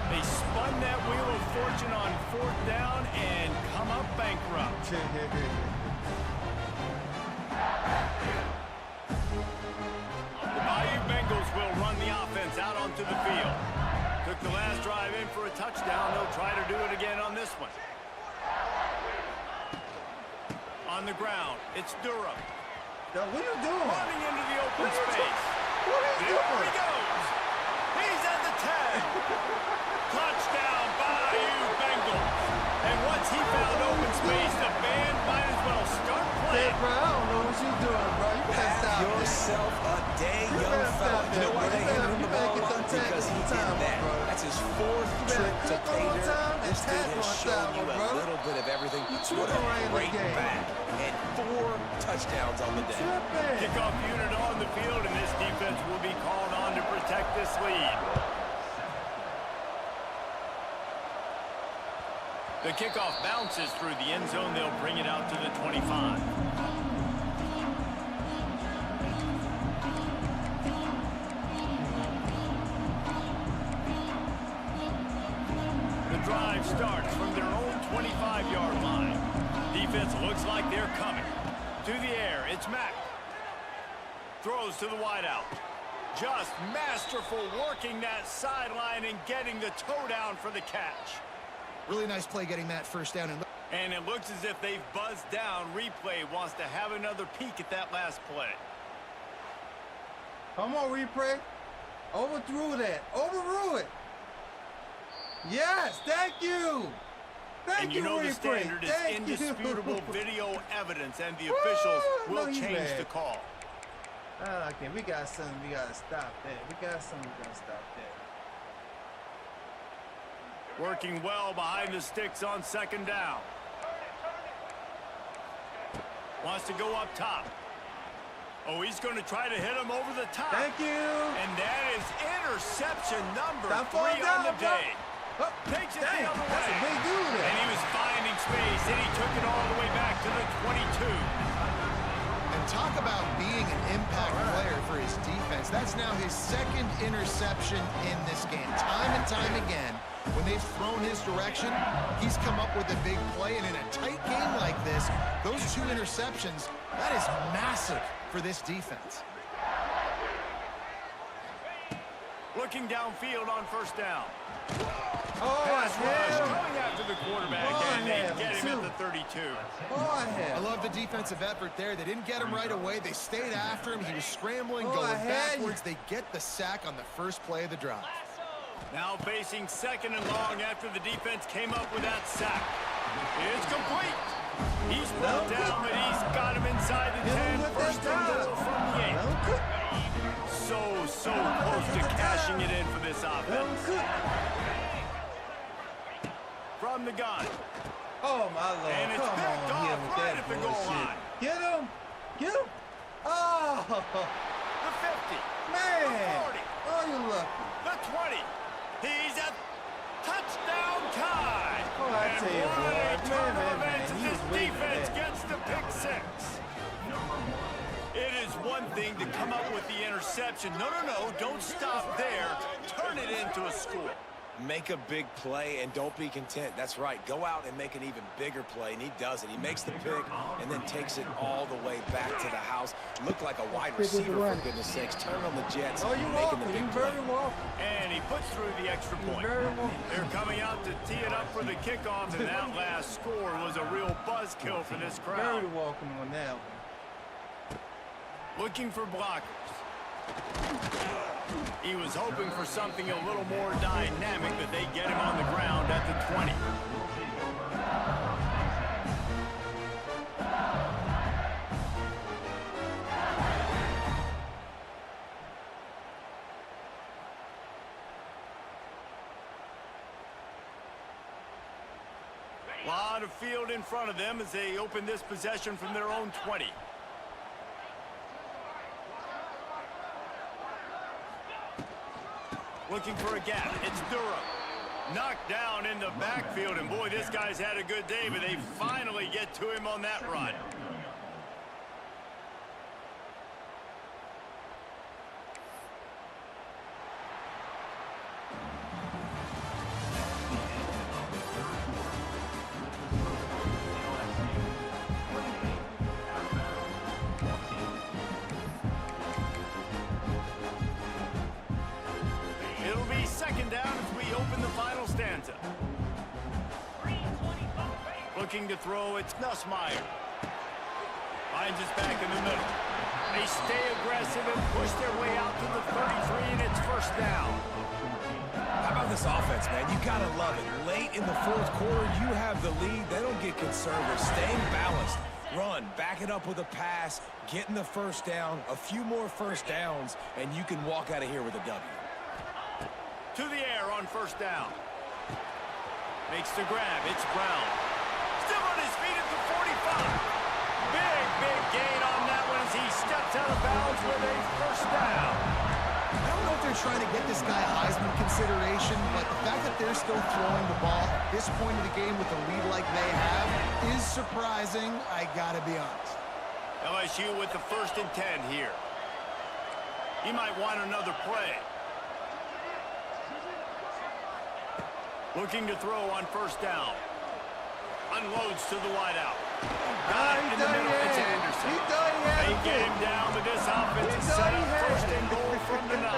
They spun that wheel of fortune on 4th down and come up bankrupt. The Bayou Bengals will run the offense out onto the field. Took the last drive in for a touchdown. They'll try to do it again on this one. On the ground, it's Durham. Yo, what are you doing? Running into the open space. What are you There doing? he goes. He's at the 10. Touchdown, Bayou Bengals. And once he found open space, the band might as well start Hey, playing. bro, I don't know what you're doing, bro. You better Have stop yourself a day, You young better fella. stop You know that, why bro. they You handed him the better ball get up? them Because he tackles did on time, that. bro. That's his 4th better trip to click pay on dirt. time and This dude tackle has on shown time, you a bro. little bit of everything. You What tripping right a in the great game. back. And 4 touchdowns on the day. Tripping. Kickoff unit on the field, and this defense will be called on to protect this lead. The kickoff bounces through the end zone. They'll bring it out to the 25. The drive starts from their own 25-yard line. Defense looks like they're coming. To the air, it's Mack. Throws to the wideout. Just masterful working that sideline and getting the toe down for the catch. Really nice play getting that first down. And it looks as if they've buzzed down. Replay wants to have another peek at that last play. Come on, replay. Overthrew that. Overrule it. Yes, thank you. Thank And you know the replay. standard is Thank indisputable you. video evidence, and the officials Woo! will No, he's change bad. the call. Okay, we got something. We got to stop that. We got something. We got to stop that. Working well behind the sticks on 2nd down. Wants to go up top. Oh, he's going to try to hit him over the top. Thank you. And that is interception number Stop 3 falling on down, the bro. day. Oh, Takes it dang, the other that's way. a big dude there. And he was finding space, and he took it all the way back to the 22. And talk about being an impact player for his defense. That's now his 2nd interception in this game. Time and time again, when they've thrown his direction, he's come up with a big play. And in a tight game like this, those 2 interceptions, that is massive for this defense. Looking downfield on 1st down. Oh, Pass rush hell. going after the quarterback, Oh, and they hell, get him too. at the 32. Oh, I hell. love the defensive effort there. They didn't get him right away. They stayed after him. He was scrambling, Oh, going I had you. backwards. They get the sack on the first play of the drive. Now facing 2nd and long after the defense came up with that sack. It's complete. He's brought down, but he's got him inside the Hit him 10. with First that and dive. goal from the 8. Let him cook. So close to cashing it in for this Let him offense. cook. From the gun. Oh, my Lord. And it's Come picked on off here with right that at the goal bullshit. line. Get him. Get him. Oh, The 50. man. 40. Oh, you lucky. The 20. He's at touchdown time. Oh, I And tell you what a what, turn man, of events as he this was waiting for defense that. gets the pick 6. It is one thing to come up with the interception. No, don't stop there. Turn it into a score. Make a big play and don't be content. That's right. Go out and make an even bigger play, and he does it. He makes the pick and then takes it all the way back to the house. Looked like a wide receiver, for goodness sakes. Turn on the Jets, Oh, you making welcome. the You big play. very welcome. And he puts through the extra You point. very welcome. They're coming out to tee it up for the kickoff, and that last score was a real buzzkill for this crowd. Very welcome on that one. Looking for blockers. He was hoping for something a little more dynamic, but they get him on the ground at the 20. Lot of field in front of them as they open this possession from their own 20. Looking for a gap. It's Durham. Knocked down in the backfield, and boy, this guy's had a good day, but they finally get to him on that run. It'll be second down as we open the final stanza. Looking to throw, it's Nussmeier. Finds us back in the middle. They stay aggressive and push their way out to the 33, and it's first down. How about this offense, man? You gotta love it. Late in the fourth quarter, you have the lead. They don't get conservative. Staying balanced. Run, back it up with a pass, getting the first down, a few more first downs, and you can walk out of here with a W. To the air on first down. Makes the grab. It's Brown. Still on his feet at the 45. Big gain on that one as he steps out of bounds with a first down. I don't know if they're trying to get this guy Heisman consideration, but the fact that they're still throwing the ball at this point of the game with a lead like they have is surprising, I gotta be honest. LSU with the 1st and 10 here. He might want another play. Looking to throw on first down. Unloads to the wideout. Got it in the middle. It's Anderson. They get him down, but this offense is set up 1st and goal from the 9.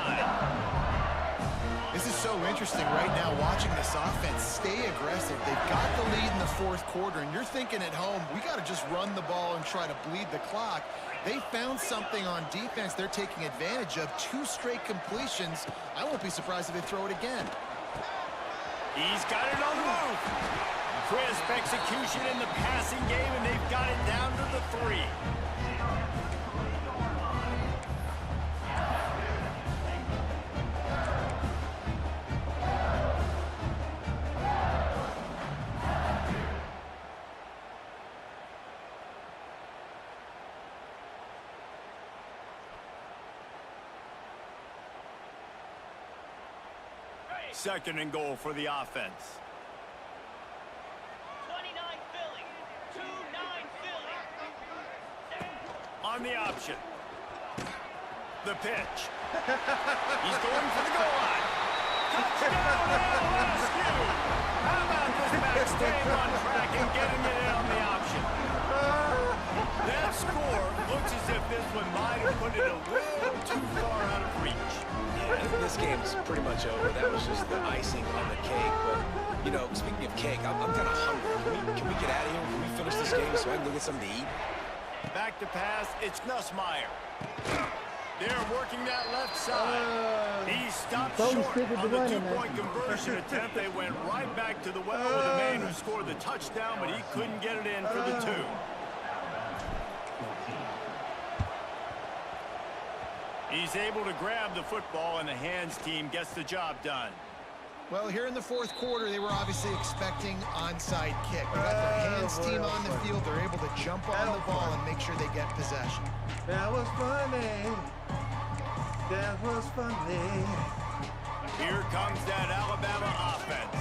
This is so interesting right now watching this offense stay aggressive. They've got the lead in the fourth quarter, and you're thinking at home, we got to just run the ball and try to bleed the clock. They found something on defense they're taking advantage of. 2 straight completions. I won't be surprised if they throw it again. He's got it on the move. Crisp execution in the passing game, and they've got it down to the 3. Second and goal for the offense. 29 Philly. 2-9 Philly. On the option. The pitch. He's going for the goal line. Touchdown, LSU! How about this back staying on track and getting it in on the option? That score looks as if this one might have put it a little too far out of reach. This game's pretty much over. That was just the icing on the cake. But, you know, speaking of cake, I'm kind of hungry. Can we get out of here? Can we finish this game so I can go get something to eat? Back to pass, it's Nussmeier. They're working that left side. He stopped short on the 2-point conversion attempt. They went right back to the well with the man who scored the touchdown, but he couldn't get it in for the 2. He's able to grab the football, and the hands team gets the job done. Well, here in the fourth quarter, they were obviously expecting onside kick. They got their hands team on the field. They're able to jump on the ball and make sure they get possession. That was funny. That was funny. Here comes that Alabama offense.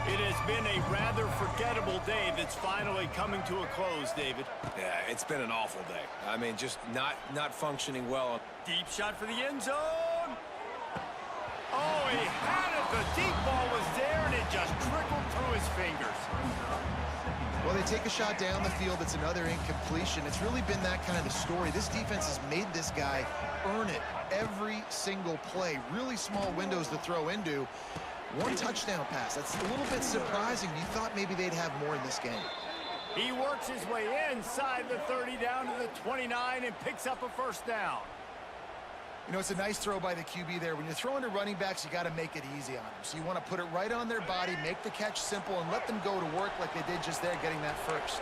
It has been a rather forgettable day that's finally coming to a close, David. Yeah, it's been an awful day. I mean, just not functioning well. Deep shot for the end zone. Oh, he had it. The deep ball was there, and it just trickled through his fingers. Well, they take a shot down the field. It's another incompletion. It's really been that kind of a story. This defense has made this guy earn it every single play. Really small windows to throw into. 1 touchdown pass. That's a little bit surprising. You thought maybe they'd have more in this game. He works his way inside the 30 down to the 29 and picks up a first down. You know, it's a nice throw by the QB there. When you're throwing to running backs, you got to make it easy on them. So you want to put it right on their body, make the catch simple, and let them go to work like they did just there, getting that first.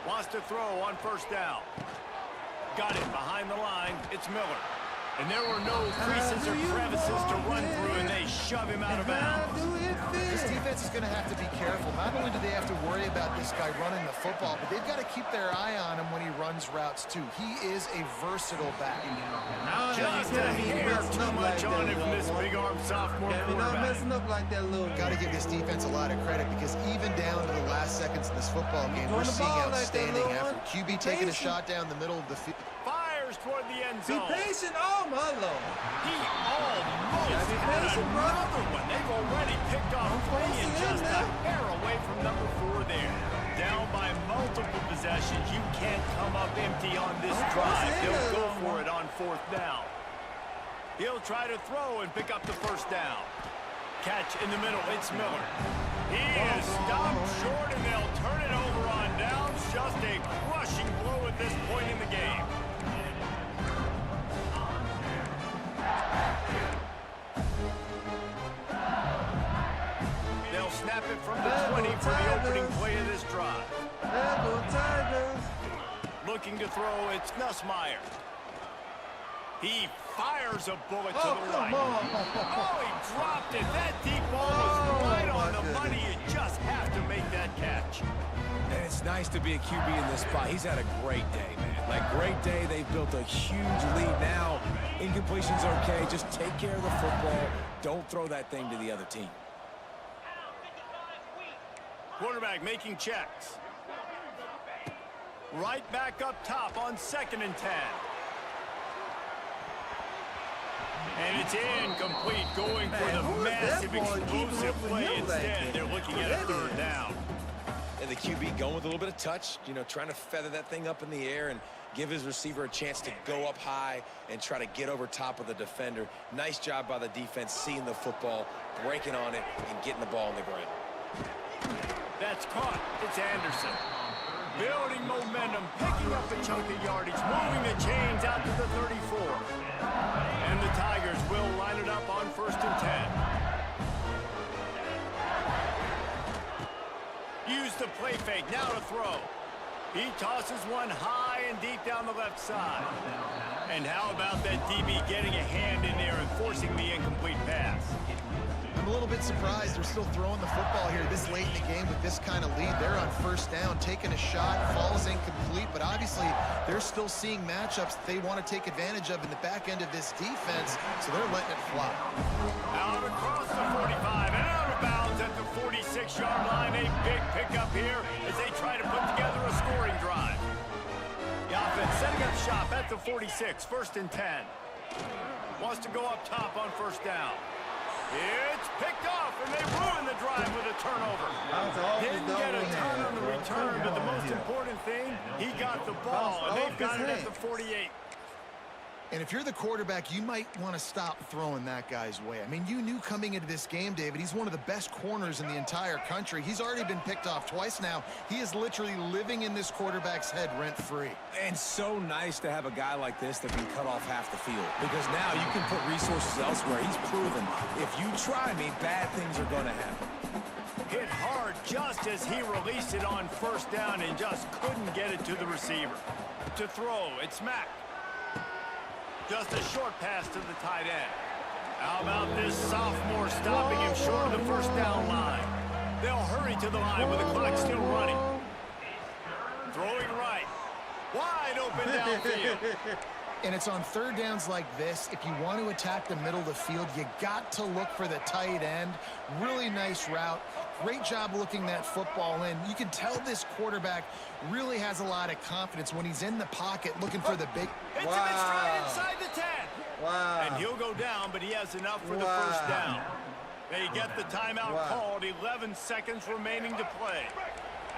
Wants to throw on first down. Got it behind the line. It's Miller. And there were no creases or crevices to run through, and they shove him out of bounds. This defense is going to have to be careful. Not only do they have to worry about this guy running the football, but they've got to keep their eye on him when he runs routes, too. He is a versatile back. Just a hair too much on him from this big-arm sophomore You're not quarterback. messing up like that little Got to give this defense a lot of credit because even down to the last seconds of this football game, we're the seeing ball like that, outstanding little effort. one. QB Be taking a patient. shot down the middle of the field. Fires toward the end Be zone. patient. Oh, my Lord. He almost Gotta be had patient, bro. another one. They've already picked off Don't 3 force and it in just a now. hair away from number 4 there. Down by multiple possessions. You can't come up empty on this Don't force drive. it in They'll there, go though. for it on 4th down. He'll try to throw and pick up the 1st down. Catch in the middle. It's Miller. He is stopped short, and they'll turn it over on downs. Just a crushing blow at this point in the game. They'll snap it from the 20 for the opening play of this drive. There go Tigers. Looking to throw, it's Nussmeier. He fires a bullet to Oh, the come right. on. Oh, he dropped it. That deep ball was Oh, right on my the goodness. money. You just have to make that catch. And it's nice to be a QB in this spot. He's had a great day, man. Like, great day. They've built a huge lead now. Incompletion's okay. Just take care of the football. Don't throw that thing to the other team. Quarterback making checks. Right back up top on 2nd and 10. And it's incomplete, going for the who is that massive boy keeping explosive up with play him like instead. that? They're looking at a 3rd down. And the QB going with a little bit of touch, you know, trying to feather that thing up in the air and give his receiver a chance to go up high and try to get over top of the defender. Nice job by the defense, seeing the football, breaking on it, and getting the ball on the ground. That's caught. It's Anderson. Building momentum, picking up a chunk of yardage, moving the chains out to the 34. And the Tigers will line it up on 1st and 10. Use the play fake, now to throw. He tosses one high and deep down the left side. And how about that DB getting a hand in there and forcing the incomplete pass? I'm a little bit surprised they're still throwing the football here this late in the game with this kind of lead. They're on 1st down, taking a shot, falls incomplete, but obviously they're still seeing matchups that they want to take advantage of in the back end of this defense, so they're letting it fly. Out across the 45 and out of bounds at the 46-yard line. A big pickup here as they try to put together a scoring drive. The offense setting up shop at the 46, 1st and 10. Wants to go up top on 1st down. It's picked off, and they ruin the drive with a turnover. Didn't get a ton on the return, but the most important thing, he got the ball, and they've got it at the 48. And if you're the quarterback, you might want to stop throwing that guy's way. I mean, you knew coming into this game, David, he's one of the best corners in the entire country. He's already been picked off twice now. He is literally living in this quarterback's head rent-free. And so nice to have a guy like this that can cut off half the field, because now you can put resources elsewhere. He's proven if you try me, bad things are going to happen. Hit hard just as he released it on 1st down and just couldn't get it to the receiver. To throw, it's Mack. Just a short pass to the tight end. How about this sophomore stopping him short of the 1st down line? They'll hurry to the line with the clock still running. Throwing right. Wide open downfield. And it's on 3rd downs like this. If you want to attack the middle of the field, you got to look for the tight end. Really nice route. Great job looking that football in. You can tell this quarterback really has a lot of confidence when he's in the pocket looking for the big... Hits him in stride inside the 10. Wow. And he'll go down, but he has enough for the 1st down. They get the timeout called. 11 seconds remaining to play.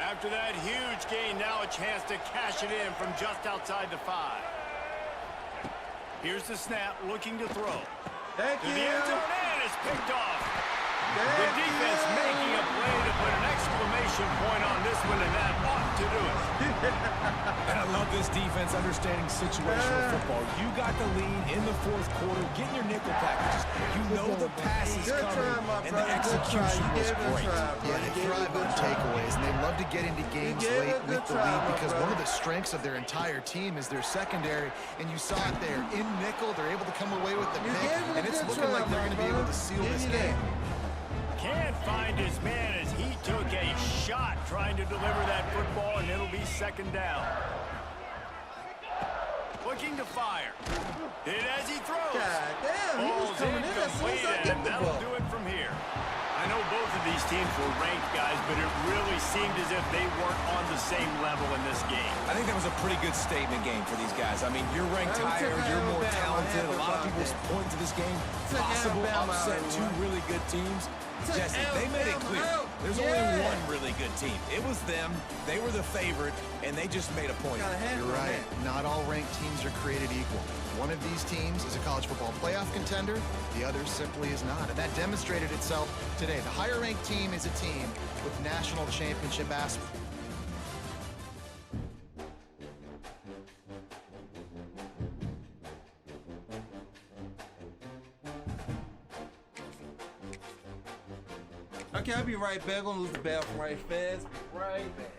After that huge gain, now a chance to cash it in from just outside the 5. Here's the snap, looking to throw. Thank To you. the end zone, and it's picked off. The Thank defense you. making a play to put an exclamation point on this one, and that ought to do it. And I love this defense understanding situational football. You got the lead in the 4th quarter, getting your nickel packages. You know the pass is Good coming, try, my and the brother. Good try. execution You was gave it a great. try, bro. Yeah, You they gave it a thrive good on try. takeaways, and they love to get into games gave it late a with good the try, lead my because one of brother. the strengths of their entire team is their secondary, and you saw it there. In nickel, they're able to come away with the You pick, gave it a and it's good looking try, like they're my going to be able brother. to seal Give this you that. game. Can't find his man as he took a shot trying to deliver that football, and it'll be second down. Looking to fire. Hit as he throws. God damn, he was Ball's coming in as soon as I incomplete, get and the that'll ball. do it from here. I know both of these teams were ranked, guys, but it really seemed as if they weren't on the same level in this game. I think that was a pretty good statement game for these guys. I mean, you're ranked Man, we higher, took you're more Alabama, talented. A lot of people Alabama. point to this game. Took Possible Alabama upset, out, two man. really good teams. Took Jesse, they made it Alabama clear. out. There's Yeah. only one really good team. It was them. They were the favorite, and they just made a point. Got a hand You're on right. that. Not all ranked teams are created equal. One of these teams is a college football playoff contender. The other simply is not. And that demonstrated itself today. The higher ranked team is a team with national championship aspirations. Okay, I'll be right back. Gonna lose the bathroom right fast. Be right back.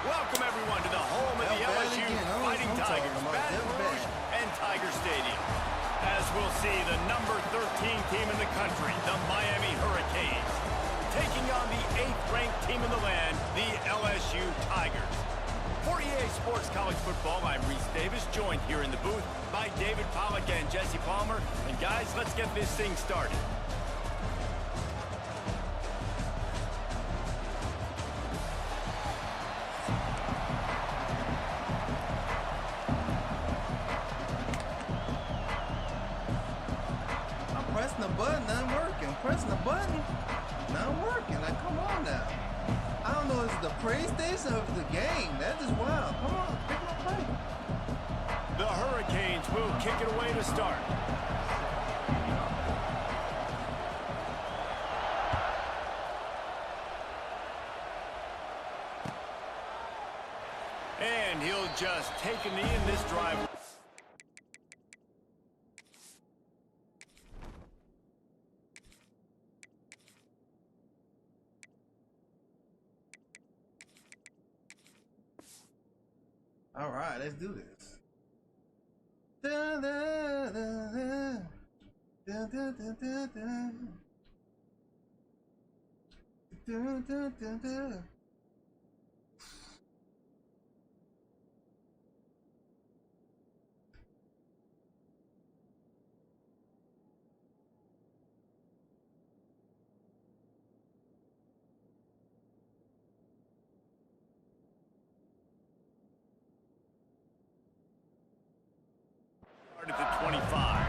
Welcome, everyone, to the home of the LSU Fighting Tigers, Baton Rouge and Tiger Stadium. As we'll see, the number 13 team in the country, the Miami Hurricanes, taking on the 8th-ranked team in the land, the LSU Tigers. For EA Sports College Football, I'm Reese Davis, joined here in the booth by David Pollack and Jesse Palmer. And guys, let's get this thing started. Pressing the button, not working. Pressing the button, not working. Like, come on now. I don't know, is it the PlayStation or the game? That is wild. Come on, pick my play. The Hurricanes will kick it away to start. And he'll just take a knee in this drive. All right, let's do this. Da, da, da, da. Da, da, da, da, da. Da, da, da, da. At the 25.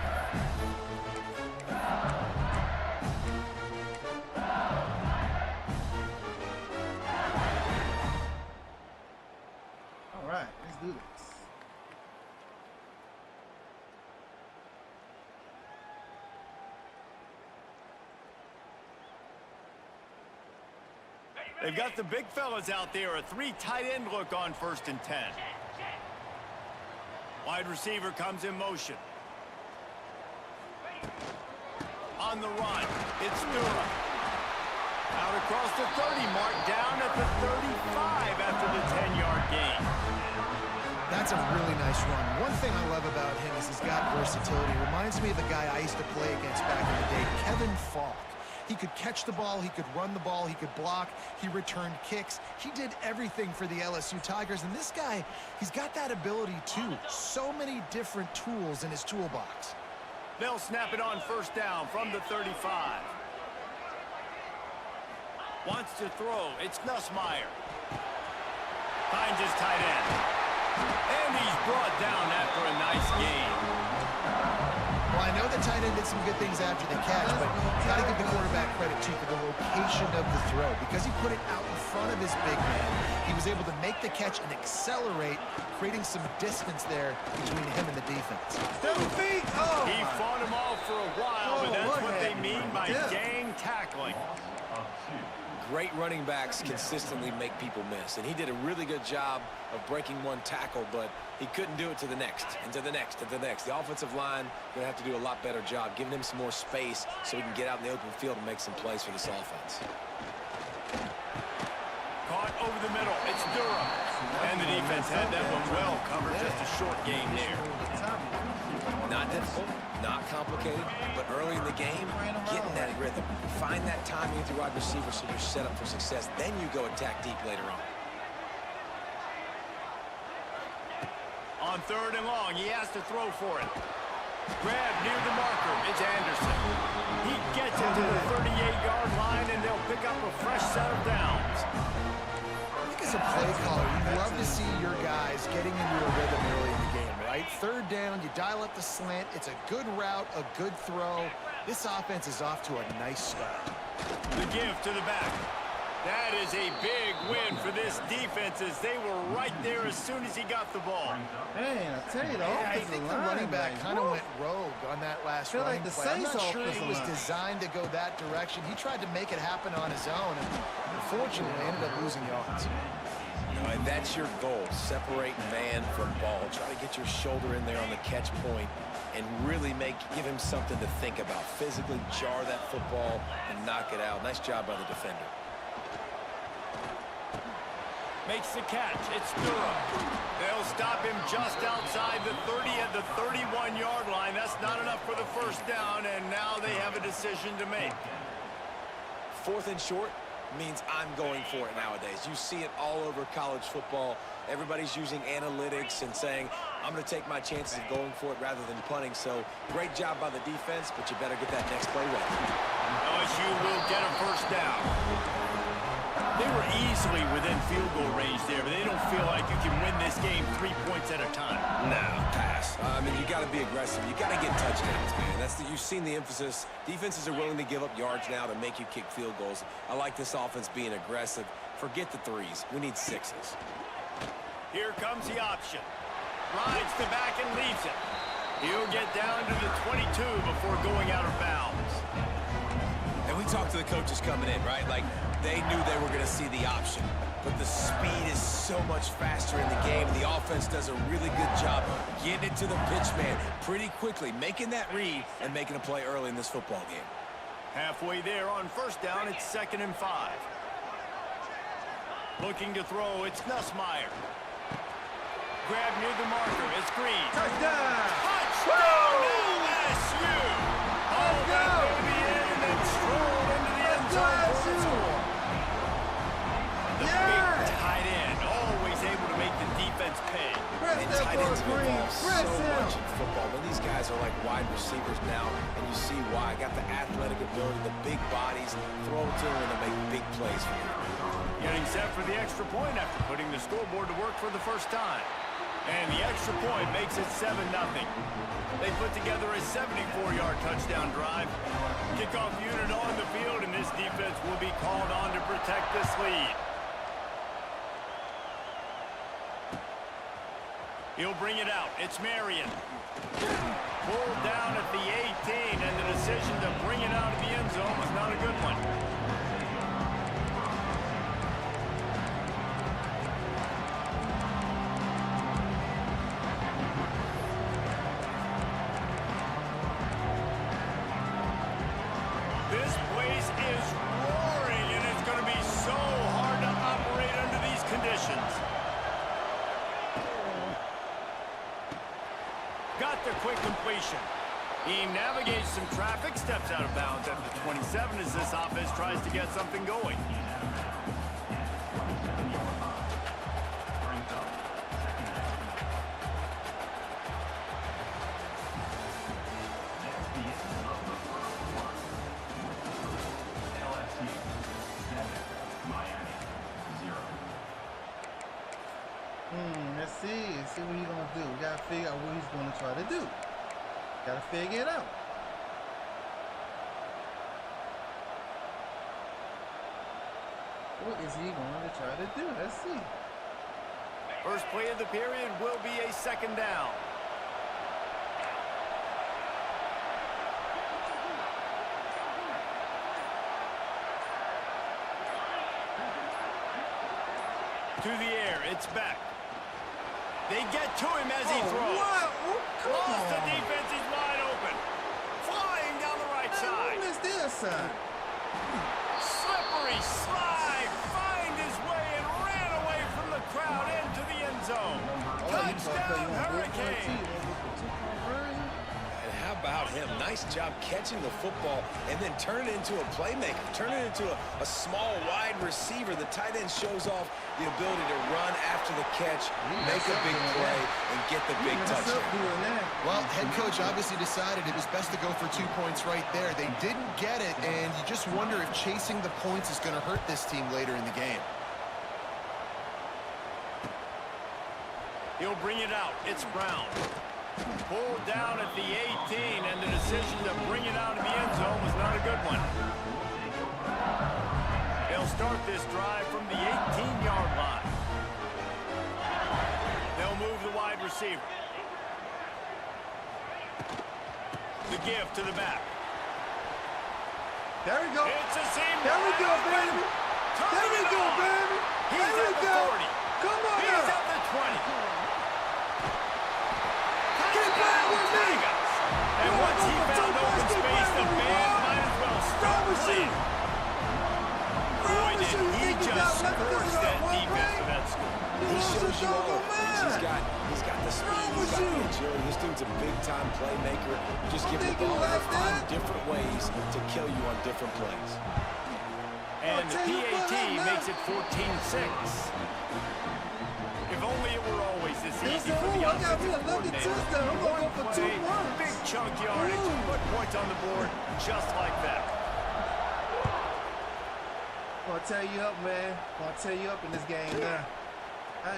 All right, let's do this. They've got the big fellas out there. A 3 tight end look on 1st and 10. Wide receiver comes in motion. On the run, it's Durham. Out across the 30 mark, down at the 35 after the 10-yard gain. That's a really nice run. One thing I love about him is he's got versatility. Reminds me of a guy I used to play against back in the day, Kevin Falk. He could catch the ball, he could run the ball, he could block, he returned kicks. He did everything for the LSU Tigers, and this guy, he's got that ability too. So many different tools in his toolbox. They'll snap it on first down from the 35. Wants to throw. It's Nussmeier. Finds his tight end. And he's brought down after a nice gain. Well, I know the tight end did some good things after the catch, but you got to give the quarterback credit, too, for the location of the throw. Because he put it out in front of his big man, he was able to make the catch and accelerate, creating some distance there between him and the defense. 7 feet! Oh, He fought him off for a while, but that's what they mean by gang tackling. Great running backs consistently make people miss, and he did a really good job of breaking one tackle, but he couldn't do it to the next, and to the next, and to the next. The offensive line going to have to do a lot better job, giving him some more space so he can get out in the open field and make some plays for this offense. Caught over the middle. It's Durham. And the defense had that one well covered. Just a short game there. Not difficult, not complicated, but early in the game, getting that rhythm. Find that timing with your wide receiver so you're set up for success. Then you go attack deep later on. On third and long, he has to throw for it. Grab near the marker. It's Anderson. He gets it to the 38-yard line, and they'll pick up a fresh set of downs. As a play caller, you love to see your guys getting into a rhythm early in the game, right? Third down, you dial up the slant. It's a good route, a good throw. This offense is off to a nice start. The give to the back. That is a big win for this defense as they were right there as soon as he got the ball. Man, I tell you, the I offensive think the line, running back like, kind of woo. went rogue on that last Feel running like the play. I'm Saints not sure offensive it was line. designed to go that direction. He tried to make it happen on his own, and unfortunately ended up losing yards. And that's your goal. Separate man from ball. Try to get your shoulder in there on the catch point and really give him something to think about. Physically jar that football and knock it out. Nice job by the defender. Makes the catch. It's Durham. They'll stop him just outside the 30 at the 31-yard line. That's not enough for the first down, and now they have a decision to make. Fourth and short means I'm going for it nowadays. You see it all over college football. Everybody's using analytics and saying, I'm going to take my chances of going for it rather than punting. So great job by the defense, but you better get that next play ready. LSU will get a first down. They were easily within field goal range there, but they don't feel like you can win this game 3 points at a time. No, pass. I mean, you got to be aggressive. You got to get touchdowns, man. You've seen the emphasis. Defenses are willing to give up yards now to make you kick field goals. I like this offense being aggressive. Forget the threes. We need sixes. Here comes the option. Rides the back and leaves it. He'll get down to the 22 before going out of bounds. And we talked to the coaches coming in, right? Like, they knew they were going to see the option. But the speed is so much faster in the game. The offense does a really good job getting it to the pitch man pretty quickly, making that read and making a play early in this football game. Halfway there on first down, it's 2nd and 5. Looking to throw, it's Nussmeier. Grab near the marker, it's Green. Touchdown! Touchdown, LSU! Oh, that baby in and then strolled into the end zone for a score. The big tight end, always able to make the defense pay. And tight ends are involved so much in football. But these guys are like wide receivers now, and you see why. Got the athletic ability, the big bodies, throw it to them, and they make big plays for you. Getting set for the extra point after putting the scoreboard to work for the first time. And the extra point makes it 7-0. They put together a 74-yard touchdown drive. Kickoff unit on the field, and this defense will be called on to protect this lead. He'll bring it out. It's Marion. Pulled down at the 18, and the decision to bring it out of the end zone was not a good one. This place is roaring, and it's going to be so hard to operate under these conditions. Got the quick completion. He navigates some traffic, steps out of bounds at the 27 as this offense tries to get something going. Let's see what he's gonna do. We gotta figure out what he's gonna try to do. Gotta figure it out. What is he going to try to do? Let's see. First play of the period will be a second down. To the air, it's back. They get to him as he throws. Lost the defense, he's wide open. Flying down the right side. Who missed their side? Slippery slide, find his way and ran away from the crowd into the end zone. Touchdown, Hurricane. And how about him? Nice job catching the football and then turn it into a playmaker. Turn it into a small wide receiver. The tight end shows off the ability to run after the catch, make a big play, and get the big touchdown. Well, head coach obviously decided it was best to go for 2 points right there. They didn't get it, and you just wonder if chasing the points is going to hurt this team later in the game. He'll bring it out. It's Brown. Pulled down at the 18, and the decision to bring it out in the end zone was not a good one. They'll start this drive from the 18-yard line. They'll move the wide receiver. The give to the back. There we go. It's a seam. There we go, baby. There we go, baby. He's There we at the go. 40. Come on He's now. at the 20. Keep playing with me. And once he found open space, the band might as well start playing. Boy, did he just scorch that defense for that score. He shows you all the things. He's got the speed, he's got the agility. This dude's a big-time playmaker. Just give him the ball and find different ways to kill you on different plays. And the PAT makes it 14-6. If only it were always this easy for the offensive coordinator. One play, big chunk yardage, put points on the board just like that. I'm gonna tear you up, man. I'm gonna tear you up in this game now.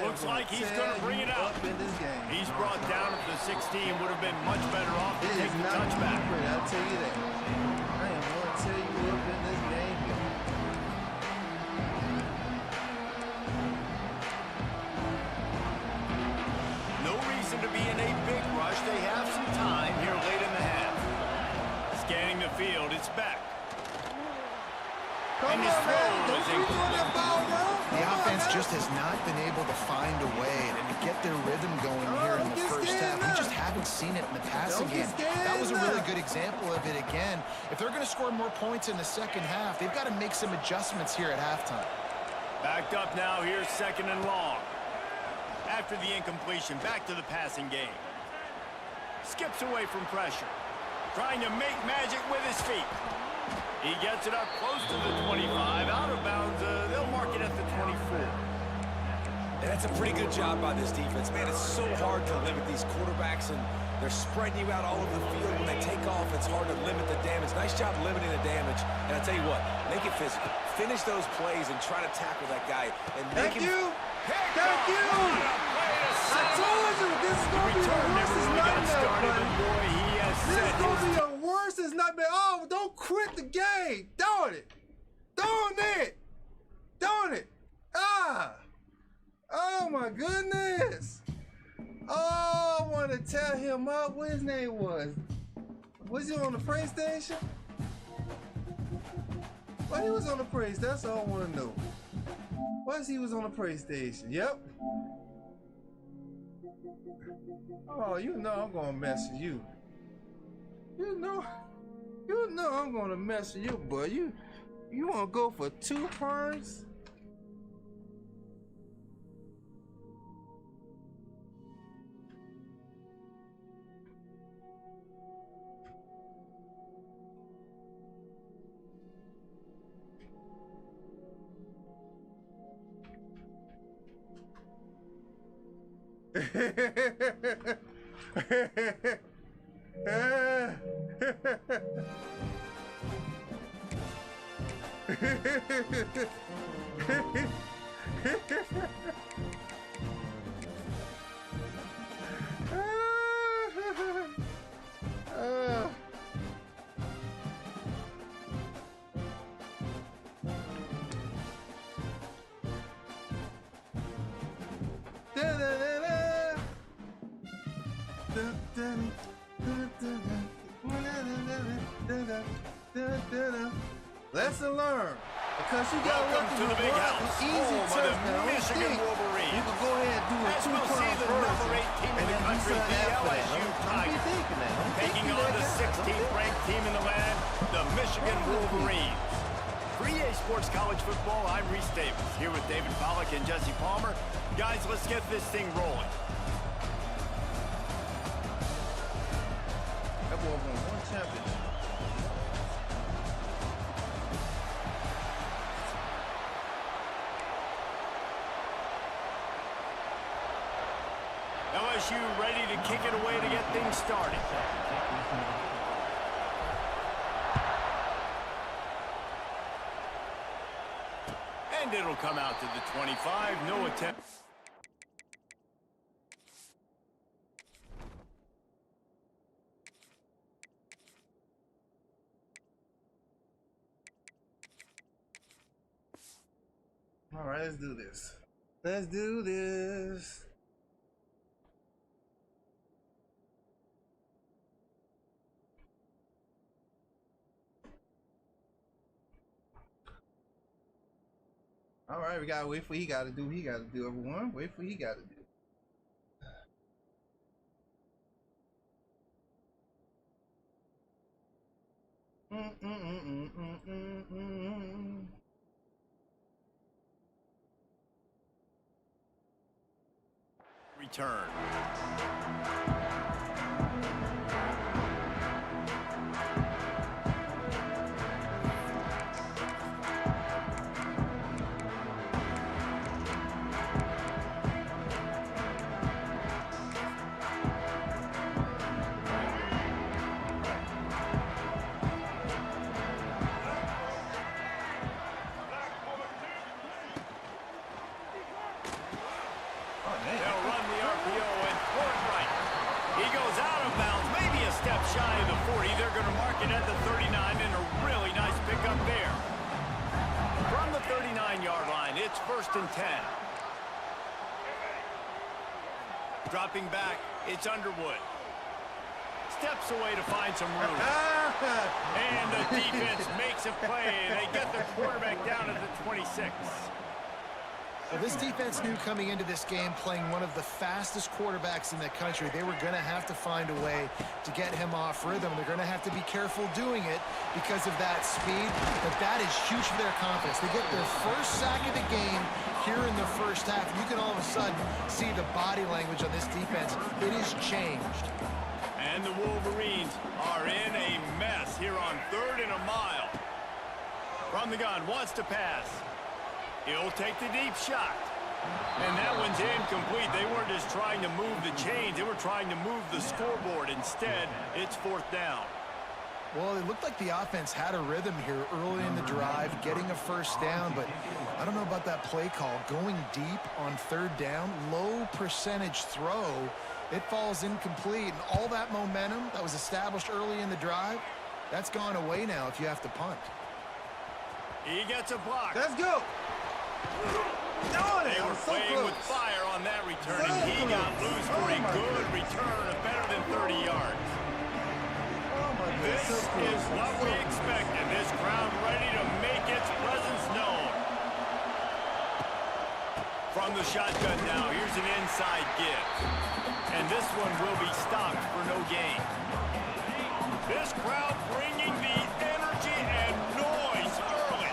Looks like he's going to bring it out. In this game. He's brought down at the 16. Would have been much better off to take the touchback. I'll tell you that. I am going to tear you up in this game here. No reason to be in a big rush. They have some time here late in the half. Scanning the field, it's back. Come And his on, throw man. was Don't you throw that ball, bro. The offense just has not been able to find a way to get their rhythm going here in the first half. We just haven't seen it in the passing game. That was a really good example of it again. If they're going to score more points in the second half, they've got to make some adjustments here at halftime. Backed up now, here's second and long. After the incompletion, back to the passing game. Skips away from pressure. Trying to make magic with his feet. He gets it up close to the 25. Out of bounds, they'll mark it at the 24. And that's a pretty good job by this defense. Man, it's so hard to limit these quarterbacks, and they're spreading you out all over the field. When they take off, it's hard to limit the damage. Nice job limiting the damage. And I tell you what, make it physical. Finish those plays and try to tackle that guy. And make Thank him... you. Thank you. I told you this is going to be the worst nightmare, boy, he has This set is going to his... be the worst nightmare. Oh, don't quit the game. Darn it. Darn it. Darn it. Ah. Oh, my goodness. Oh, I want to tell him up what his name was. Was he on the praise station? Well, he was on the praise. That's all I want to know. Was he was on the praise station? Yep. Oh, you know I'm gonna mess with you. You know I'm gonna mess with you, boy. You wanna go for 2 points? Lesson learned. Because you got Welcome to the big house, easy home of the touchdown. Michigan Wolverines. You can go ahead and do a As we'll see the number 8 team in the country, the LSU Tigers, taking on the 16th ranked team in the land, the Michigan Wolverines. For EA Sports College Football, I'm Reese Davis, here with David Pollack and Jesse Palmer. Guys, let's get this thing rolling. That boy won one championship. LSU ready to kick it away to get things started. And it'll come out to the 25. No attempt. All right, let's do this. Let's do this. All right, we gotta wait for he gotta do. He gotta do, everyone. Wait for he gotta do. Return. They'll run the RPO and throw it right. He goes out of bounds, maybe a step shy of the 40. They're going to mark it at the 39, and a really nice pickup there. From the 39-yard line, it's 1st and 10. Dropping back, it's Underwood. Steps away to find some room. And the defense makes a play. They get their quarterback down at the 26. Well, this defense knew coming into this game, playing one of the fastest quarterbacks in the country, they were going to have to find a way to get him off rhythm. They're going to have to be careful doing it because of that speed, but that is huge for their confidence. They get their first sack of the game here in the first half. You can all of a sudden see the body language on this defense. It has changed. And the Wolverines are in a mess here on 3rd and a mile. From the gun, wants to pass. He'll take the deep shot. And that one's incomplete. They weren't just trying to move the chains. They were trying to move the scoreboard. Instead, it's 4th down. Well, it looked like the offense had a rhythm here early in the drive, getting a first down, but I don't know about that play call. Going deep on 3rd down, low percentage throw, it falls incomplete. And all that momentum that was established early in the drive, that's gone away now if you have to punt. He gets a block. Let's go. They were playing with fire on that return, and he got loose for a good return of better than 30 yards. This is what we expected. This crowd ready to make its presence known. From the shotgun now, here's an inside give. And this one will be stopped for no gain. This crowd bringing the energy and noise early.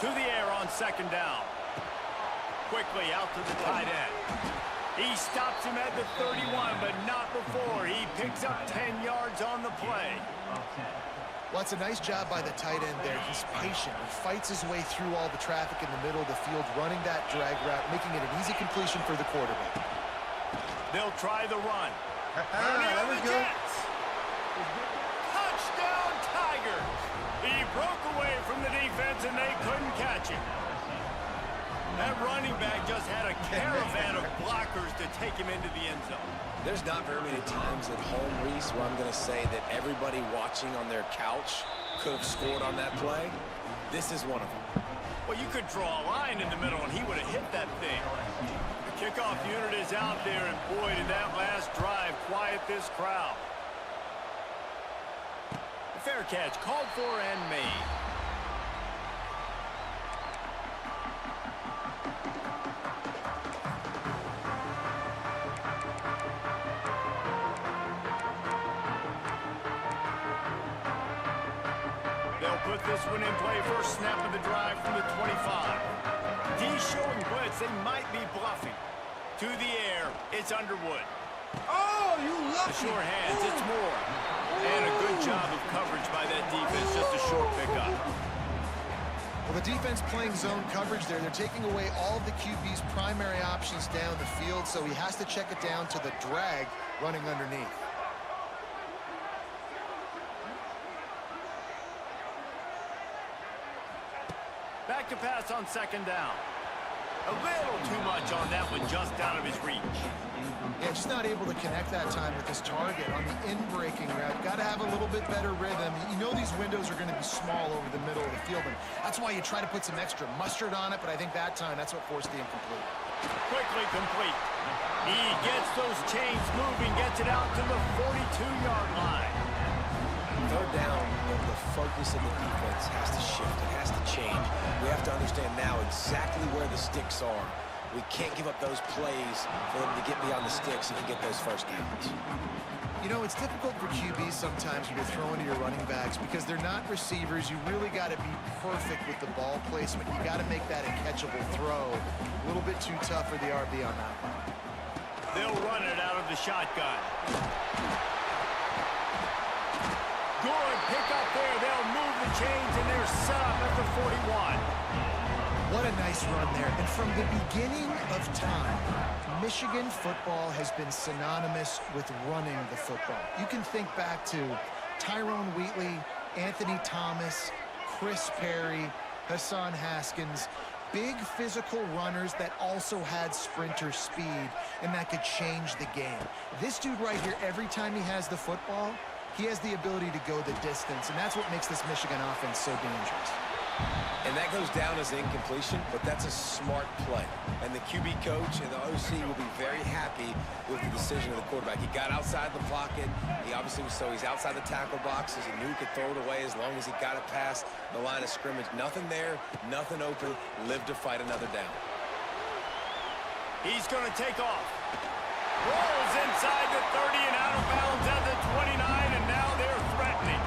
To the air on 2nd down. Quickly out to the tight end. He stops him at the 31, but not before. He picks up 10 yards on the play. Well, it's a nice job by the tight end there. He's patient. He fights his way through all the traffic in the middle of the field, running that drag route, making it an easy completion for the quarterback. They'll try the run. There we go. Touchdown, Tigers! He broke away from the defense, and they couldn't catch him. That running back just had a caravan of blockers to take him into the end zone. There's not very many times at home, Reese, where I'm going to say that everybody watching on their couch could have scored on that play. This is one of them. Well, you could draw a line in the middle, and he would have hit that thing. The kickoff unit is out there, and boy, did that last drive quiet this crowd. The fair catch called for and made. They'll put this one in play. First snap of the drive from the 25. D showing blitz. They might be bluffing. To the air. It's Underwood. Oh, you lucky. The short hands. It's Moore. And a good job of coverage by that defense. Just a short pickup. Well, the defense playing zone coverage there. They're taking away all of the QB's primary options down the field, so he has to check it down to the drag running underneath. Back to pass on second down. A little too much on that one, just out of his reach. Yeah, just not able to connect that time with his target on the in-breaking route. Got to have a little bit better rhythm. You know these windows are going to be small over the middle of the field, and that's why you try to put some extra mustard on it, but I think that time that's what forced the incomplete. Quickly complete. He gets those chains moving, gets it out to the 42-yard line. Third down, the focus of the defense has to shift. It has to change. We have to understand now exactly where the sticks are. We can't give up those plays for them to get beyond the sticks and get those first downs. You know, it's difficult for QBs sometimes when you're throwing to your running backs because they're not receivers. You really got to be perfect with the ball placement. You got to make that a catchable throw. A little bit too tough for the RB on that one. They'll run it out of the shotgun. Good pick up there. They'll move the chains, and they're set up at the 41. What a nice run there. And from the beginning of time, Michigan football has been synonymous with running the football. You can think back to Tyrone Wheatley, Anthony Thomas, Chris Perry, Hassan Haskins. Big physical runners that also had sprinter speed and that could change the game. This dude right here, every time he has the football, he has the ability to go the distance, and that's what makes this Michigan offense so dangerous. And that goes down as an incompletion, but that's a smart play. And the QB coach and the OC will be very happy with the decision of the quarterback. He got outside the pocket. He obviously was he's outside the tackle boxes. He knew he could throw it away as long as he got it past the line of scrimmage. Nothing there, nothing open. Live to fight another down. He's going to take off. Rolls inside the 30 and out of bounds at the 29, and now they're threatening.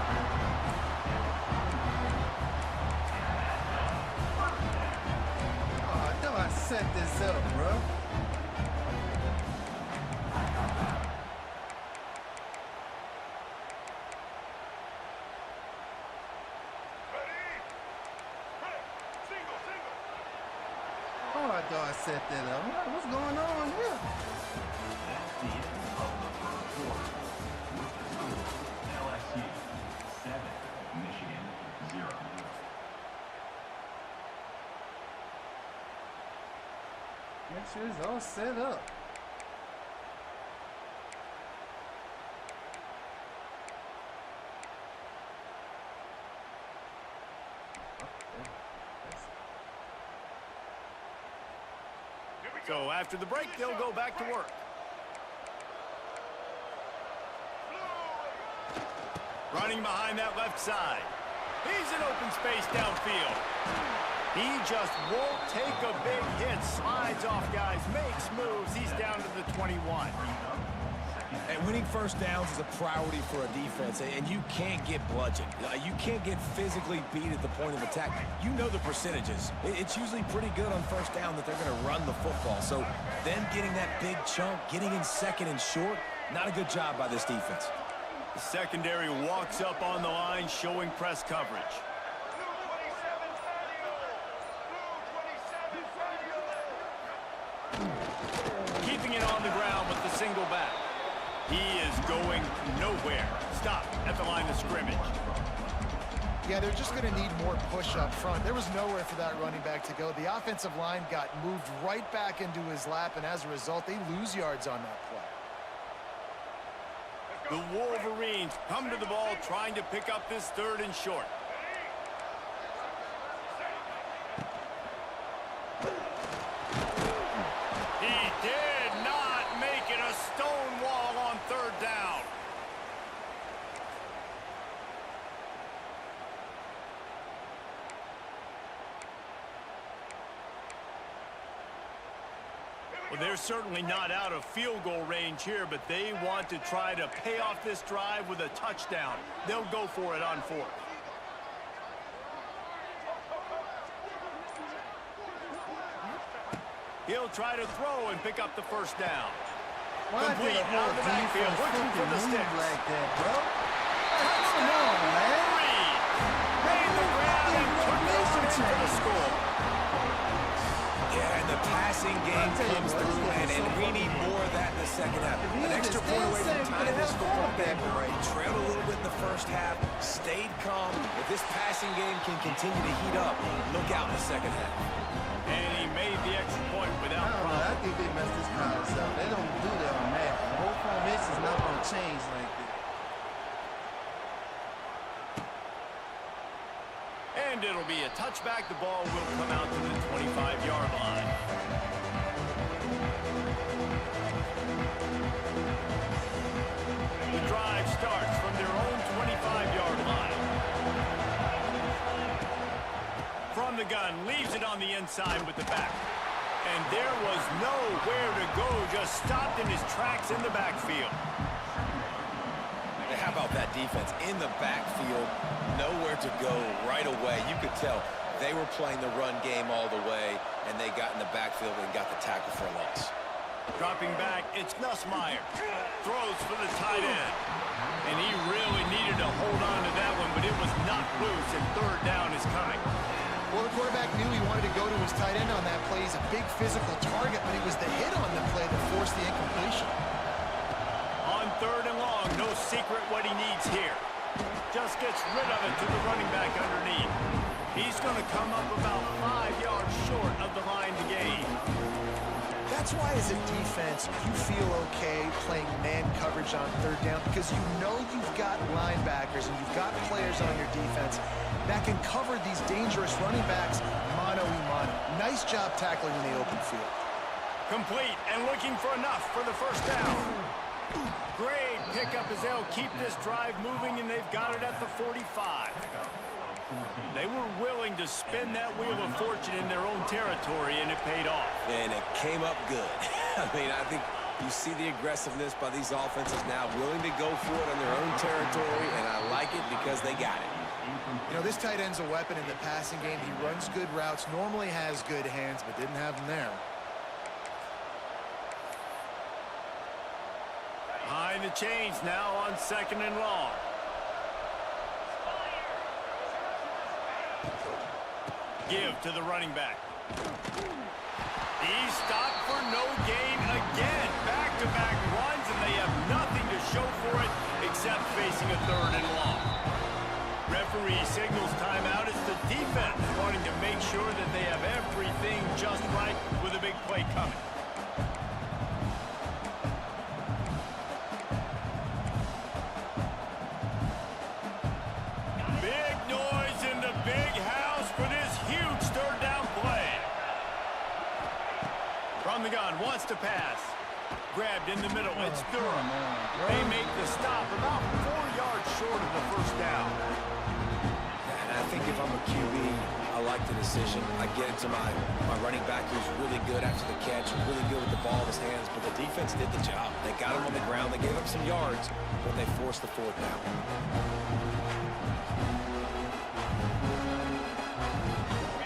Oh, I know I set this up, bro. Oh, I thought I set that up. What's going on here? LSU 7, Michigan 0. Make sure it's all set up. So after the break, they'll go back to work. Running behind that left side. He's in open space downfield. He just won't take a big hit. Slides off guys, makes moves. He's down to the 21. And winning first downs is a priority for a defense, and you can't get bludgeoned. You can't get physically beat at the point of attack. You know the percentages. It's usually pretty good on first down that they're going to run the football. So then getting that big chunk, getting in second and short, not a good job by this defense. The secondary walks up on the line, showing press coverage. Keeping it on the ground with the single back. He is going nowhere. Stop at the line of scrimmage. Yeah, they're just going to need more push up front. There was nowhere for that running back to go. The offensive line got moved right back into his lap, and as a result, they lose yards on that play. The Wolverines come to the ball trying to pick up this 3rd and short. He did not make it a stone wall on 3rd down. Well, they're certainly not out of field goal range here, but they want to try to pay off this drive with a touchdown. They'll go for it on 4th. He'll try to throw and pick up the 1st down. Why Complete did a out of the backfield, looking for the sticks. like that, bro? Come on, man. Reed made the grab and took it on in for the score. Yeah, and the passing game comes through, man, and we need more of that in the second half. An extra point away from tying this football game. He trailed a little bit in the first half, stayed calm. If this passing game can continue to heat up, look out in the second half. And he made the extra point without problem. I think they messed this college up. They don't do that on that. The whole formation is not going to change like that. And it'll be a touchback. The ball will come out to the 25-yard line. The drive starts from their own 25-yard line. From the gun, leaves it on the inside with the back. And there was nowhere to go, just stopped in his tracks in the backfield. How about that defense in the backfield, nowhere to go right away. You could tell they were playing the run game all the way, and they got in the backfield and got the tackle for a loss. Dropping back, it's Nussmeier. Throws for the tight end. And he really needed to hold on to that one, but it was knocked loose, and 3rd down is coming. Well, the quarterback knew he wanted to go to his tight end on that play. He's a big physical target, but it was the hit on the play that forced the incompletion. On 3rd and long, no secret what he needs here. Just gets rid of it to the running back underneath. He's going to come up about 5 yards short of the line to gain. That's why as a defense, you feel okay playing man coverage on 3rd down because you know you've got linebackers and you've got players on your defense that can cover these dangerous running backs mano-a-mano. Nice job tackling in the open field. Complete and looking for enough for the 1st down. Great pickup as they'll keep this drive moving, and they've got it at the 45. They were willing to spin that wheel of fortune in their own territory, and it paid off. And it came up good. I mean, I think you see the aggressiveness by these offenses now, willing to go for it on their own territory, and I like it because they got it. You know, this tight end's a weapon in the passing game. He runs good routes, normally has good hands, but didn't have them there. Behind the chains now on 2nd and long. Give to the running back. He's stopped for no gain again. Back-to-back runs, and they have nothing to show for it except facing a 3rd and long. Referee signals timeout. It's the defense wanting to make sure that they have everything just right with a big play coming. Big noise in the big house for this huge 3rd down play. From the gun, wants to pass. Grabbed in the middle, it's Durham. They make the stop about 4 yards short of the 1st down. And I think if I'm a QB, I like the decision. I get it to my running back who's really good after the catch, really good with the ball in his hands, but the defense did the job. They got him on the ground, they gave up some yards, but they forced the 4th down.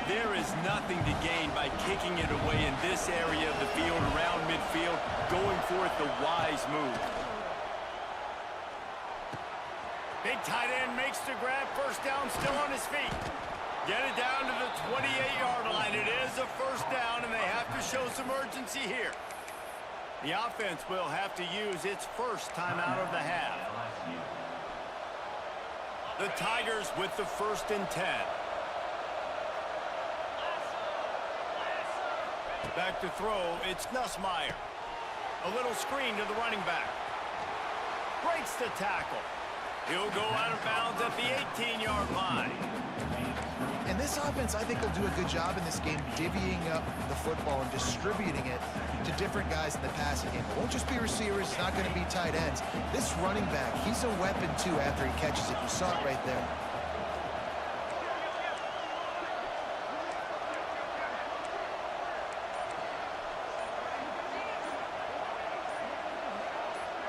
There is nothing to gain by kicking it away in this area of the field around midfield, going for it the wise move. Big tight end makes the grab. First down, still on his feet. Get it down to the 28-yard line. It is a first down, and they have to show some urgency here. The offense will have to use its first timeout of the half. The Tigers with the 1st and 10. Back to throw, it's Nussmeier. A little screen to the running back. Breaks the tackle. He'll go out of bounds at the 18-yard line. And this offense, I think, will do a good job in this game divvying up the football and distributing it to different guys in the passing game. It won't just be receivers. It's not going to be tight ends. This running back, he's a weapon, too, after he catches it. You saw it right there.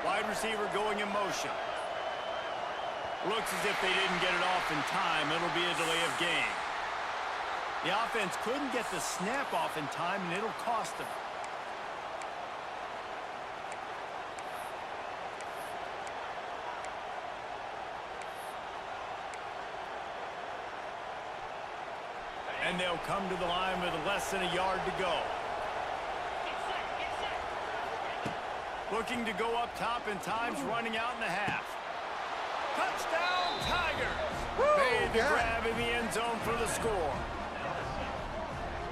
Wide receiver going in motion. Looks as if they didn't get it off in time. It'll be a delay of game. The offense couldn't get the snap off in time, and it'll cost them. And they'll come to the line with less than a yard to go. Looking to go up top, and time's running out in the half. Touchdown, Tigers! Made the grab in the end zone for the score.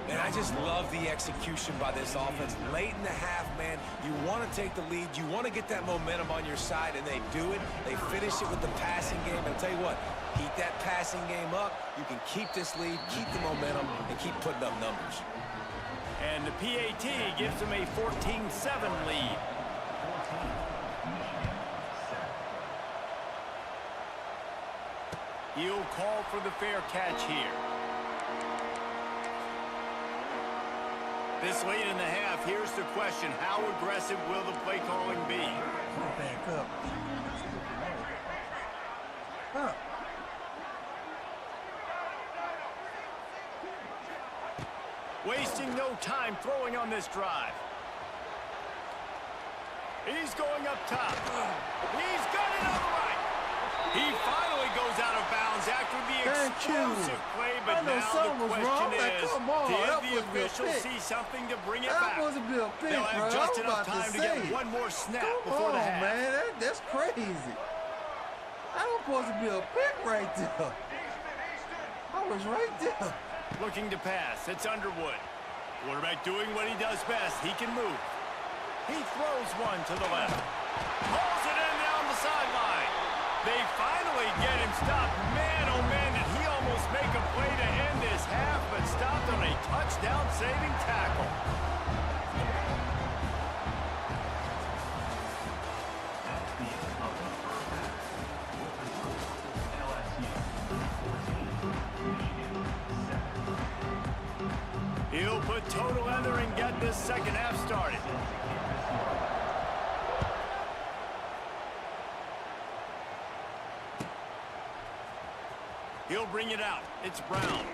Man, I just love the execution by this offense. Late in the half, man, you want to take the lead. You want to get that momentum on your side, and they do it. They finish it with the passing game. And I'll tell you what, keep that passing game up. You can keep this lead, keep the momentum, and keep putting up numbers. And the PAT gives them a 14-7 lead. He'll call for the fair catch here. This late in the half, here's the question. How aggressive will the play calling be? Back up. Huh. Wasting no time throwing on this drive. He's going up top. He's got it on the right. He finally goes out of bounds after the explosive play, but now the question is, did the official see something to bring it back? That was a big pick, They'll have just enough time to get one more snap before the half. Man, that's crazy. That was supposed to be a pick right there. I was right there. Looking to pass, it's Underwood. Quarterback doing what he does best. He can move. He throws one to the left. Pulls it in down the sideline. They finally get him stopped. Man, oh man, did he almost make a play to end this half, but stopped on a touchdown-saving tackle. That's the end of the first half. LSU 14, Michigan 7. He'll put total leather and get this second half started. He'll bring it out. It's Brown.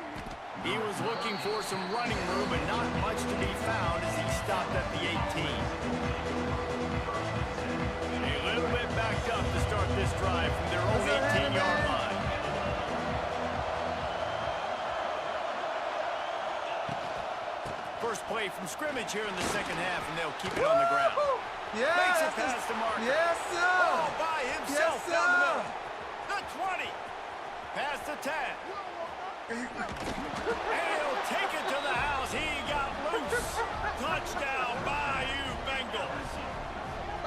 He was looking for some running room, but not much to be found as he stopped at the 18. A little bit backed up to start this drive from their own 18-yard line. First play from scrimmage here in the second half, and they'll keep it on the ground. Yeah, Makes it past the marker. Yes, sir. All by himself Yes, down the sir. middle. The 20. Past the 10. And he'll take it to the house. He got loose. Touchdown, Bayou Bengals.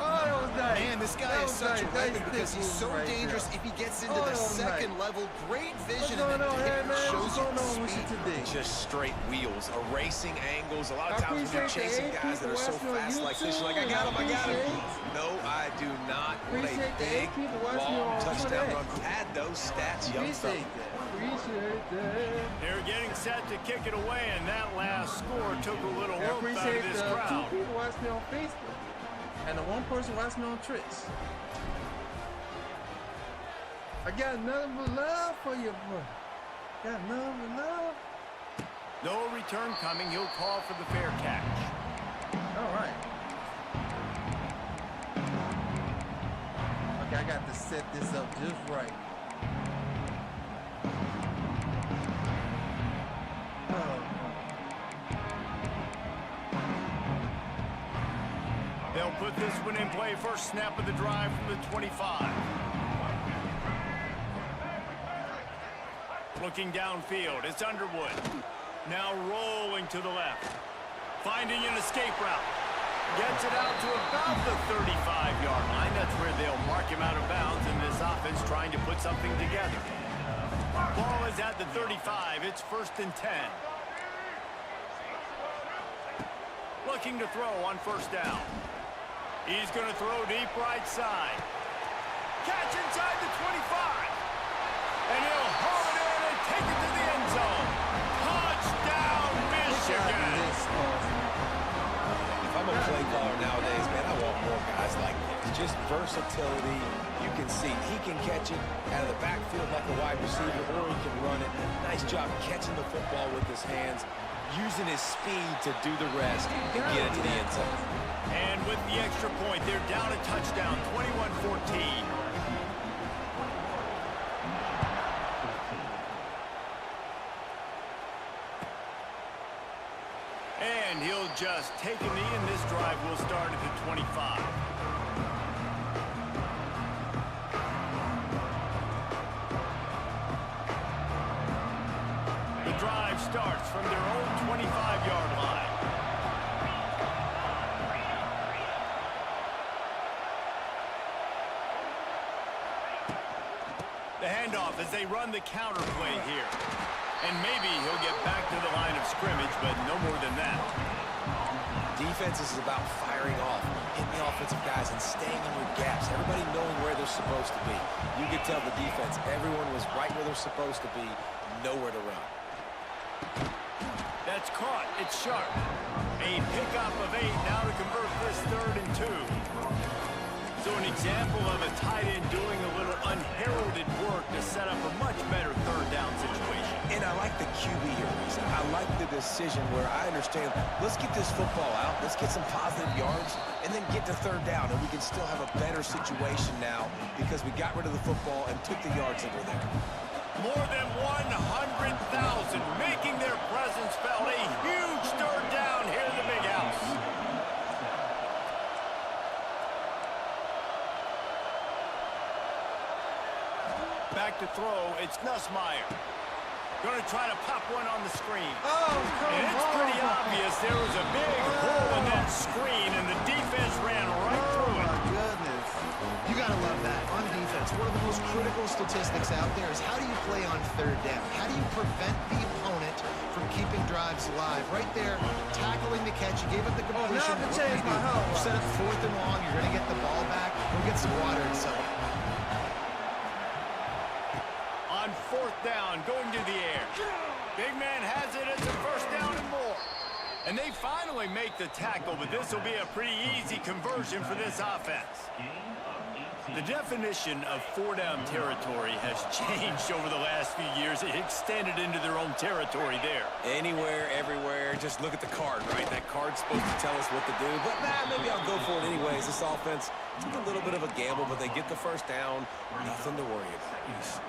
Oh, that was nice. Man, this guy That is was such a nice. weapon Nice because he's pick so right dangerous there. if he gets into Oh, the that was second nice. level. Great What's vision going and on then here, man? shows What's you going the on with you speed. today? Just straight wheels, erasing angles. A lot of I times when you're appreciate chasing the guys that are so people watching on fast like this, you're like, I YouTube. got him, I got him. Appreciate No, I do not. What a Appreciate the big, people watching long on touchdown Twitter. run. Had those stats, young fella. Appreciate that. Appreciate that. They're getting set to kick it away, and that last score took a little I rope out appreciate of this the crowd. 2 people watching me on Facebook and the 1 person watching me on Twitch. I got nothing but love for you, bro. Got nothing but love. No return coming. He'll call for the fair catch. All right. Okay, I got to set this up just right. They'll put this one in play. First snap of the drive from the 25. Looking downfield, it's Underwood. Now rolling to the left. Finding an escape route. Gets it out to about the 35-yard line. That's where they'll mark him out of bounds in this offense trying to put something together. Ball is at the 35. It's 1st and 10. Looking to throw on first down. He's going to throw deep right side. Catch inside the 25. And he'll haul it in and take it to the end zone. Touchdown, Michigan. If I'm a play caller nowadays, man, I want more guys like this. Just versatility. You can see he can catch it out of the backfield like a wide receiver, or he can run it. Nice job catching the football with his hands, using his speed to do the rest and get it to the end zone. And with the extra point, they're down a touchdown, 21-14. And he'll just take a knee, and this drive will start at the 25. The drive starts from their own 25-yard line. The handoff as they run the counter play here. And maybe he'll get back to the line of scrimmage, but no more than that. Defense is about firing off, hitting the offensive guys, and staying in your gaps. Everybody knowing where they're supposed to be. You could tell the defense, everyone was right where they're supposed to be, nowhere to run. That's caught. It's sharp. A pickup of 8 now to convert this 3rd and 2. So an example of a tight end doing a little unheralded work to set up a much better 3rd down situation. And I like the QB here, Lisa. I like the decision where I understand, let's get this football out, let's get some positive yards, and then get to 3rd down, and we can still have a better situation now because we got rid of the football and took the yards that were there. More than 100,000 making their presence felt. A huge 3rd down here in the big house. Back to throw, it's Nussmeier. Going to try to pop one on the screen. Oh, And it's pretty obvious there was a big hole in that screen, and the defense ran right through it. Oh, my goodness. You got to love that. On defense, one of the most critical statistics out there is how do you play on 3rd down? How do you prevent the opponent from keeping drives alive? Right there, tackling the catch. You gave up the completion. now I can What do change you my do? home You set up 4th and long. You're going to get the ball back. Go get some water and some. On 4th down, going to the air. Big man has it. It's a 1st down and more. And they finally make the tackle, but this will be a pretty easy conversion for this offense. The definition of 4-down territory has changed over the last few years. It extended into their own territory there. Anywhere, everywhere, just look at the card, right? That card's supposed to tell us what to do, but maybe I'll go for it anyways. This offense took a little bit of a gamble, but they get the 1st down. Nothing to worry about.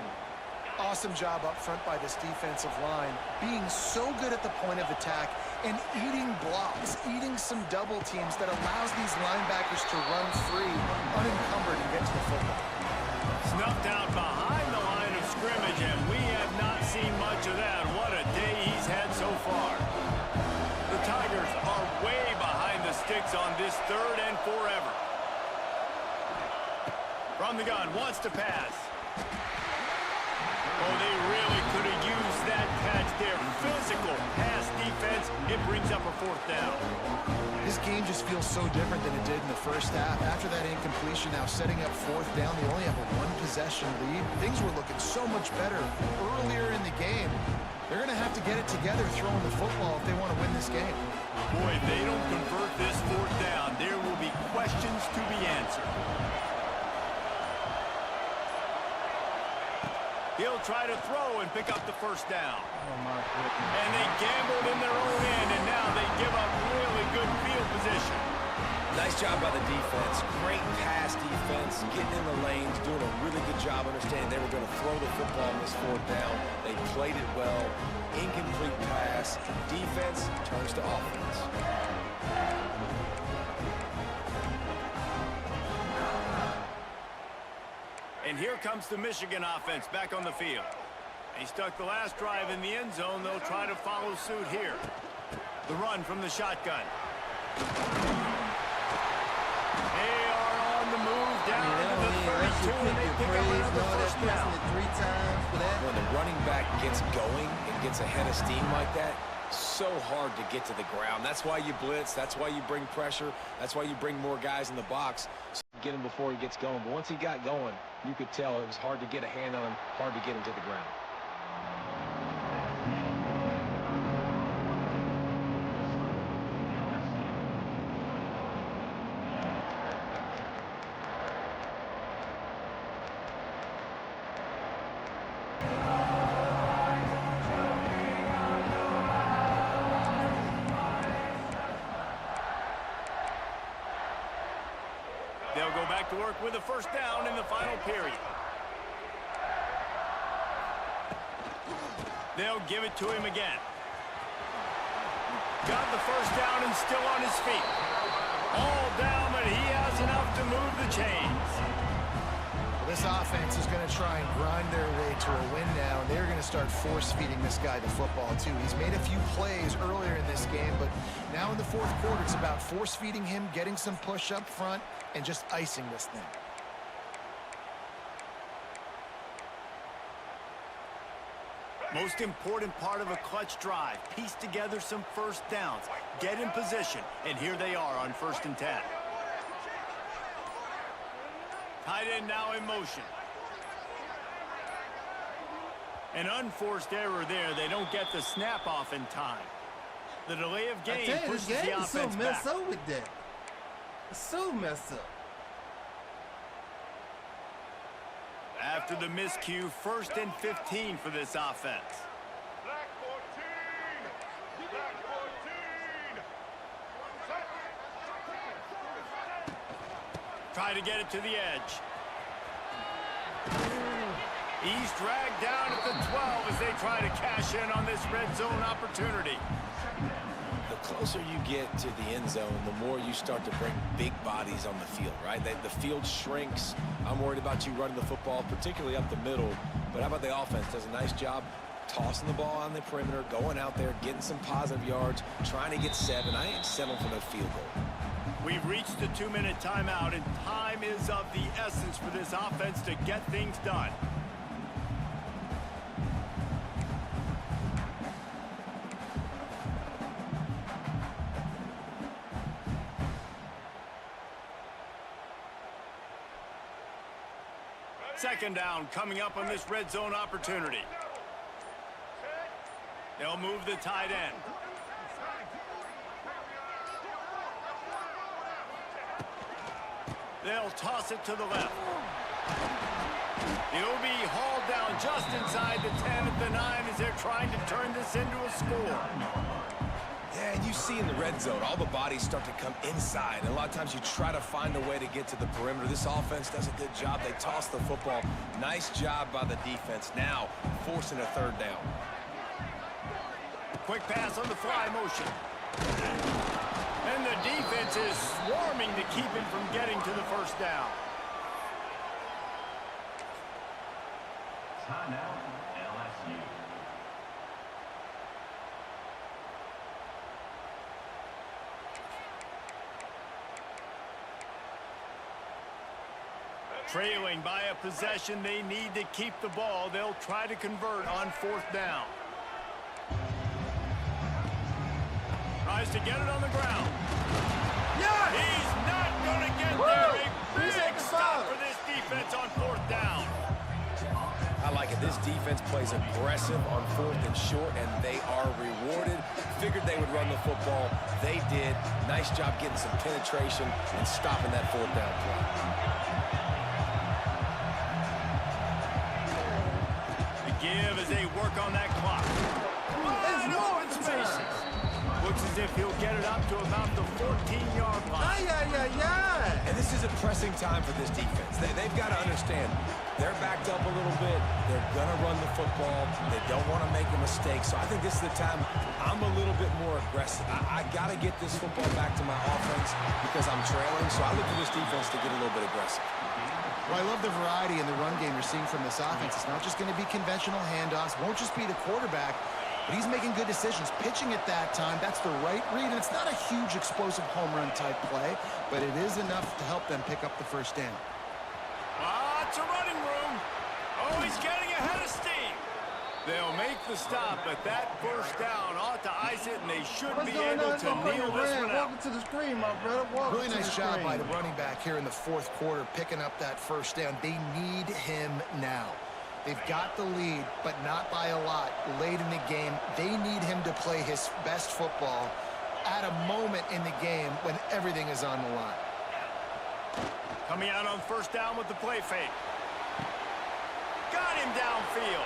Awesome job up front by this defensive line, being so good at the point of attack and eating blocks, eating some double teams that allows these linebackers to run free, unencumbered, and get to the football. Snuffed out behind the line of scrimmage, and we have not seen much of that. What a day he's had so far. The Tigers are way behind the sticks on this 3rd and forever. From the gun, wants to pass. Oh, they really could have used that catch there. Physical pass defense. It brings up a 4th down. This game just feels so different than it did in the first half. After that incompletion, now setting up 4th down, they only have a 1-possession lead. Things were looking so much better earlier in the game. They're going to have to get it together throwing the football if they want to win this game. Boy, if they don't convert this 4th down, there will be questions to be answered. He'll try to throw and pick up the 1st down. Oh, my goodness. And they gambled in their own end, and now they give up really good field position. Nice Nice job by the defense. Great pass defense, getting in the lanes, doing a really good job understanding they were going to throw the football on this 4th down. They played it well. Incomplete pass. Defense turns to offense. And here comes the Michigan offense back on the field. He stuck the last drive in the end zone. They'll try to follow suit here. The run from the shotgun. They are on the move down to the 32, and they pick up another first down. 3 times for that. When the running back gets going and gets a head of steam like that, so hard to get to the ground. That's why you blitz. That's why you bring pressure. That's why you bring more guys in the box. So get him before he gets going. But once he got going, you could tell it was hard to get a hand on him, hard to get him to the ground. They'll go back to work with a first down in the final period. They'll give it to him again. Got the first down and still on his feet. All down, but he has enough to move the chains. This offense is going to try and grind their way to a win now, and they're going to start force-feeding this guy the football, too. He's made a few plays earlier in this game, but now in the 4th quarter, it's about force-feeding him, getting some push up front, and just icing this thing. Most important part of a clutch drive. Piece together some first downs. Get in position, and here they are on 1st and 10. Tight end now in motion. An unforced error there. They don't get the snap off in time. The delay of game pushes the offense back. So with that. It's so messed up. After the miscue, 1st and 15 for this offense. Black 14! Black 14! Try to get it to the edge. He's dragged down at the 12 as they try to cash in on this red zone opportunity. The closer you get to the end zone, the more you start to bring big bodies on the field, right? The field shrinks. I'm worried about you running the football, particularly up the middle. But how about the offense? Does a nice job tossing the ball on the perimeter, going out there, getting some positive yards, trying to get 7. I ain't settling for no field goal. We've reached the 2-minute timeout, and time is of the essence for this offense to get things done. Second down coming up on this red zone opportunity. They'll move the tight end. They'll toss it to the left. It'll be hauled down just inside the 10 at the 9 as they're trying to turn this into a score. Yeah, and you see in the red zone, all the bodies start to come inside. And a lot of times you try to find a way to get to the perimeter. This offense does a good job. They toss the football. Nice job by the defense. Now, forcing a 3rd down. Quick pass on the fly motion. And the defense is swarming to keep him from getting to the first down. Timeout, LSU. Trailing by a possession, they need to keep the ball. They'll try to convert on 4th down. Tries to get it on the ground. Yeah! He's not going to get there. A big stop for this defense on 4th down. I like it. This defense plays aggressive on 4th and short, and they are rewarded. Figured they would run the football. They did. Nice job getting some penetration and stopping that 4th down play. The give as they work on that clock. Wide open spaces. Looks as if he'll get it up to about the 14-yard line. And this is a pressing time for this defense. They've got to understand they're backed up a little bit. They're going to run the football. They don't want to make a mistake. So I think this is the time I'm a little bit more aggressive. I got to get this football back to my offense because I'm trailing. So I look for this defense to get a little bit aggressive. Well, I love the variety in the run game you're seeing from this offense. It's not just going to be conventional handoffs. Won't just be the quarterback, but he's making good decisions. Pitching at that time, that's the right read. And it's not a huge explosive home run type play, but it is enough to help them pick up the first down. Lots of running room. Oh, he's getting ahead of steam. They'll make the stop, but that first down ought to ice it, and they should be able to kneel this one out. Welcome to the screen, my brother. Welcome Really nice job by the running back here in the fourth quarter, picking up that first down. They need him now. They've got the lead, but not by a lot. Late in the game, they need him to play his best football at a moment in the game when everything is on the line. Coming out on first down with the play fake. Got him downfield.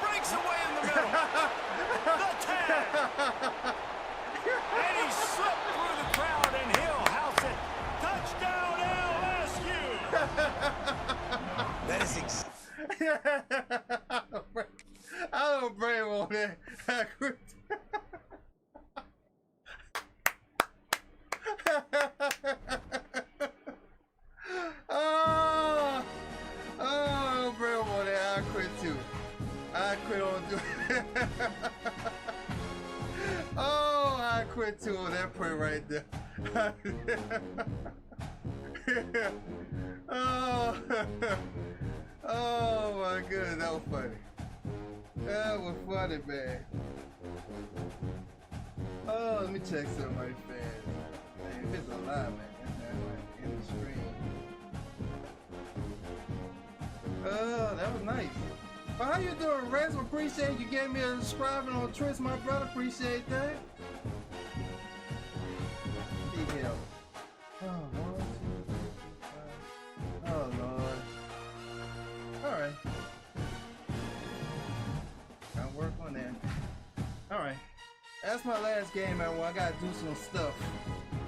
Breaks away in the middle. The 10. And he slipped through the crowd, and he'll house it. Touchdown, LSU. That is I don't blame him on that. Oh, bro, boy, I quit too. I quit on doing. Oh, I quit too on that play right there. Oh, oh my goodness, that was funny. That was funny, man. Oh, let me check somebody fast. Man, if it's a lie, man, that's not like in the screen. Oh, that was nice. Well, how you doing, Rez? Appreciate you gave me a subscribing on Twitch, my brother. Appreciate that. Big help. Oh, Lord. Oh, Lord. All right. I'll work on that. All right. That's my last game, man. Well, I got to do some stuff.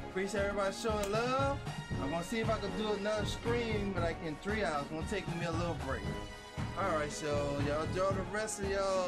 Appreciate everybody showing love. I'm going to see if I can do another stream, but like in 3 hours. It's going to take me a little break. All right, so y'all enjoy the rest of y'all.